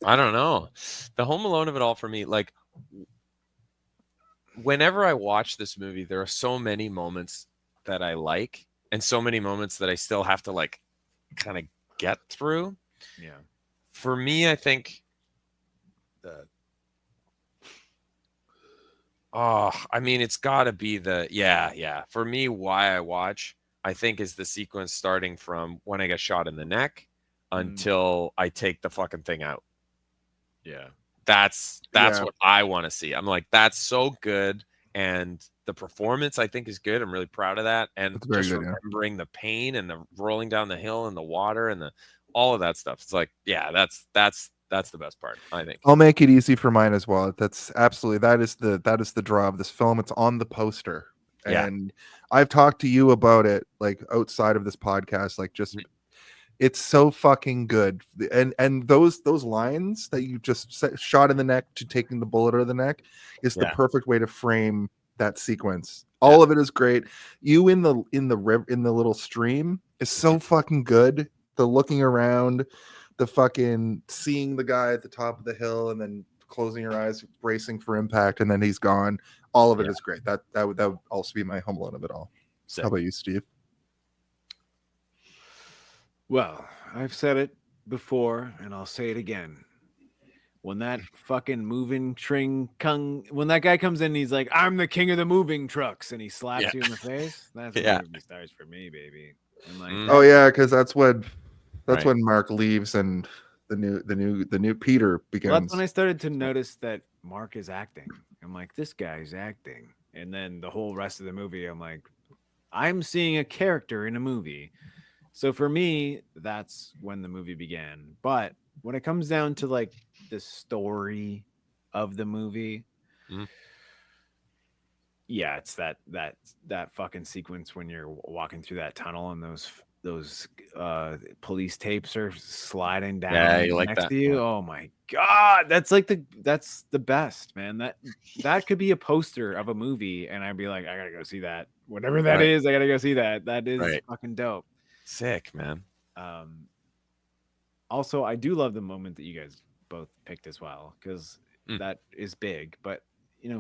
I don't know. The Home Alone of it all for me, like, whenever I watch this movie, there are so many moments that I like, and so many moments that I still have to like kind of get through. Yeah. For me, I think it's got to be for me, why I watch, I think, is the sequence starting from when I get shot in the neck until I take the fucking thing out. Yeah. That's what I want to see. I'm like, that's so good. And the performance, I think, is good. I'm really proud of that. And just remembering the pain and the rolling down the hill and the water and all of that stuff. It's like, that's the best part, I think. I'll make it easy for mine as well. That's absolutely, that is the draw of this film. It's on the poster. And I've talked to you about it like outside of this podcast, like just it's so fucking good. And those lines that you just shot in the neck to taking the bullet out of the neck is the perfect way to frame that sequence. All of it is great. You in the little stream is so fucking good. The looking around, the fucking seeing the guy at the top of the hill and then closing your eyes, bracing for impact, and then he's gone. All of it is great. That would also be my Home Alone of it all. Sick. How about you, Steve? Well, I've said it before and I'll say it again. When that fucking moving when that guy comes in, he's like, "I'm the king of the moving trucks," and he slaps you in the face. That's when movie stars for me, baby. And like, because that's when Mark leaves and the new Peter begins. Well, that's when I started to notice that Mark is acting. I'm like, this guy's acting, and then the whole rest of the movie, I'm like, I'm seeing a character in a movie. So for me, that's when the movie began. But when it comes down to like the story of the movie, it's that fucking sequence when you're walking through that tunnel and those police tapes are sliding down next to you. Oh my god, that's the best, man. That could be a poster of a movie, and I'd be like, I gotta go see that. Whatever that is, I gotta go see that. That is fucking dope. Sick, man. Also, I do love the moment that you guys both picked as well, because that is big. But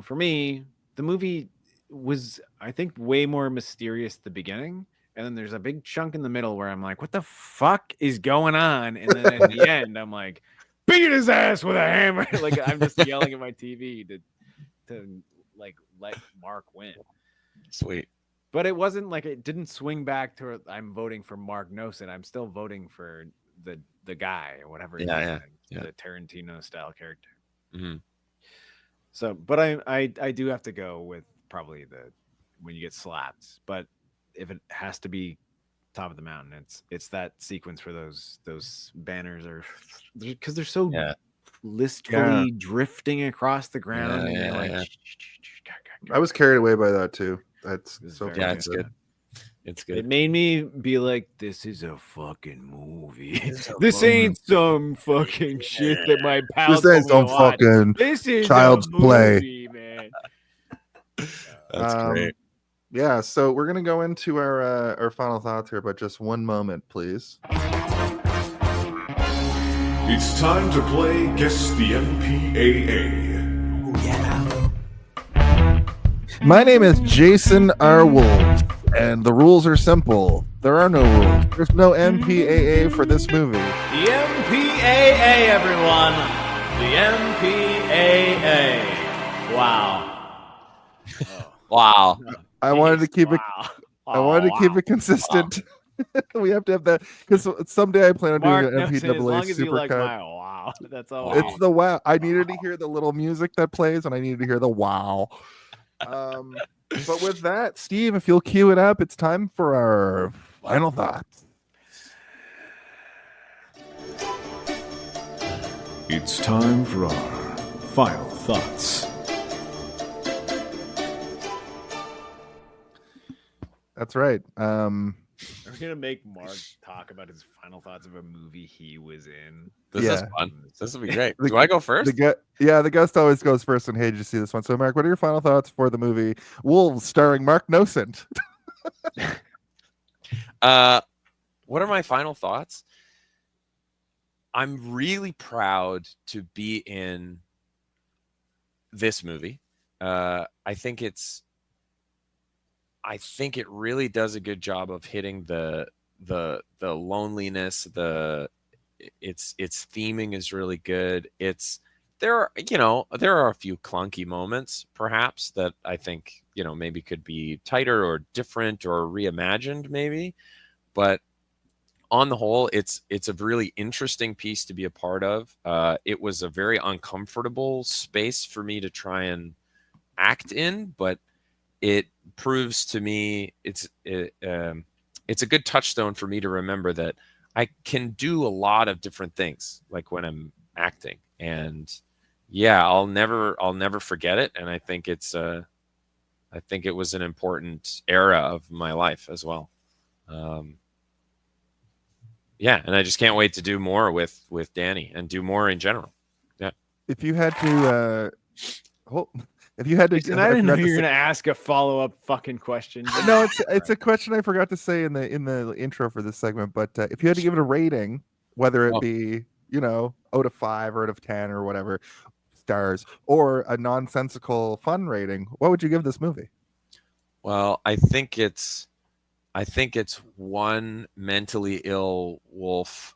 for me, the movie was, I think, way more mysterious at the beginning, and then there's a big chunk in the middle where I'm like, what the fuck is going on? And then at the end, I'm like, beat his ass with a hammer. Like, I'm just yelling at my TV to like let Mark win. Sweet. But it wasn't like, it didn't swing back to I'm voting for Mark Nocent. I'm still voting for the guy or whatever. The Tarantino style character. Mm-hmm. So, but I do have to go with probably when you get slapped. But if it has to be top of the mountain, it's that sequence where those banners are, because they're so listfully drifting across the ground. And you're like, I was carried away by that too. That's so it's good. It's good. It made me be like, this is a fucking movie. This ain't some fucking shit that my pals. This ain't some fucking child's play, man. That's great. Yeah, so we're gonna go into our final thoughts here, but just one moment, please. It's time to play Guess the MPAA. My name is Jason R. Wolf, and the rules are simple. There are no rules. There's no MPAA for this movie. The MPAA, everyone. The MPAA. Wow. Wow. I wanted to keep it consistent. We have to have that, because someday I plan on doing an MPAA supercut. That's all. It's the wow. I needed to hear the little music that plays, and I needed to hear the wow. But with that, Steve, if you'll cue it up, it's time for our final thoughts. It's time for our final thoughts. That's right. Are we gonna make Mark talk about his final thoughts of a movie he was in? This is fun. This will be great. Do I go first? The guest always goes first, and hey, did you see this one? So, Mark, what are your final thoughts for the movie Wolves, starring Mark Nocent? What are my final thoughts? I'm really proud to be in this movie. I think it really does a good job of hitting the loneliness. Its theming is really good. There are a few clunky moments perhaps that I think maybe could be tighter or different or reimagined maybe, but on the whole, it's a really interesting piece to be a part of. It was a very uncomfortable space for me to try and act in, but it proves to me it's a good touchstone for me to remember that I can do a lot of different things, like when I'm acting, and I'll never forget it. And I think it's I think it was an important era of my life as well. Yeah, and I just can't wait to do more with Danny and do more in general. Yeah. If you had to, if you had to, Jason, I didn't know you were going to ask a follow-up fucking question. No, it's a question I forgot to say in the intro for this segment. But if you had to give it a rating, whether it be out of 5 or out of 10 or whatever stars, or a nonsensical fun rating, what would you give this movie? Well, I think it's one mentally ill wolf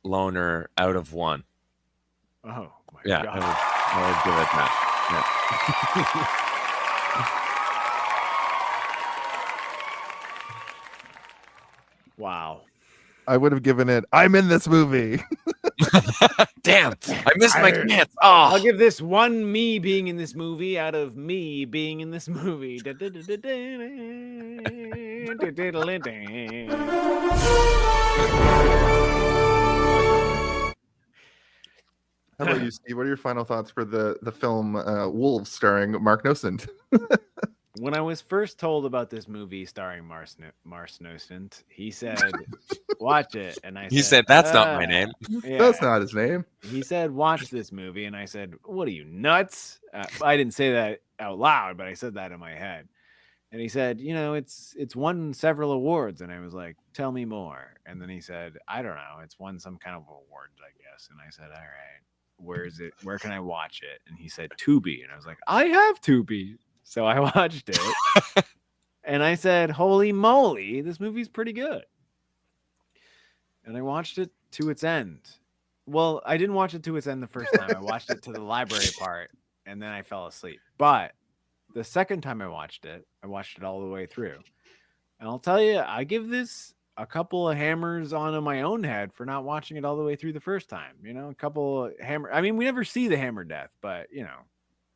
loner out of 1. Oh my God. I would give it that. Yeah. Wow. I would have given it, I'm in this movie. Damn, I missed my chance. Oh. I'll give this 1 me being in this movie out of me being in this movie. How about you, Steve? What are your final thoughts for the film Wolves starring Mark Nocent? When I was first told about this movie starring Mark Nocent, he said, watch it. And I said, that's not my name. Yeah. That's not his name. He said, watch this movie. And I said, what are you, nuts? I didn't say that out loud, but I said that in my head. And he said, it's won several awards. And I was like, tell me more. And then he said, I don't know. It's won some kind of awards, I guess. And I said, all right, where is it? Where can I watch it? And he said, Tubi. And I was like, I have Tubi. So I watched it. And I said, holy moly, this movie's pretty good. And I watched it to its end. Well, I didn't watch it to its end the first time. I watched it to the library part, and then I fell asleep. But the second time I watched it all the way through. And I'll tell you, I give this a couple of hammers on my own head for not watching it all the way through the first time. A couple of hammer. I mean, we never see the hammer death, but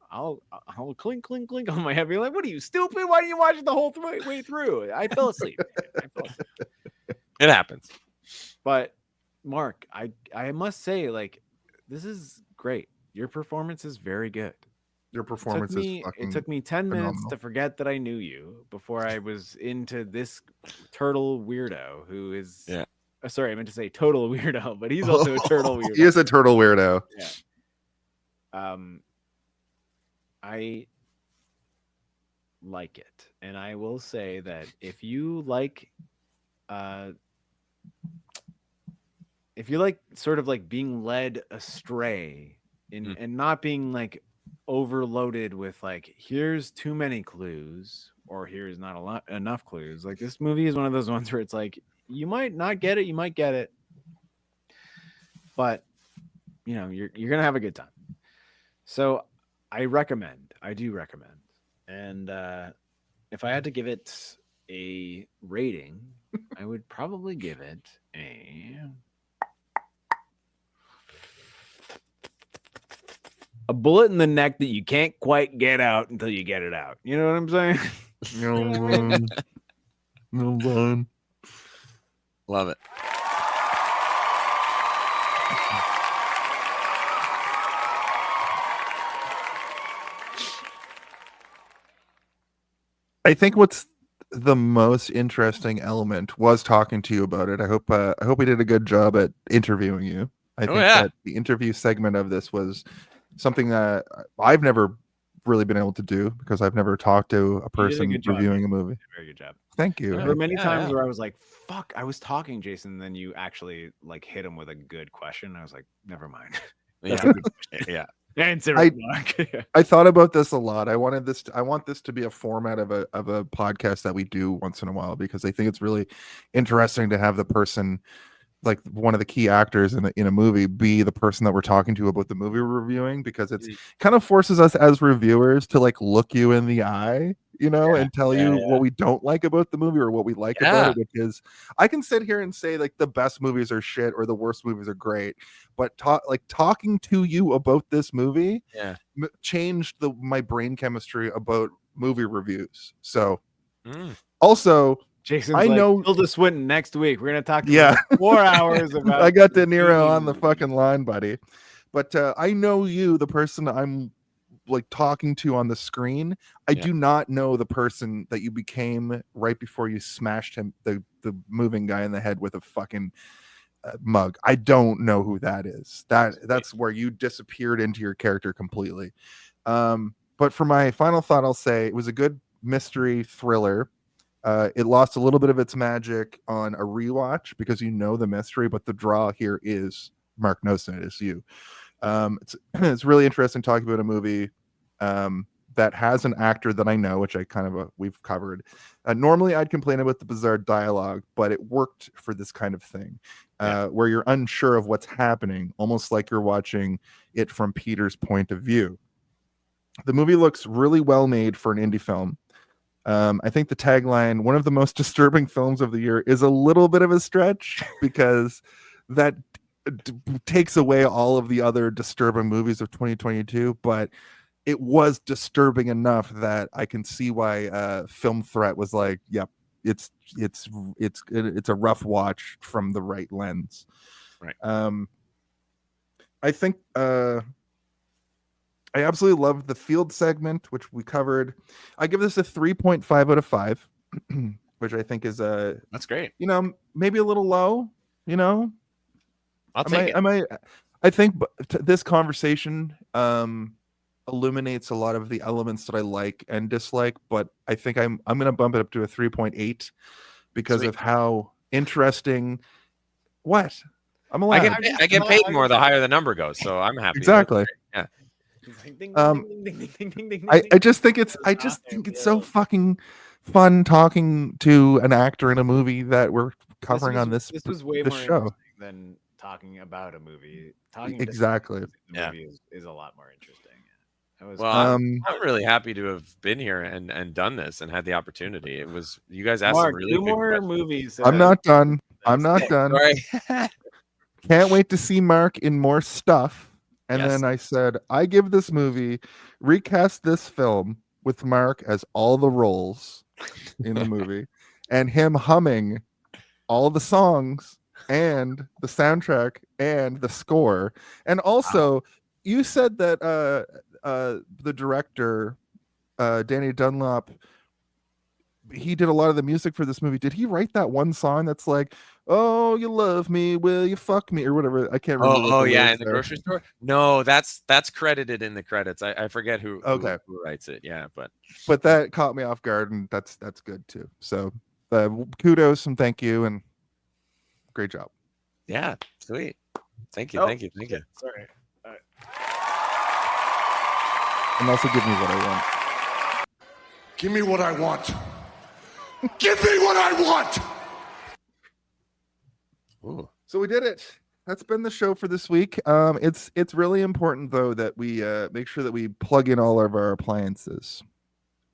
I'll clink, clink, clink on my head. Be like, what are you, stupid? Why didn't you watch it the whole way through? I fell asleep. It happens. But Mark, I must say, like, this is great. Your performance is very good. Your performance is fucking It took me 10 phenomenal. minutes to forget that I knew you before I was into this turtle weirdo who is... Yeah. Sorry, I meant to say total weirdo, but he's also a turtle weirdo. He is a turtle weirdo. Yeah. I like it, and I will say that if you like sort of like being led astray and not being like overloaded with like, here's too many clues or here's not enough clues, like, this movie is one of those ones where it's like, you might not get it, you might get it, but you're gonna have a good time. So I do recommend. And if I had to give it a rating, I would probably give it a bullet in the neck that you can't quite get out until you get it out. You know what I'm saying? No one. Love it. I think what's the most interesting element was talking to you about it. I hope we did a good job at interviewing you. I think that the interview segment of this was something that I've never really been able to do because I've never talked to a person reviewing a movie. Very good job. Thank you. There were many times where I was like, fuck, I was talking, Jason, and then you actually like hit him with a good question. I was like, never mind. Yeah. Answer, Mark. I thought about this a lot. I want this to be a format of a podcast that we do once in a while, because I think it's really interesting to have the person, like one of the key actors in a movie, be the person that we're talking to about the movie we're reviewing, because it's kind of forces us as reviewers to like look you in the eye, and tell you what we don't like about the movie or what we like about it. Because I can sit here and say like the best movies are shit or the worst movies are great, but talking to you about this movie changed my brain chemistry about movie reviews. So also, Jason's know Tilda Swinton next week. We're gonna talk to 4 hours about. I got De Niro on the fucking line, buddy. But I know you, the person I'm like talking to on the screen. I do not know the person that you became right before you smashed him, the moving guy in the head with a fucking mug. I don't know who that is. That's where you disappeared into your character completely. But for my final thought, I'll say it was a good mystery thriller. It lost a little bit of its magic on a rewatch because you know the mystery, but the draw here is Mark Nocent is you. It's really interesting talking about a movie that has an actor that I know, which I kind of we've covered. Normally, I'd complain about the bizarre dialogue, but it worked for this kind of thing, where you're unsure of what's happening, almost like you're watching it from Peter's point of view. The movie looks really well made for an indie film. I think the tagline, one of the most disturbing films of the year, is a little bit of a stretch because that takes away all of the other disturbing movies of 2022, but it was disturbing enough that I can see why Film Threat was like, yep, it's a rough watch from the right lens. Right. I think I absolutely loved the field segment, which we covered. I give this a 3.5 out of 5, which I think is that's great. Maybe a little low, I'll take it. I think this conversation illuminates a lot of the elements that I like and dislike, but I think I'm going to bump it up to a 3.8 because of how interesting. What? I'm allowed. I get paid more the higher the number goes, so I'm happy. Exactly. Yeah. I just think it's so fucking fun talking to an actor in a movie that we're covering on this. This was way more show than talking about a movie. Exactly. Movie is a lot more interesting. I'm really happy to have been here and done this and had the opportunity. It was, you guys asked Mark, some really good more movies. I'm not done. Sorry. Can't wait to see Mark in more stuff. And then I said, I give this movie, recast this film with Mark as all the roles in the movie and him humming all the songs and the soundtrack and the score. And also, you said that the director, Danny Dunlop, he did a lot of the music for this movie. Did he write that one song that's like, "Oh, you love me, will you fuck me," or whatever? I can't remember. Oh yeah, in the grocery store. No, that's credited in the credits. I forget who writes it. Yeah, but that caught me off guard, and that's good too. So kudos and thank you and great job. Yeah, sweet. Thank you. Sorry. All right. And also give me what I want. Give me what I want. Give me what I want. Ooh. So we did it. That's been the show for this week. It's really important though that we make sure that we plug in all of our appliances.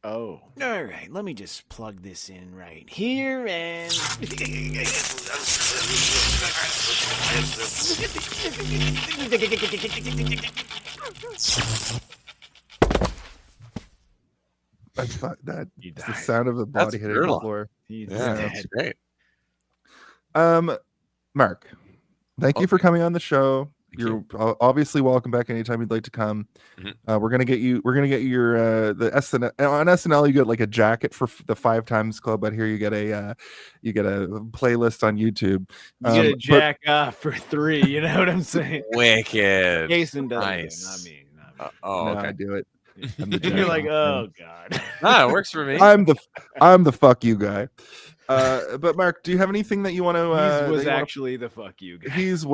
Oh. All right, let me just plug this in right here and That's the sound of the body hitting the floor. That's great. Mark, thank you for coming on the show. You're obviously welcome back anytime you'd like to come. Mm-hmm. We're gonna get you your the SNL on SNL. You get like a jacket for the 5 Times Club. Out here, you get a playlist on YouTube. You get a jack off for 3. You know what I'm saying? Wicked. Jason does nice. Not me. Okay. I do it. You're like, oh god. No, it works for me. I'm the fuck you guy. But Mark, do you have anything that you want to? Was actually the fuck you guy. Eyes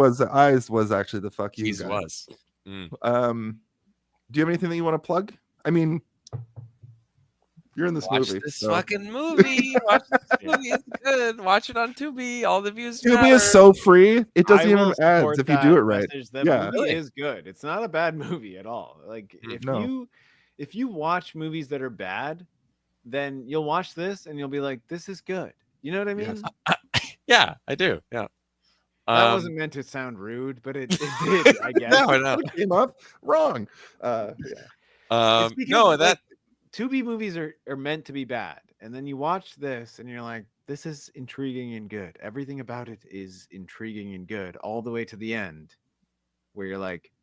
was actually the fuck you guy. Was. Do you have anything that you want to plug? I mean, you're in this movie. This fucking movie. Watch this movie. It's good. Watch it on Tubi. All the views. Tubi is so free. It doesn't even have ads if you do it right. That movie is good. It's not a bad movie at all. Like if you watch movies that are bad, then you'll watch this and you'll be like, this is good. You know what I mean? Yes. Yeah, I do. Yeah. That wasn't meant to sound rude, but it did, I guess. No, I know. It came up wrong. No, that Tubi movies are meant to be bad. And then you watch this and you're like, this is intriguing and good. Everything about it is intriguing and good all the way to the end where you're like,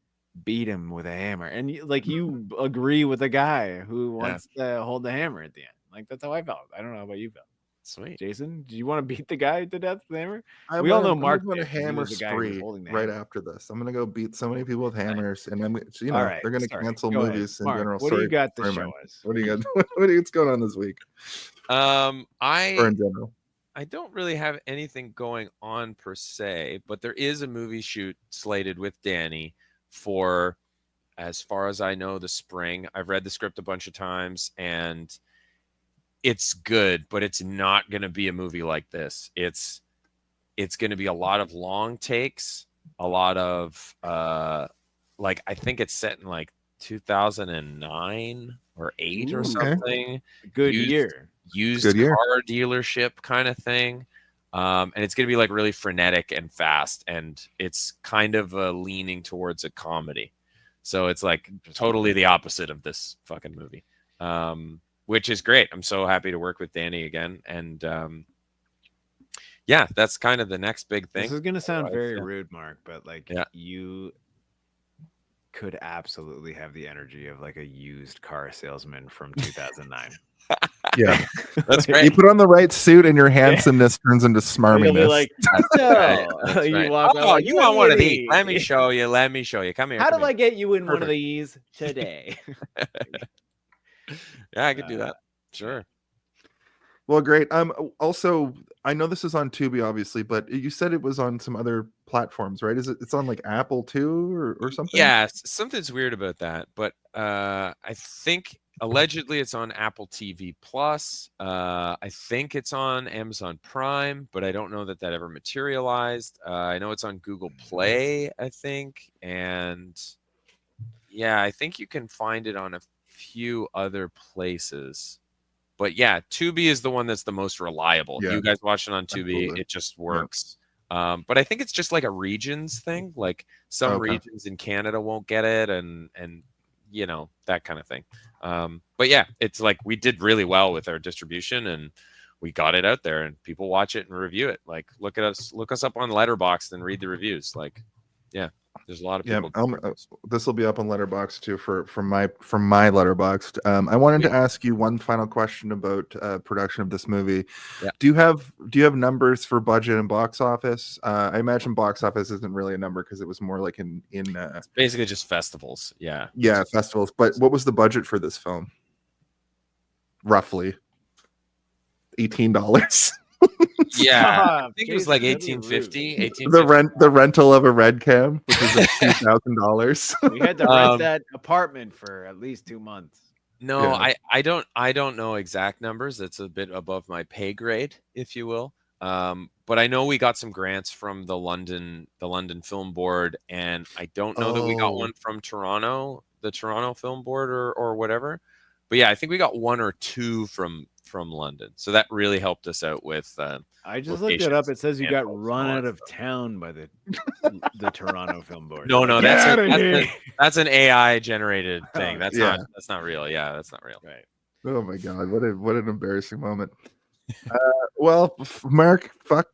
beat him with a hammer, and you agree with the guy who wants to hold the hammer at the end. Like that's how I felt. I don't know how about you felt. Sweet, Jason. Do you want to beat the guy to death with the hammer? We all know Mark I'm did, a hammer the guy spree right after this. I'm gonna go beat so many people with hammers, and they're gonna cancel movies in Mark, general. What do you got to show us? What do you got? What's going on this week? Or in general. I don't really have anything going on per se, but there is a movie shoot slated with Danny for, as far as I know, the spring. I've read the script a bunch of times, and it's good, but it's not going to be a movie like this. It's going to be a lot of long takes, a lot of I think it's set in like 2009 or 8 or something. Good year. Used car dealership kind of thing. And it's going to be like really frenetic and fast, and it's kind of leaning towards a comedy. So it's like totally the opposite of this fucking movie. Which is great. I'm so happy to work with Danny again. And that's kind of the next big thing. This is going to sound very rude, Mark, but you could absolutely have the energy of like a used car salesman from 2009. Yeah, that's great. You put on the right suit, and your handsomeness turns into smarminess. Like, you want one of these? Let me show you. Come here. How do I get you in one of these today? Yeah, I could do that. Sure. Well, great. Also, I know this is on Tubi, obviously, but you said it was on some other platforms, right? It's on like Apple too, or something? Yeah, something's weird about that, but I think allegedly it's on Apple TV Plus. I think it's on Amazon Prime, but I don't know that ever materialized. I know it's on Google Play, I think, and I think you can find it on a few other places. But Tubi is the one that's the most reliable. You guys watch it on Tubi. Absolutely. It just works. But I think it's just like a regions thing. Like some regions in Canada won't get it, and that kind of thing. But it's like we did really well with our distribution, and we got it out there, and people watch it and review it. Like look us up on Letterboxd and read the reviews. Like, there's a lot of people. This will be up on Letterboxd too from my Letterboxd. I wanted to ask you one final question about production of this movie. Yeah. Do you have numbers for budget and box office? I imagine box office isn't really a number because it was more like in it's basically just festivals. Yeah, festivals. But what was the budget for this film? Roughly $18. I think it was like $18.50. The rental of a red cam, which is like $2,000. We had to rent that apartment for at least 2 months. No, I don't know exact numbers. It's a bit above my pay grade, if you will. But I know we got some grants from the London Film Board, and I don't know that we got one from Toronto, the Toronto Film Board or whatever. But I think we got 1 or 2 from London, so that really helped us out with. I just looked it up. It says you got run out of town by the Toronto Film Board. No, that's an AI generated thing. That's not real. Yeah, that's not real. Right. Oh my god, what an embarrassing moment. Well, Mark, fuck.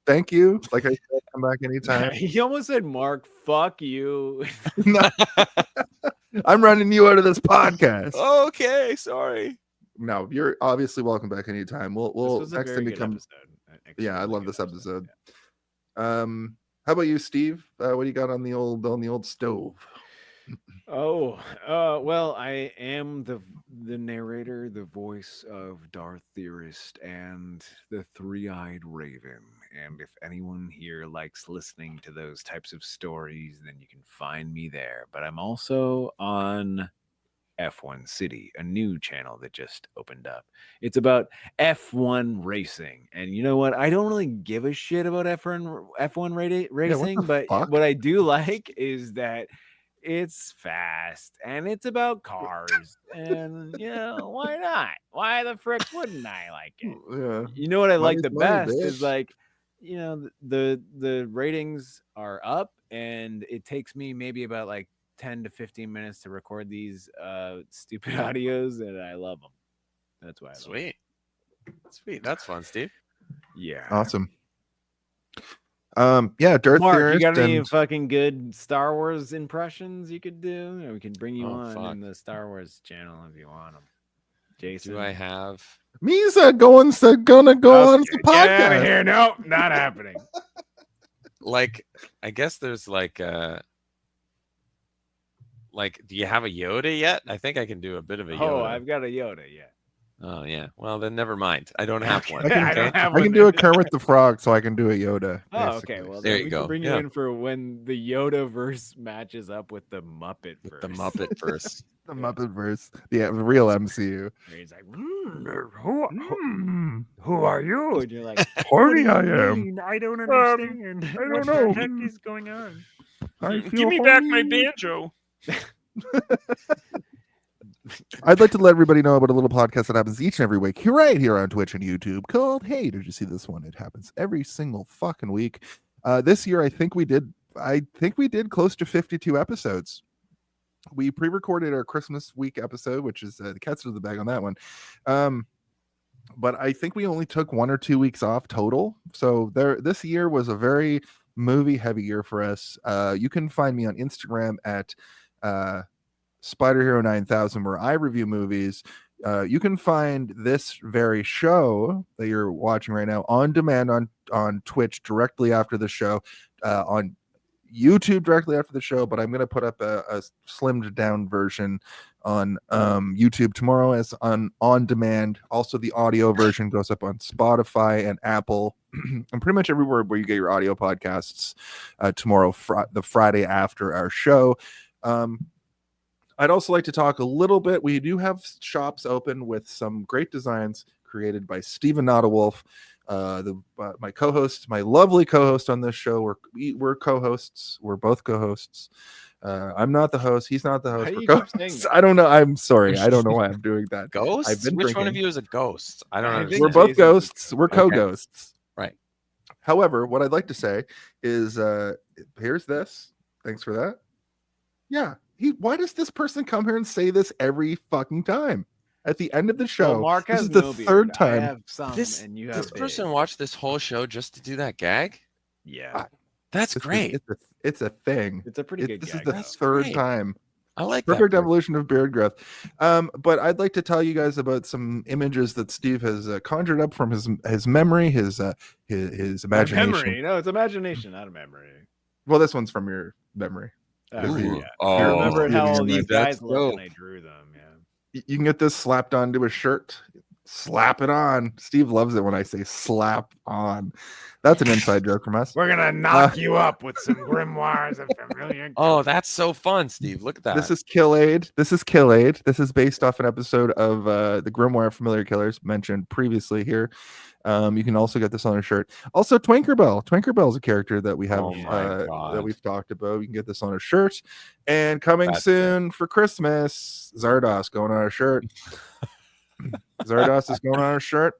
Thank you. Like I said, come back anytime. He almost said, Mark, fuck you. I'm running you out of this podcast. Okay, sorry. No, you're obviously welcome back anytime. We'll next time you come. Episode. I love this episode. How about you, Steve? What do you got on the old stove? Well, I am the narrator, the voice of Darth Theorist and the Three-Eyed Raven. And if anyone here likes listening to those types of stories, then you can find me there. But I'm also on F1 City, a new channel that just opened up. It's about F1 racing. And you know what? I don't really give a shit about F1 racing, but what I do like is that it's fast and it's about cars. And why not? Why the frick wouldn't I like it? Yeah. You know what I like the best is like, the ratings are up, and it takes me maybe about like 10 to 15 minutes to record these stupid audios, and I love them. That's why. Sweet. That's fun, Steve. Yeah. Awesome. Yeah, Darth Mark, Theorist. You got any fucking good Star Wars impressions you could do? We can bring you on in the Star Wars channel if you want them. Jason, do I have? Misa gonna go on the podcast. Get out of here! No, not happening. Like, I guess there's like, do you have a Yoda yet? I think I can do a bit of a Yoda. Oh, I've got a Yoda. Yeah. Oh yeah. Well, then never mind. I don't have one. I can do a Kermit the Frog, so I can do a Yoda. Oh, okay. Well, there you go. Can bring you in for when the Yoda verse matches up with the Muppet verse. The Muppet verse. The Muppet verse. Yeah, the real MCU. He's like, who are you? And you're like, horny I am. I don't understand. I don't know. What the heck is going on? Give me back my banjo. I'd like to let everybody know about a little podcast that happens each and every week right here on Twitch and YouTube called Hey, Did You See This One? It happens every single fucking week. This year, I think we did close to 52 episodes. We pre-recorded our Christmas week episode, which is the cat's out of the bag on that one. But I think we only took 1 or 2 weeks off total. So this year was a very movie heavy year for us. You can find me on Instagram at Spider Hero 9000, where I review movies. You can find this very show that you're watching right now on demand on Twitch directly after the show, on YouTube directly after the show, but I'm going to put up a slimmed down version on YouTube tomorrow as on demand. Also, the audio version goes up on Spotify and Apple and pretty much everywhere where you get your audio podcasts tomorrow, the Friday after our show. I'd also like to talk a little bit. We do have shops open with some great designs created by Stephen Nottawolf, my co-host, my lovely co-host on this show. We're co-hosts. We're both co-hosts. I'm not the host. He's not the host. We're co-hosts. I don't know. I'm sorry. I don't know why I'm doing that. Ghost? Which one of you is a ghost? I don't know. We're both ghosts. We're co-ghosts. Right. However, what I'd like to say is, here's this. Thanks for that. Yeah. Why does this person come here and say this every fucking time? At the end of the show, Mark this is the third time. I have some, and you have this person watched this whole show just to do that gag? Yeah. That's great. It's a thing. It's a pretty good gag. This is the third time. I like perfect evolution of beard growth. But I'd like to tell you guys about some images that Steve has conjured up from his memory, his imagination. Memory? No, it's imagination, not a memory. Well, this one's from your memory. I remember how all these guys look when I drew them. Yeah. You can get this slapped onto a shirt. Slap it on. Steve loves it when I say slap on. That's an inside joke from us. We're gonna knock you up with some grimoires of familiar. Oh, that's so fun, Steve. Look at that. This is Kill Aid. This is based off an episode of the Grimoire Familiar Killers mentioned previously here. You can also get this on a shirt. Also, Twinkerbell. Twinkerbell is a character that we have that we've talked about. You can get this on a shirt. And coming soon for Christmas, Zardos going on a shirt. Zardos is going on a shirt.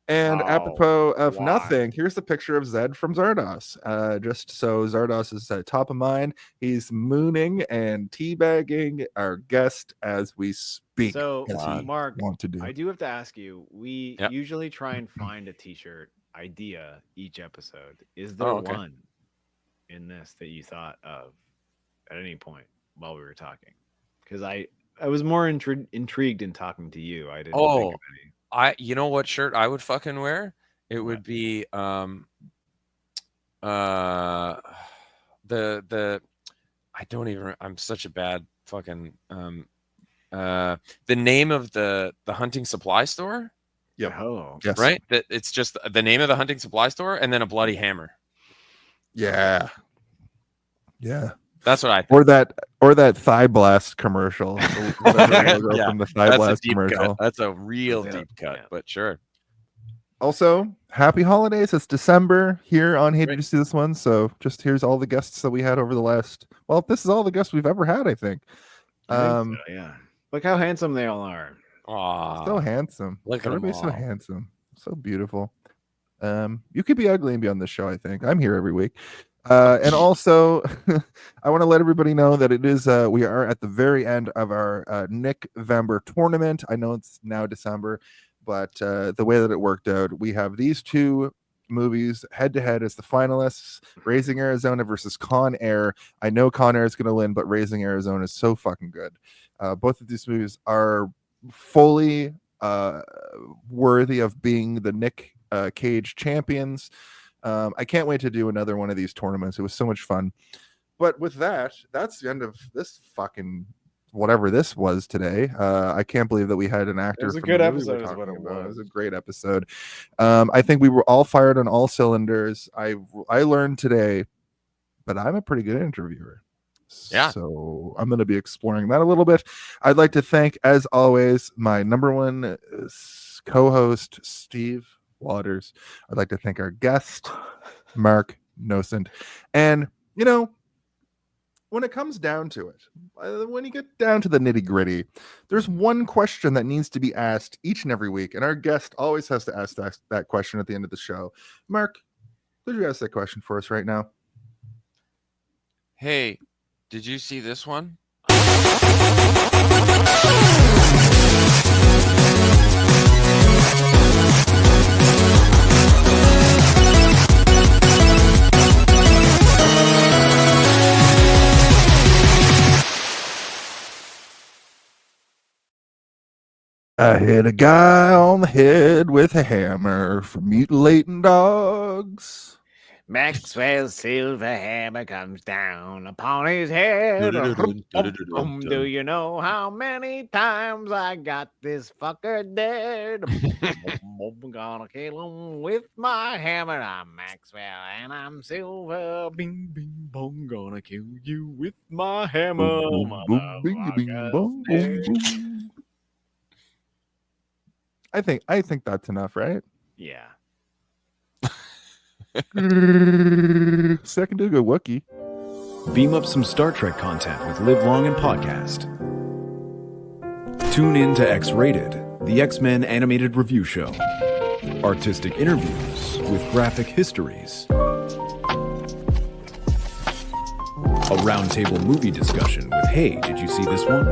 And apropos of nothing, here's the picture of Zed from Zardos. Just so Zardos is top of mind, he's mooning and teabagging our guest as we speak. So, Mark, I do have to ask you, we usually try and find a t-shirt idea each episode. Is there one in this that you thought of at any point while we were talking? Because I was more intrigued in talking to you. I didn't think of any. You know what shirt I would fucking wear? It would be the I don't even, I'm such a bad fucking the name of the hunting supply store. Yeah. Oh, yes. Right. That it's just the name of the hunting supply store and then a bloody hammer. Yeah. Yeah. That's what I think. Or that Thigh Blast commercial. From the Thigh Blast commercial. That's a real deep cut, but sure. Also, happy holidays. It's December here on Hey, Did You See This One? So just here's all the guests that we had over the last, this is all the guests we've ever had, I think. Yeah. Look how handsome they all are. Aww. So handsome. Everybody's so handsome. So beautiful. You could be ugly and be on this show, I think. I'm here every week. And also, I want to let everybody know that it is we are at the very end of our Nick-Vember tournament. I know it's now December, but the way that it worked out, we have these two movies head to head as the finalists. Raising Arizona versus Con Air. I know Con Air is going to win, but Raising Arizona is so fucking good. Both of these movies are fully worthy of being the Nick Cage champions. I can't wait to do another one of these tournaments. It was so much fun. But with that, that's the end of this fucking whatever this was today. I can't believe that we had an actor. It was a from good the movie episode, we're is what talking it about. was. It was a great episode. I think we were all fired on all cylinders. I learned today, but I'm a pretty good interviewer. Yeah. So I'm going to be exploring that a little bit. I'd like to thank, as always, my number one co-host, Steve Waters. I'd like to thank our guest, Mark Nocent. And, you know, when it comes down to it, when you get down to the nitty-gritty, there's one question that needs to be asked each and every week, and our guest always has to ask that question at the end of the show. Mark, could you ask that question for us right now? Hey, did you see this one? I hit a guy on the head with a hammer for mutilating dogs. Maxwell's silver hammer comes down upon his head. Do you know how many times I got this fucker dead? I'm gonna kill him with my hammer. I'm Maxwell and I'm silver. Bing, bing, bong. Gonna kill you with my hammer. Bing, bing, bong, bong, bong. I think that's enough, right? Yeah. Second to go Wookie. Beam up some Star Trek content with Live Long and Podcast. Tune in to X-Rated, the X-Men animated review show. Artistic interviews with graphic histories. A roundtable movie discussion with Hey, did you see this one?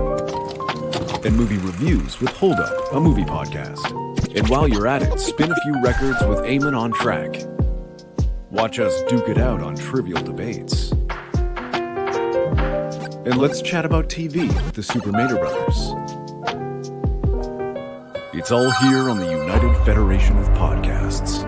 And movie reviews with Hold Up, a movie podcast. And while you're at it, spin a few records with Eamon on Track. Watch us duke it out on trivial debates. And let's chat about TV with the Super Mater Brothers. It's all here on the United Federation of Podcasts.